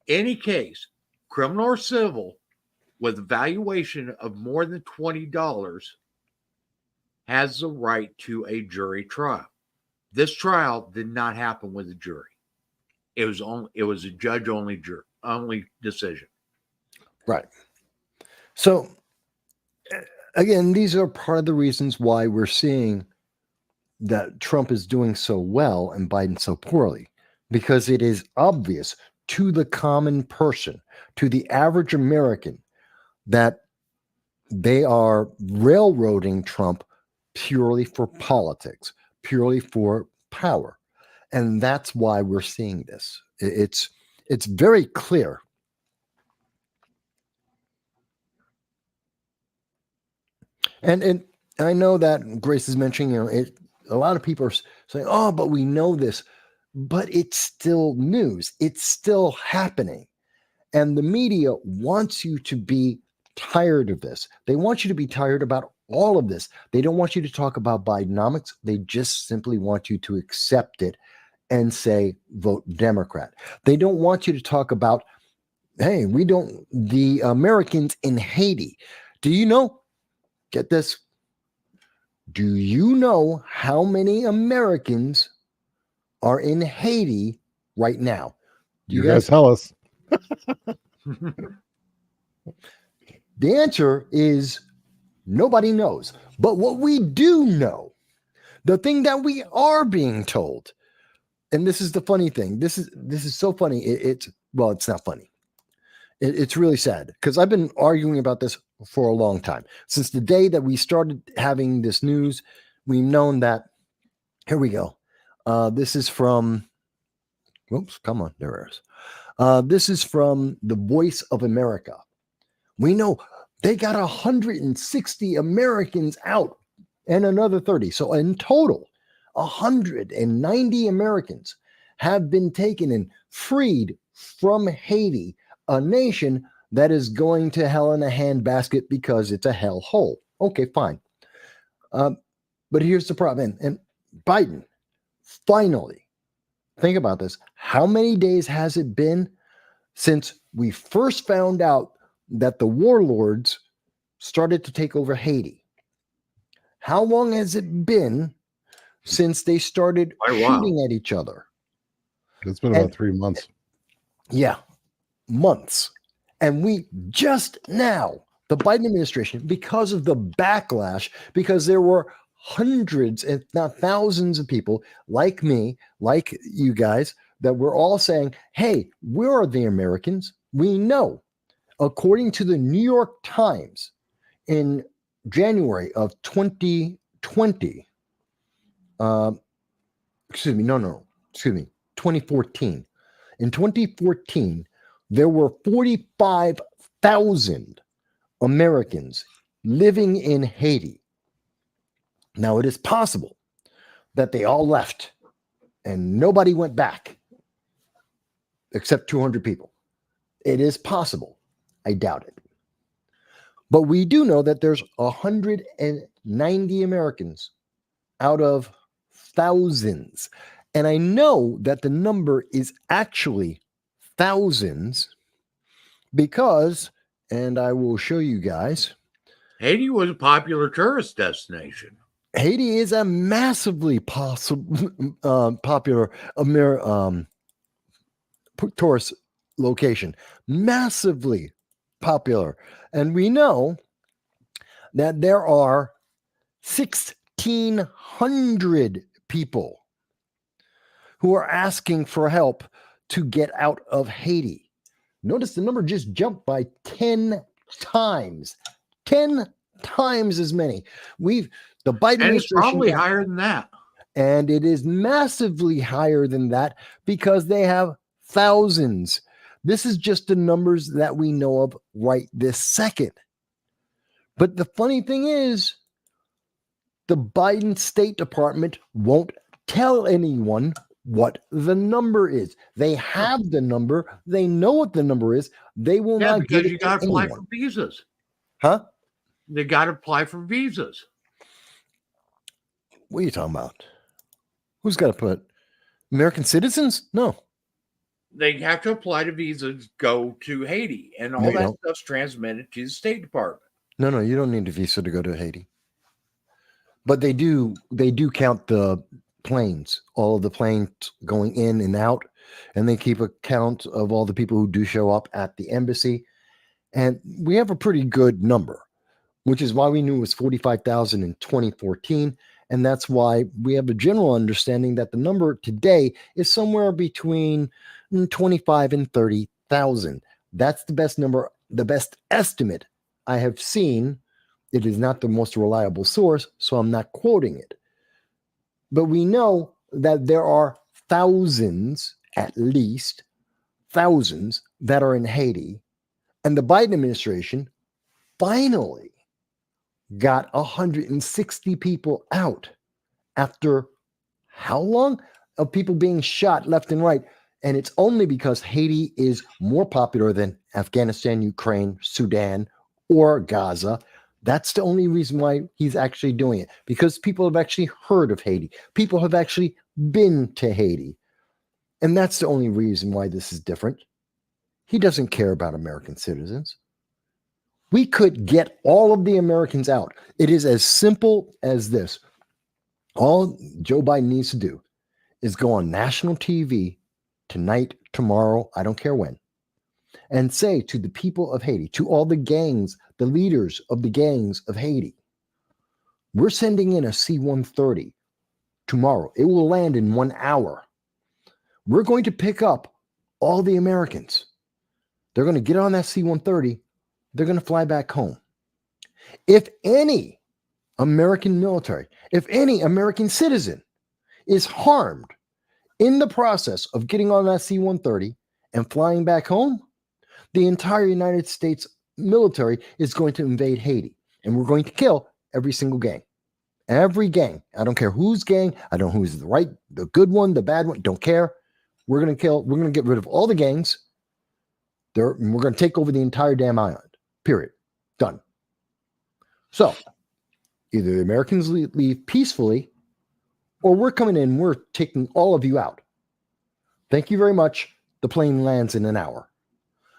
any case, criminal or civil, with a valuation of more than $20 has the right to a jury trial. This trial did not happen with a jury. It was a judge only decision. Right. So again, these are part of the reasons why we're seeing that Trump is doing so well and Biden so poorly, because it is obvious to the common person, to the average American, that they are railroading Trump purely for politics, purely for power. And that's why we're seeing this. It's very clear. And I know that Grace is mentioning, a lot of people are saying, oh, but we know this. But it's still news. It's still happening. And the media wants you to be tired of this. They want you to be tired about all of this. They don't want you to talk about Bidenomics. They just simply want you to accept it and say, vote Democrat. They don't want you to talk about, hey, the Americans in Haiti. Do you know? Get this. Do you know how many Americans are in Haiti right now? You guys tell us. The answer is nobody knows. But what we do know, the thing that we are being told, and this is the funny thing. This is so funny. It's not funny. It's really sad because I've been arguing about this for a long time. Since the day that we started having this news, we've known that. Here we go. This is from. Oops, come on, there it is. This is from the Voice of America. We know they got 160 Americans out and another 30. So in total, 190 Americans have been taken and freed from Haiti, a nation that is going to hell in a handbasket because it's a hell hole. Okay, fine. But here's the problem. And Biden, finally, think about this. How many days has it been since we first found out that the warlords started to take over Haiti? How long has it been since they started shooting at each other? It's been about 3 months. Yeah, months. And we just now, the Biden administration, because of the backlash, because there were hundreds, if not thousands of people like me, like you guys, that were all saying, hey, where are the Americans? We know. According to the New York Times, in January of 2020, 2014. In 2014, there were 45,000 Americans living in Haiti. Now, it is possible that they all left and nobody went back except 200 people. It is possible. I doubt it. But we do know that there's 190 Americans out of thousands. And I know that the number is actually thousands because, and I will show you guys, Haiti was a popular tourist destination. Haiti is a massively popular tourist location. Massively popular. And we know that there are 1,600 people who are asking for help to get out of Haiti. Notice the number just jumped by 10 times. 10 times as many. The Biden administration, and it's probably higher than that. And it is massively higher than that because they have thousands. This is just the numbers that we know of right this second. But the funny thing is, the Biden State Department won't tell anyone what the number is. They have the number. They know what the number is. They will not give it to anyone. Because you got to apply for visas. Huh? They got to apply for visas. What are you talking about? Who's got to put American citizens? No. They have to apply to visas, go to Haiti, and all that stuff's transmitted to the State Department. No, you don't need a visa to go to Haiti. But they do count the planes, all of the planes going in and out, and they keep a count of all the people who do show up at the embassy. And we have a pretty good number, which is why we knew it was 45,000 in 2014. And that's why we have a general understanding that the number today is somewhere between 25 and 30,000. That's the best number, the best estimate I have seen. It is not the most reliable source, so I'm not quoting it. But we know that there are thousands, at least thousands, that are in Haiti. And the Biden administration finally got 160 people out after how long of people being shot left and right? And it's only because Haiti is more popular than Afghanistan, Ukraine, Sudan, or Gaza. That's the only reason why he's actually doing it, because people have actually heard of Haiti. People have actually been to Haiti. And that's the only reason why this is different. He doesn't care about American citizens. We could get all of the Americans out. It is as simple as this. All Joe Biden needs to do is go on national TV tonight, tomorrow, I don't care when, and say to the people of Haiti, to all the gangs, the leaders of the gangs of Haiti, we're sending in a C-130 tomorrow. It will land in 1 hour. We're going to pick up all the Americans. They're going to get on that C-130. They're going to fly back home. If any American military, if any American citizen is harmed in the process of getting on that C-130 and flying back home, the entire United States military is going to invade Haiti, and we're going to kill every single gang. Every gang. I don't care whose gang. I don't know who's the right, the good one, the bad one. Don't care. We're going to get rid of all the gangs. We're going to take over the entire damn island. Period. Done. So either the Americans leave peacefully, or we're coming in, we're taking all of you out. Thank you very much. The plane lands in an hour.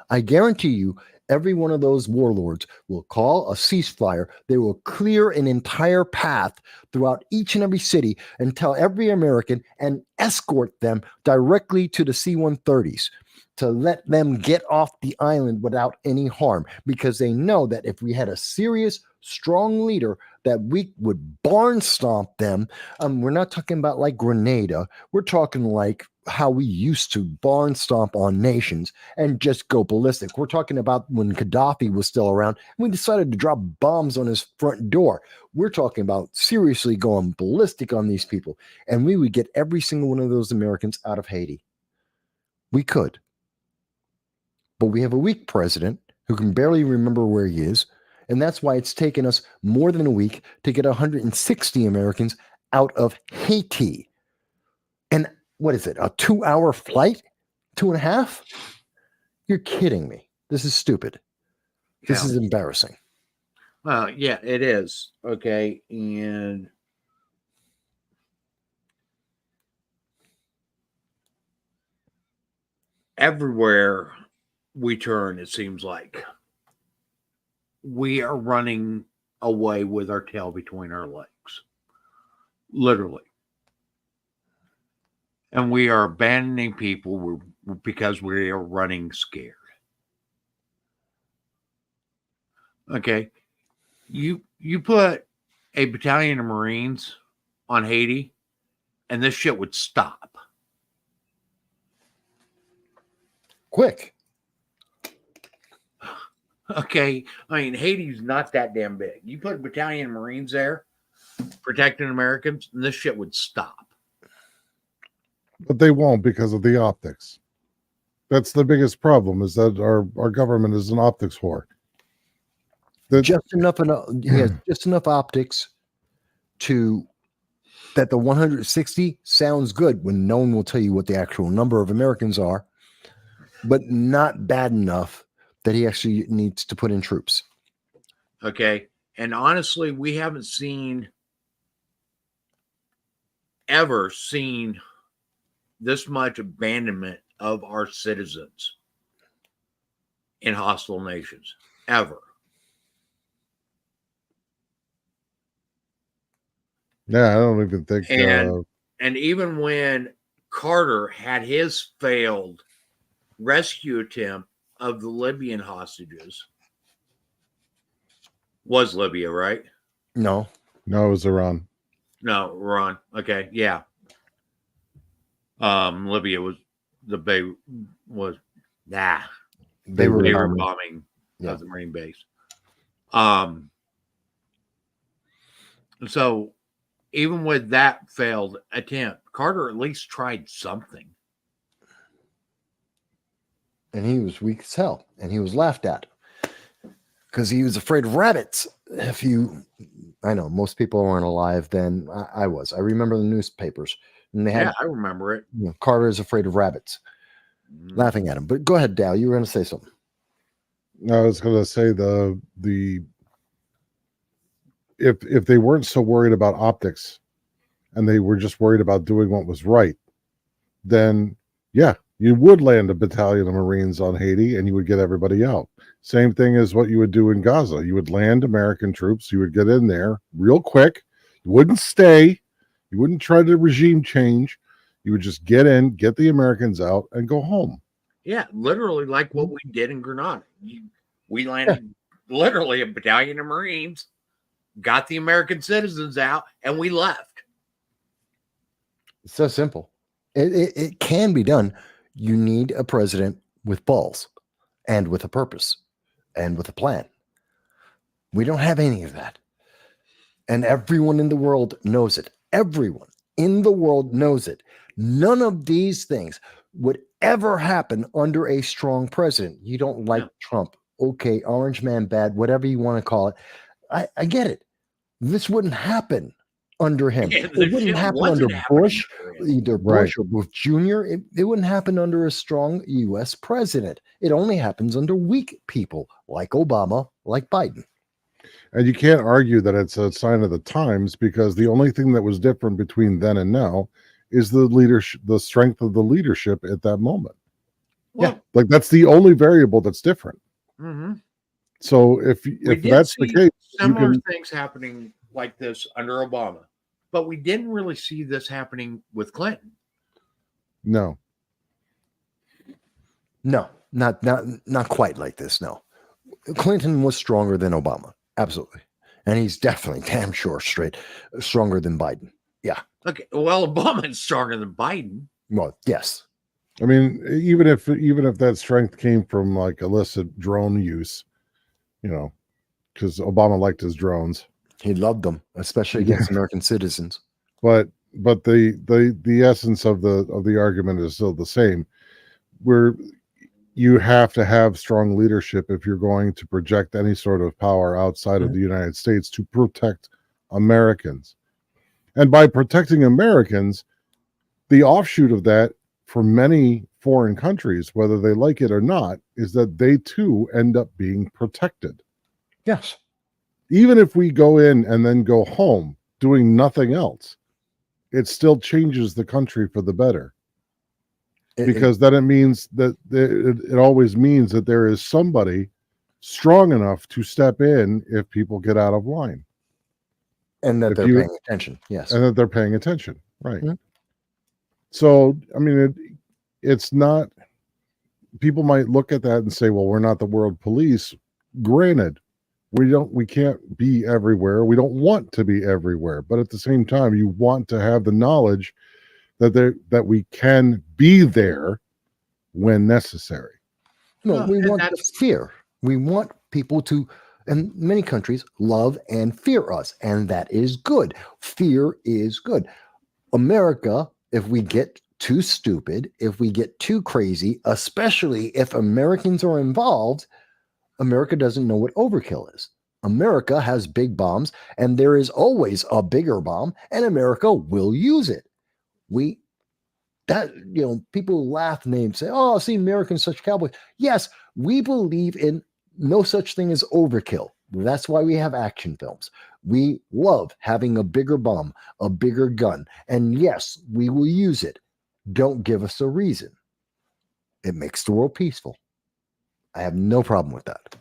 I guarantee you, every one of those warlords will call a ceasefire. They will clear an entire path throughout each and every city and tell every American and escort them directly to the C-130s to let them get off the island without any harm, because they know that if we had a serious, strong leader, that we would barn stomp them. We're not talking about like Grenada. We're talking like how we used to barn stomp on nations and just go ballistic. We're talking about when Gaddafi was still around, we decided to drop bombs on his front door. We're talking about seriously going ballistic on these people, and we would get every single one of those Americans out of Haiti. We could. But we have a weak president who can barely remember where he is, and that's why it's taken us more than a week to get 160 Americans out of Haiti. And what is it, a 2-hour flight? 2.5? You're kidding me. This is stupid. This is embarrassing. Yeah, it is. Okay. And everywhere we turn, it seems like we are running away with our tail between our legs. Literally. And we are abandoning people because we are running scared. Okay. You put a battalion of Marines on Haiti, and this shit would stop. Quick. Okay. I mean, Haiti's not that damn big. You put a battalion of Marines there protecting Americans, and this shit would stop. But they won't, because of the optics. That's the biggest problem, is that our government is an optics whore. Just enough optics to that the 160 sounds good when no one will tell you what the actual number of Americans are, but not bad enough that he actually needs to put in troops. Okay. And honestly, we haven't ever seen this much abandonment of our citizens in hostile nations. Ever. Yeah, I don't even think. And even when Carter had his failed rescue attempt of the Libyan hostages, was Libya, right? No, it was Iran. No, Iran. Okay, yeah. Libya was they were bombing the Marine base. So even with that failed attempt, Carter at least tried something. And he was weak as hell, and he was laughed at because he was afraid of rabbits. I know most people weren't alive then. I was. I remember the newspapers, and they had. I remember it. Carter is afraid of rabbits, laughing at him. But go ahead, Dal. You were going to say something. I was going to say if they weren't so worried about optics, and they were just worried about doing what was right, then yeah, you would land a battalion of Marines on Haiti and you would get everybody out. Same thing as what you would do in Gaza. You would land American troops. You would get in there real quick. You wouldn't stay. You wouldn't try to regime change. You would just get in, get the Americans out, and go home. Yeah, literally like what we did in Grenada. We landed literally a battalion of Marines, got the American citizens out, and we left. It's so simple. It can be done. You need a president with balls and with a purpose and with a plan. We don't have any of that. And everyone in the world knows it. Everyone in the world knows it. None of these things would ever happen under a strong president. You don't like Trump. Okay, orange man bad, whatever you want to call it. I get it. This wouldn't happen under him. Yeah, It wouldn't happen under Bush, either Bush or Bush Jr. It wouldn't happen under a strong U.S. president. It only happens under weak people like Obama, like Biden. And you can't argue that it's a sign of the times, because the only thing that was different between then and now is the leadership, the strength of the leadership at that moment. Well, Like that's the only variable that's different. Mm-hmm. So if that's the case, similar things happening like this under Obama, but we didn't really see this happening with Clinton. No, not quite like this. No, Clinton was stronger than Obama, absolutely, and he's definitely damn sure stronger than Biden. Yeah. Okay. Well, Obama's stronger than Biden. Well, yes. I mean, even if that strength came from like illicit drone use, because Obama liked his drones. He loved them, especially against American citizens. But the essence of the argument is still the same. Where you have to have strong leadership if you're going to project any sort of power outside of the United States to protect Americans. And by protecting Americans, the offshoot of that for many foreign countries, whether they like it or not, is that they too end up being protected. Yes. Even if we go in and then go home doing nothing else, it still changes the country for the better. Because then it means that it always means that there is somebody strong enough to step in if people get out of line. And that they're paying attention. Yes. And that they're paying attention. Right. Mm-hmm. So, I mean, it's not, people might look at that and say, well, we're not the world police. Granted, we can't be everywhere. We don't want to be everywhere. But at the same time, you want to have the knowledge that we can be there when necessary. No, we want the fear. We want people to, and many countries love and fear us, and that is good. Fear is good. America, if we get too stupid, if we get too crazy, especially if Americans are involved, America doesn't know what overkill is. America has big bombs, and there is always a bigger bomb, and America will use it. People laugh and they say, oh, see, Americans such cowboys. Yes, we believe in no such thing as overkill. That's why we have action films. We love having a bigger bomb, a bigger gun. And yes, we will use it. Don't give us a reason. It makes the world peaceful. I have no problem with that.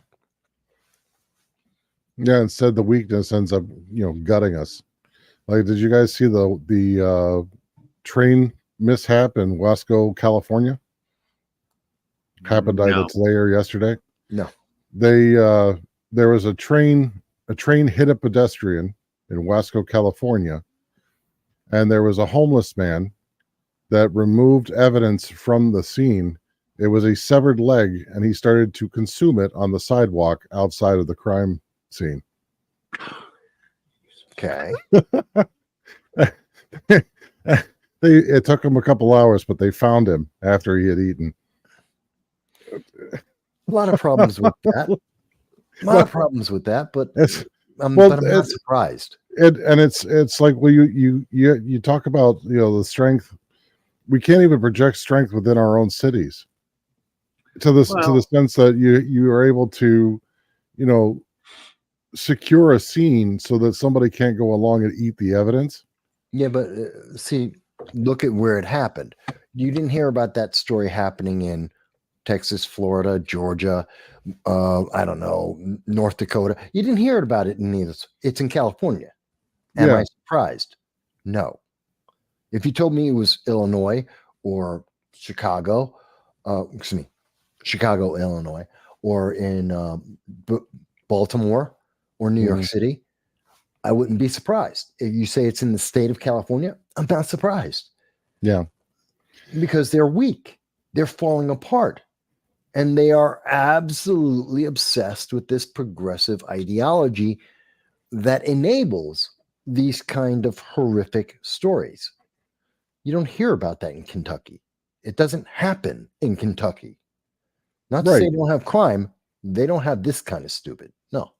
Yeah, instead the weakness ends up, gutting us. Like, did you guys see the train mishap in Wasco, California? Happened either today or yesterday. No. There was a train hit a pedestrian in Wasco, California, and there was a homeless man that removed evidence from the scene. It was a severed leg, and he started to consume it on the sidewalk outside of the crime scene. Okay. It took him a couple hours, but they found him after he had eaten. A lot of problems with that. But I'm not surprised. And it's like, well, you talk about the strength. We can't even project strength within our own cities. To the sense that you are able to, secure a scene so that somebody can't go along and eat the evidence. Yeah, but see, look at where it happened. You didn't hear about that story happening in Texas, Florida, Georgia, I don't know, North Dakota. You didn't hear about it in either. It's in California. Am I surprised? No. If you told me it was Illinois or Chicago, Chicago, Illinois, or in Baltimore or New York City, I wouldn't be surprised. If you say it's in the state of California, I'm not surprised. Yeah. Because they're weak. They're falling apart. And they are absolutely obsessed with this progressive ideology that enables these kind of horrific stories. You don't hear about that in Kentucky. It doesn't happen in Kentucky. Not to say they don't have crime. They don't have this kind of stupid. No.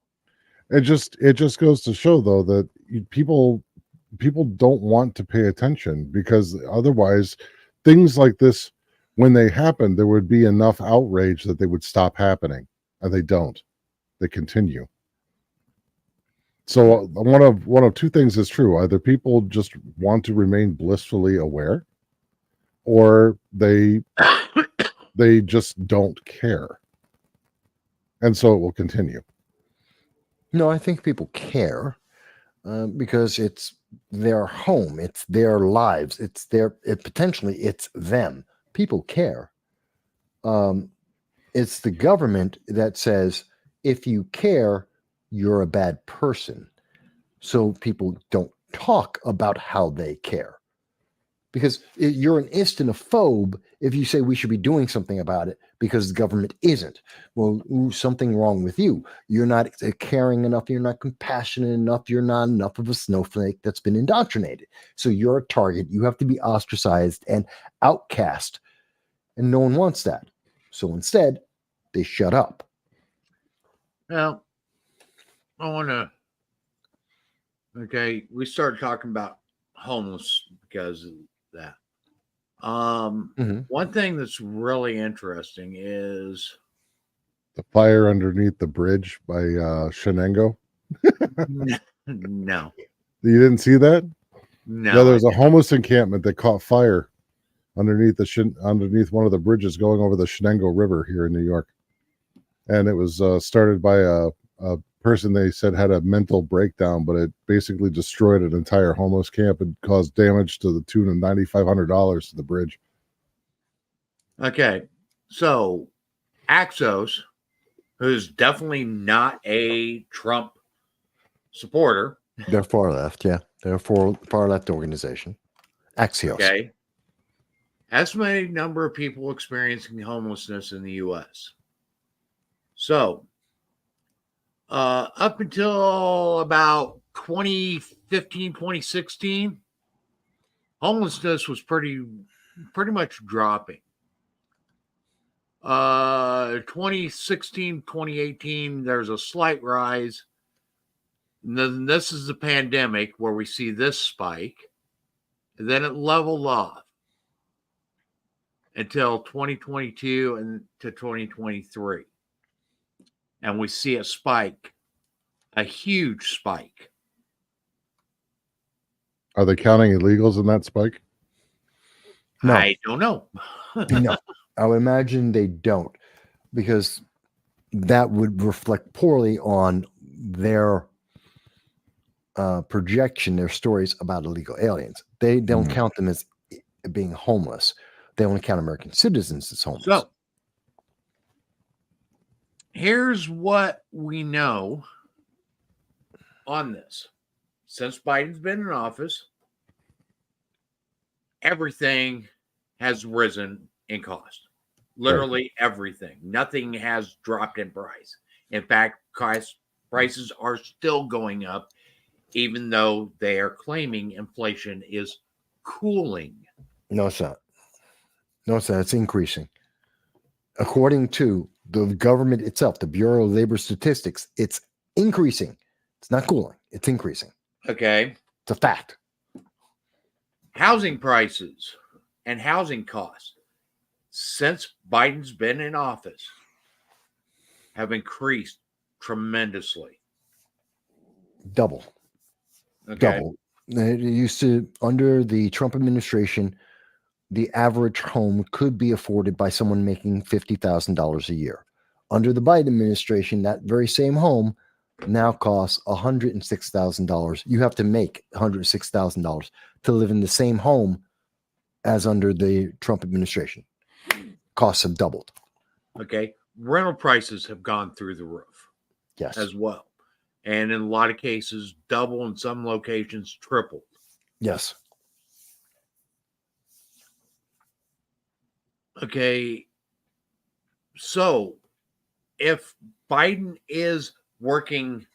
It just goes to show, though, that people don't want to pay attention, because otherwise things like this, when they happen, there would be enough outrage that they would stop happening, and they don't. They continue. So one of two things is true. Either people just want to remain blissfully aware, or they just don't care. And so it will continue. No, I think people care because it's their home, it's their lives, potentially it's them. People care. It's the government that says, if you care, you're a bad person. So people don't talk about how they care. Because you're an instant-ophobe if you say we should be doing something about it because the government isn't. Well, something wrong with you. You're not caring enough. You're not compassionate enough. You're not enough of a snowflake that's been indoctrinated. So you're a target. You have to be ostracized and outcast. And no one wants that. So instead, they shut up. Well, I want to... Okay, we started talking about homeless because of that. One thing that's really interesting is the fire underneath the bridge by Shenango. No, you didn't see that? No, yeah, there's a homeless encampment that caught fire underneath underneath one of the bridges going over the Shenango River here in New York, and it was started by a person they said had a mental breakdown, but it basically destroyed an entire homeless camp and caused damage to the tune of $9,500 to the bridge. Okay, so Axos, who's definitely not a Trump supporter. They're far left, yeah. They're a far left organization. Axios. Okay. Estimated number of people experiencing homelessness in the U.S. So, up until about 2015, 2016, homelessness was pretty much dropping. 2016, 2018, there's a slight rise. And then this is the pandemic where we see this spike. And then it leveled off until 2022 and to 2023. And we see a spike, a huge spike. Are they counting illegals in that spike? No. I don't know. No, I would imagine they don't, because that would reflect poorly on their projection, their stories about illegal aliens. They don't count them as being homeless. They only count American citizens as homeless. So, here's what we know on this. Since Biden's been in office, everything has risen in cost. Literally everything. Nothing has dropped in price. In fact, prices are still going up, even though they are claiming inflation is cooling. No, it's not. No, it's not. It's increasing. According to the government itself, the Bureau of Labor Statistics, it's increasing. It's not cooling. It's increasing. Okay. It's a fact. Housing prices and housing costs since Biden's been in office have increased tremendously. Double. Okay. Double. It used to, under the Trump administration, the average home could be afforded by someone making $50,000 a year. Under the Biden administration, that very same home now costs $106,000. You have to make $106,000 to live in the same home as under the Trump administration. Costs have doubled. Okay. Rental prices have gone through the roof Yes. as well. And in a lot of cases, double, in some locations, triple. Yes. Okay. So if Biden is working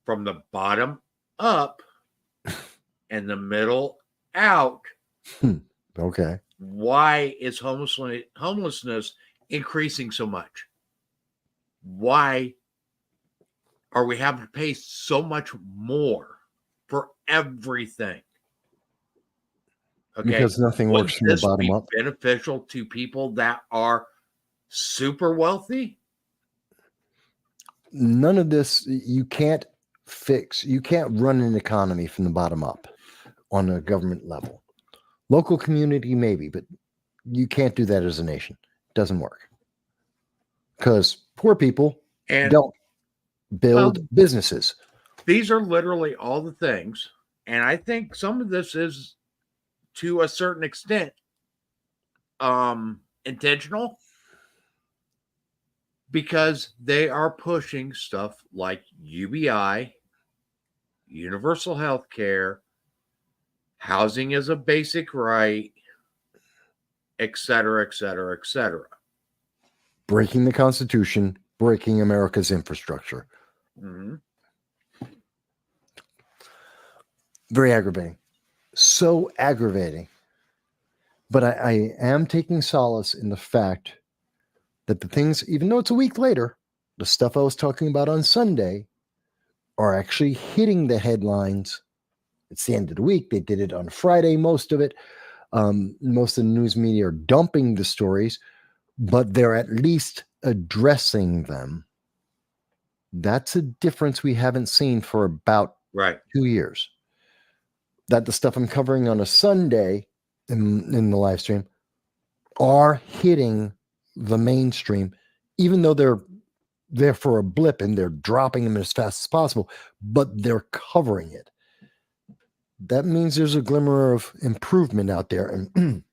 from the bottom up and the middle out, Okay. why is homelessness increasing so much? Why are we having to pay so much more for everything? Okay. Because nothing works from the Wouldn't this bottom be up. beneficial to people that are super wealthy? None of this, you can't fix. You can't run an economy from the bottom up on a government level. Local community, maybe, but you can't do that as a nation. It doesn't work. Because poor people And don't build well, businesses. these are literally all the things. And I think some of this is to a certain extent intentional, because they are pushing stuff like UBI, universal health care, housing is a basic right, et cetera, et cetera, et cetera. Breaking the Constitution, breaking America's infrastructure. Mm-hmm. Very aggravating. So aggravating. But I am taking solace in the fact that the things, even though it's a week later, the stuff I was talking about on Sunday are actually hitting the headlines. It's the end of the week. They did it on Friday, most of it. Most of the news media are dumping the stories, but they're at least addressing them. That's a difference we haven't seen for about 2 years. That the stuff I'm covering on a Sunday in the live stream are hitting the mainstream, even though they're there for a blip and they're dropping them as fast as possible, but they're covering it. That means there's a glimmer of improvement out there. And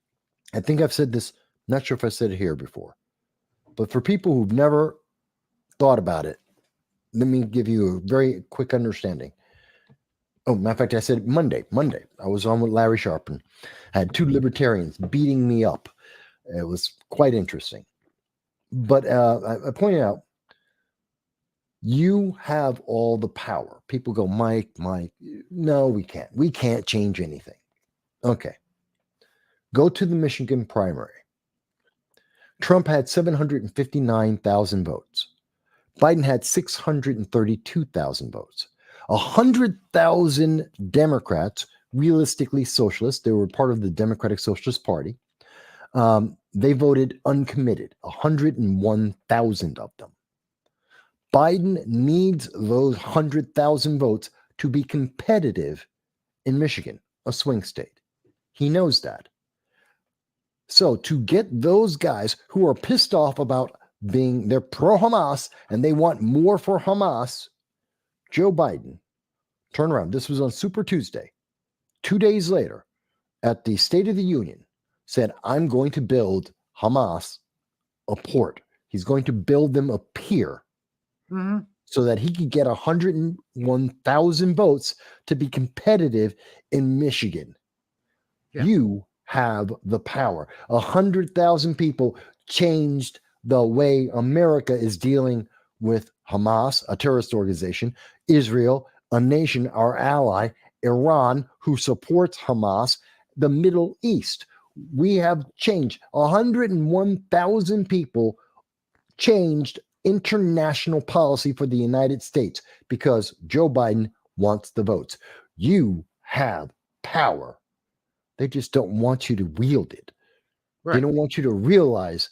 I think I've said this, not sure if I said it here before, but for people who've never thought about it, let me give you a very quick understanding. Oh, matter of fact, I said Monday. I was on with Larry Sharpen. I had two libertarians beating me up. It was quite interesting. But I pointed out, you have all the power. People go, Mike, no, we can't. We can't change anything. Okay. Go to the Michigan primary. Trump had 759,000 votes. Biden had 632,000 votes. 100,000 Democrats, realistically socialists, they were part of the Democratic Socialist Party. They voted uncommitted, 101,000 of them. Biden needs those 100,000 votes to be competitive in Michigan, a swing state. He knows that. So to get those guys who are pissed off about they're pro-Hamas and they want more for Hamas, Joe Biden, turn around. This was on Super Tuesday. 2 days later, at the State of the Union, said, I'm going to build Hamas a port. He's going to build them a pier so that he could get 101,000 votes to be competitive in Michigan. Yeah. You have the power. 100,000 people changed the way America is dealing with Hamas, a terrorist organization, Israel, a nation, our ally, Iran, who supports Hamas, the Middle East. We have changed. 101,000 people changed international policy for the United States because Joe Biden wants the votes. You have power. They just don't want you to wield it. Right. They don't want you to realize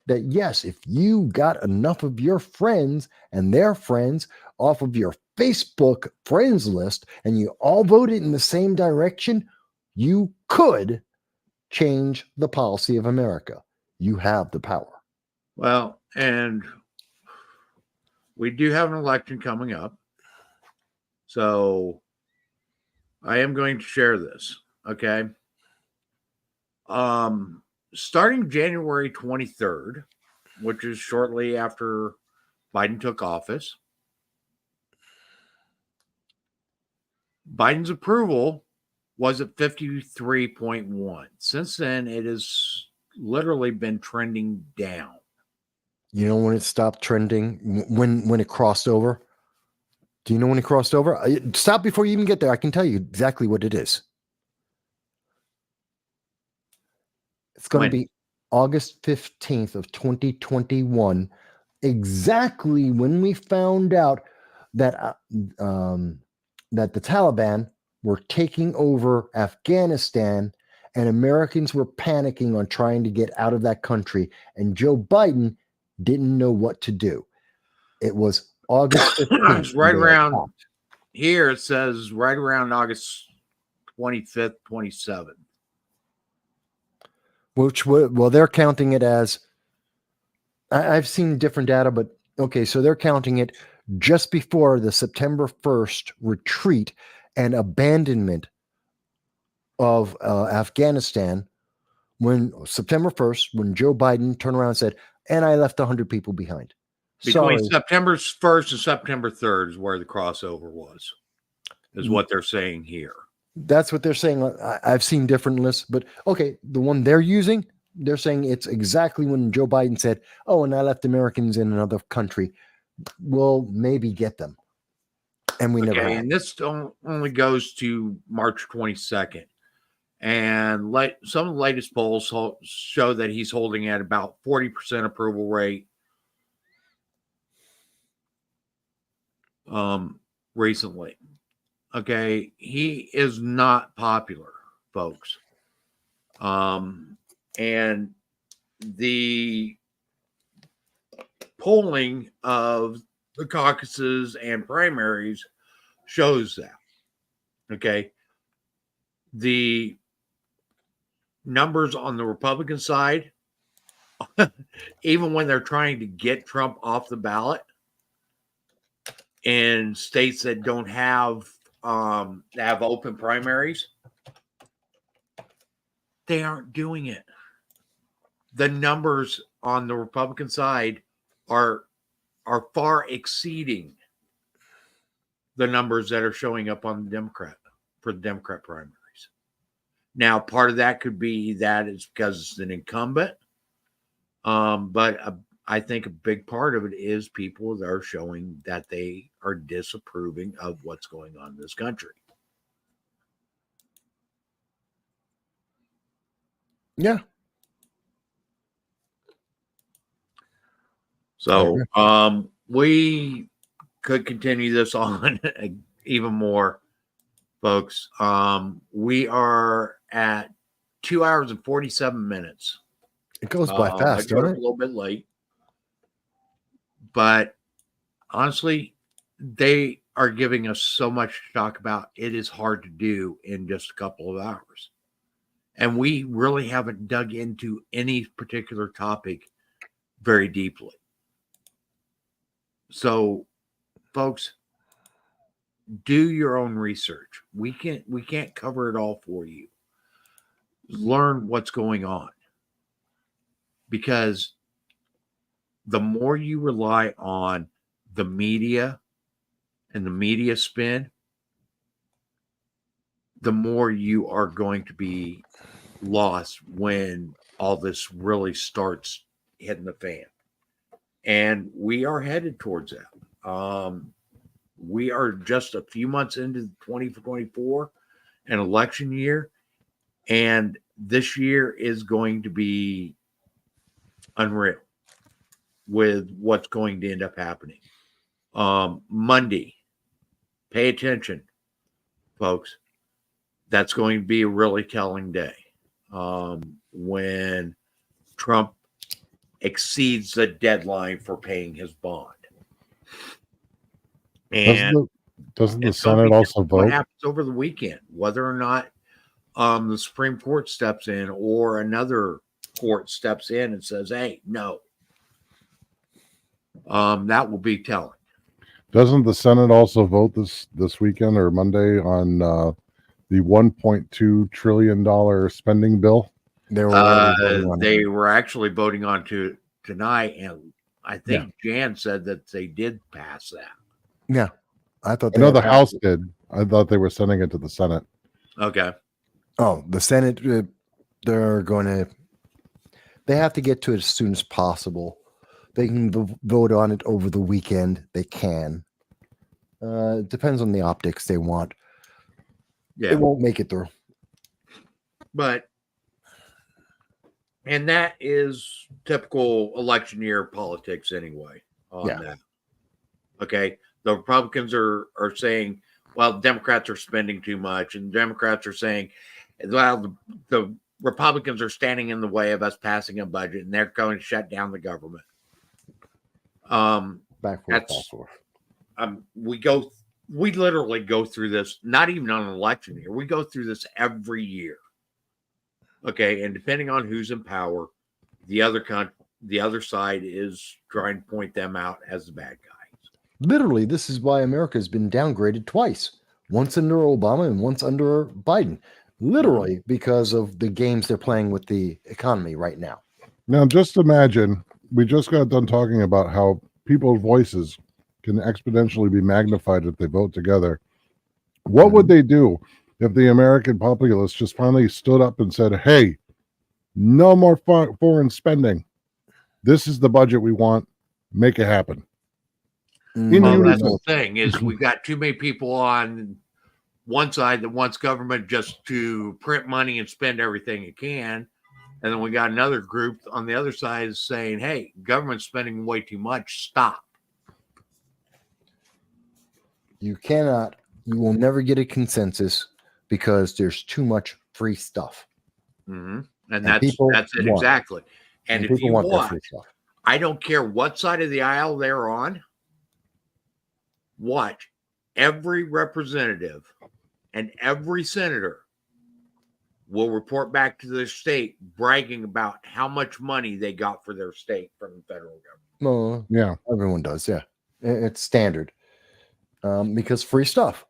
that, yes, if you got enough of your friends and their friends off of your Facebook friends list and you all voted in the same direction, you could change the policy of America. You have the power. Well, and we do have an election coming up. So I am going to share this. Okay. Starting January 23rd, which is shortly after Biden took office, Biden's approval was at 53.1. Since then, it has literally been trending down. You know when it stopped trending? When it crossed over? Do you know when it crossed over? Stop before you even get there. I can tell you exactly what it is. It's going to be August 15th of 2021, exactly when we found out that that the Taliban were taking over Afghanistan and Americans were panicking on trying to get out of that country, and Joe Biden didn't know what to do. It was August 15th. Right around here, it says right around August 25th, 27th. Which, well, they're counting it as, I've seen different data, but okay, so they're counting it just before the September 1st retreat and abandonment of Afghanistan, when September 1st, when Joe Biden turned around and said, and I left 100 people behind. Between September 1st and September 3rd is where the crossover was, is what they're saying here. That's what they're saying. I've seen different lists, but okay, the one they're using, they're saying it's exactly when Joe Biden said, oh, and I left Americans in another country. We'll maybe get them. And we never had. And this only goes to March 22nd. And some of the latest polls show that he's holding at about 40% approval rate. Recently. Okay, he is not popular, folks. And the polling of the caucuses and primaries shows that. Okay. The numbers on the Republican side, even when they're trying to get Trump off the ballot in states that don't have open primaries, they aren't doing it. The numbers on the Republican side are far exceeding the numbers that are showing up on the Democrat for the Democrat primaries. Now, part of that could be that it's because it's an incumbent, but I think a big part of it is people that are showing that they are disapproving of what's going on in this country. Yeah. So we could continue this on even more, folks. We are at 2 hours and 47 minutes. It goes by fast, I doesn't a it? little bit late. But honestly, they are giving us so much to talk about. It is hard to do in just a couple of hours. And we really haven't dug into any particular topic very deeply. So, folks, do your own research. We can't cover it all for you. Learn what's going on. Because the more you rely on the media and the media spin, the more you are going to be lost when all this really starts hitting the fan. And we are headed towards that. We are just a few months into 2024, an election year, and this year is going to be unreal with what's going to end up happening. Monday, pay attention, folks. That's going to be a really telling day when Trump exceeds the deadline for paying his bond. And doesn't the Senate also vote? What happens over the weekend, whether or not the Supreme Court steps in or another court steps in and says, hey, no. That will be telling. Doesn't the Senate also vote this weekend or Monday on the $1.2 trillion spending bill? They were already voting on They it. were actually voting on to tonight, and I think Jan said that they did pass that. Yeah, I thought I know had the passed House it. did. I thought they were sending it to the Senate. Okay. Oh, the Senate, they're going to. They have to get to it as soon as possible. They can vote on it over the weekend. They can. It depends on the optics they want. Yeah. It won't make it through. But, and that is typical election year politics anyway on that. Okay. The Republicans are saying, well, Democrats are spending too much. And Democrats are saying, well, the Republicans are standing in the way of us passing a budget and they're going to shut down the government. Back forth. We literally go through this, not even on an election year. We go through this every year. Okay. And depending on who's in power, the other side is trying to point them out as the bad guys. Literally, this is why America has been downgraded twice. Once under Obama and once under Biden. Literally because of the games they're playing with the economy right now. Now, just imagine, we just got done talking about how people's voices can exponentially be magnified if they vote together. What would they do if the American populace just finally stood up and said, hey, no more foreign spending. This is the budget we want. Make it happen. Well, that's the thing is we've got too many people on one side that wants government just to print money and spend everything it can. And then we got another group on the other side saying, hey, government's spending way too much. Stop. You will never get a consensus because there's too much free stuff. Mm-hmm. And that's it exactly. And if you watch, I don't care what side of the aisle they're on, watch every representative and every senator will report back to their state bragging about how much money they got for their state from the federal government. Well, yeah, everyone does. Yeah, it's standard because free stuff,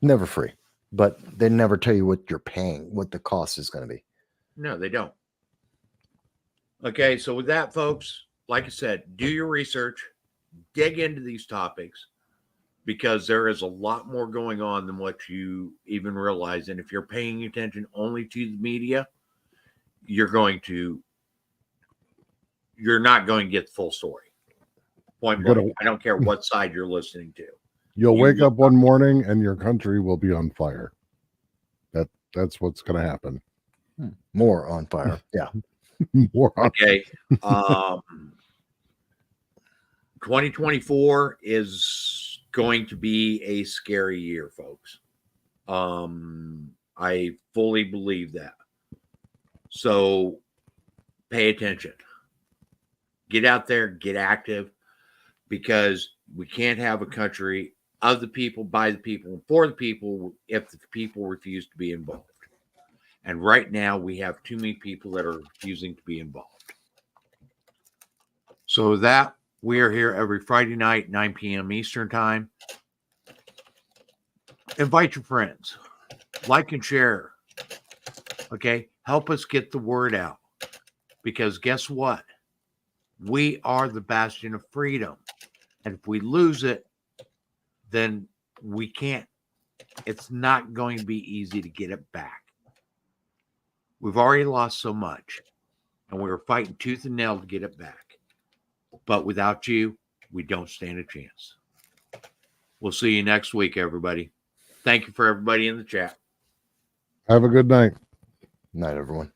never free, but they never tell you what you're paying, what the cost is going to be. No, they don't. Okay, so with that, folks, like I said, do your research, dig into these topics, because there is a lot more going on than what you even realize. And if you're paying attention only to the media, you're not going to get the full story. Point blank. I don't care what side you're listening to. You'll wake up one morning and your country will be on fire. That's what's going to happen. More on fire. Yeah. More on okay. 2024 is going to be a scary year, folks. I fully believe that. So pay attention. Get out there, get active, because we can't have a country of the people, by the people, and for the people if the people refuse to be involved. And right now we have too many people that are refusing to be involved. So that we are here every Friday night, 9 p.m. Eastern time. Invite your friends. Like and share. Okay? Help us get the word out. Because guess what? We are the bastion of freedom. And if we lose it, then we can't. It's not going to be easy to get it back. We've already lost so much. And we were fighting tooth and nail to get it back. But without you, we don't stand a chance. We'll see you next week, everybody. Thank you for everybody in the chat. Have a good night. Night, everyone.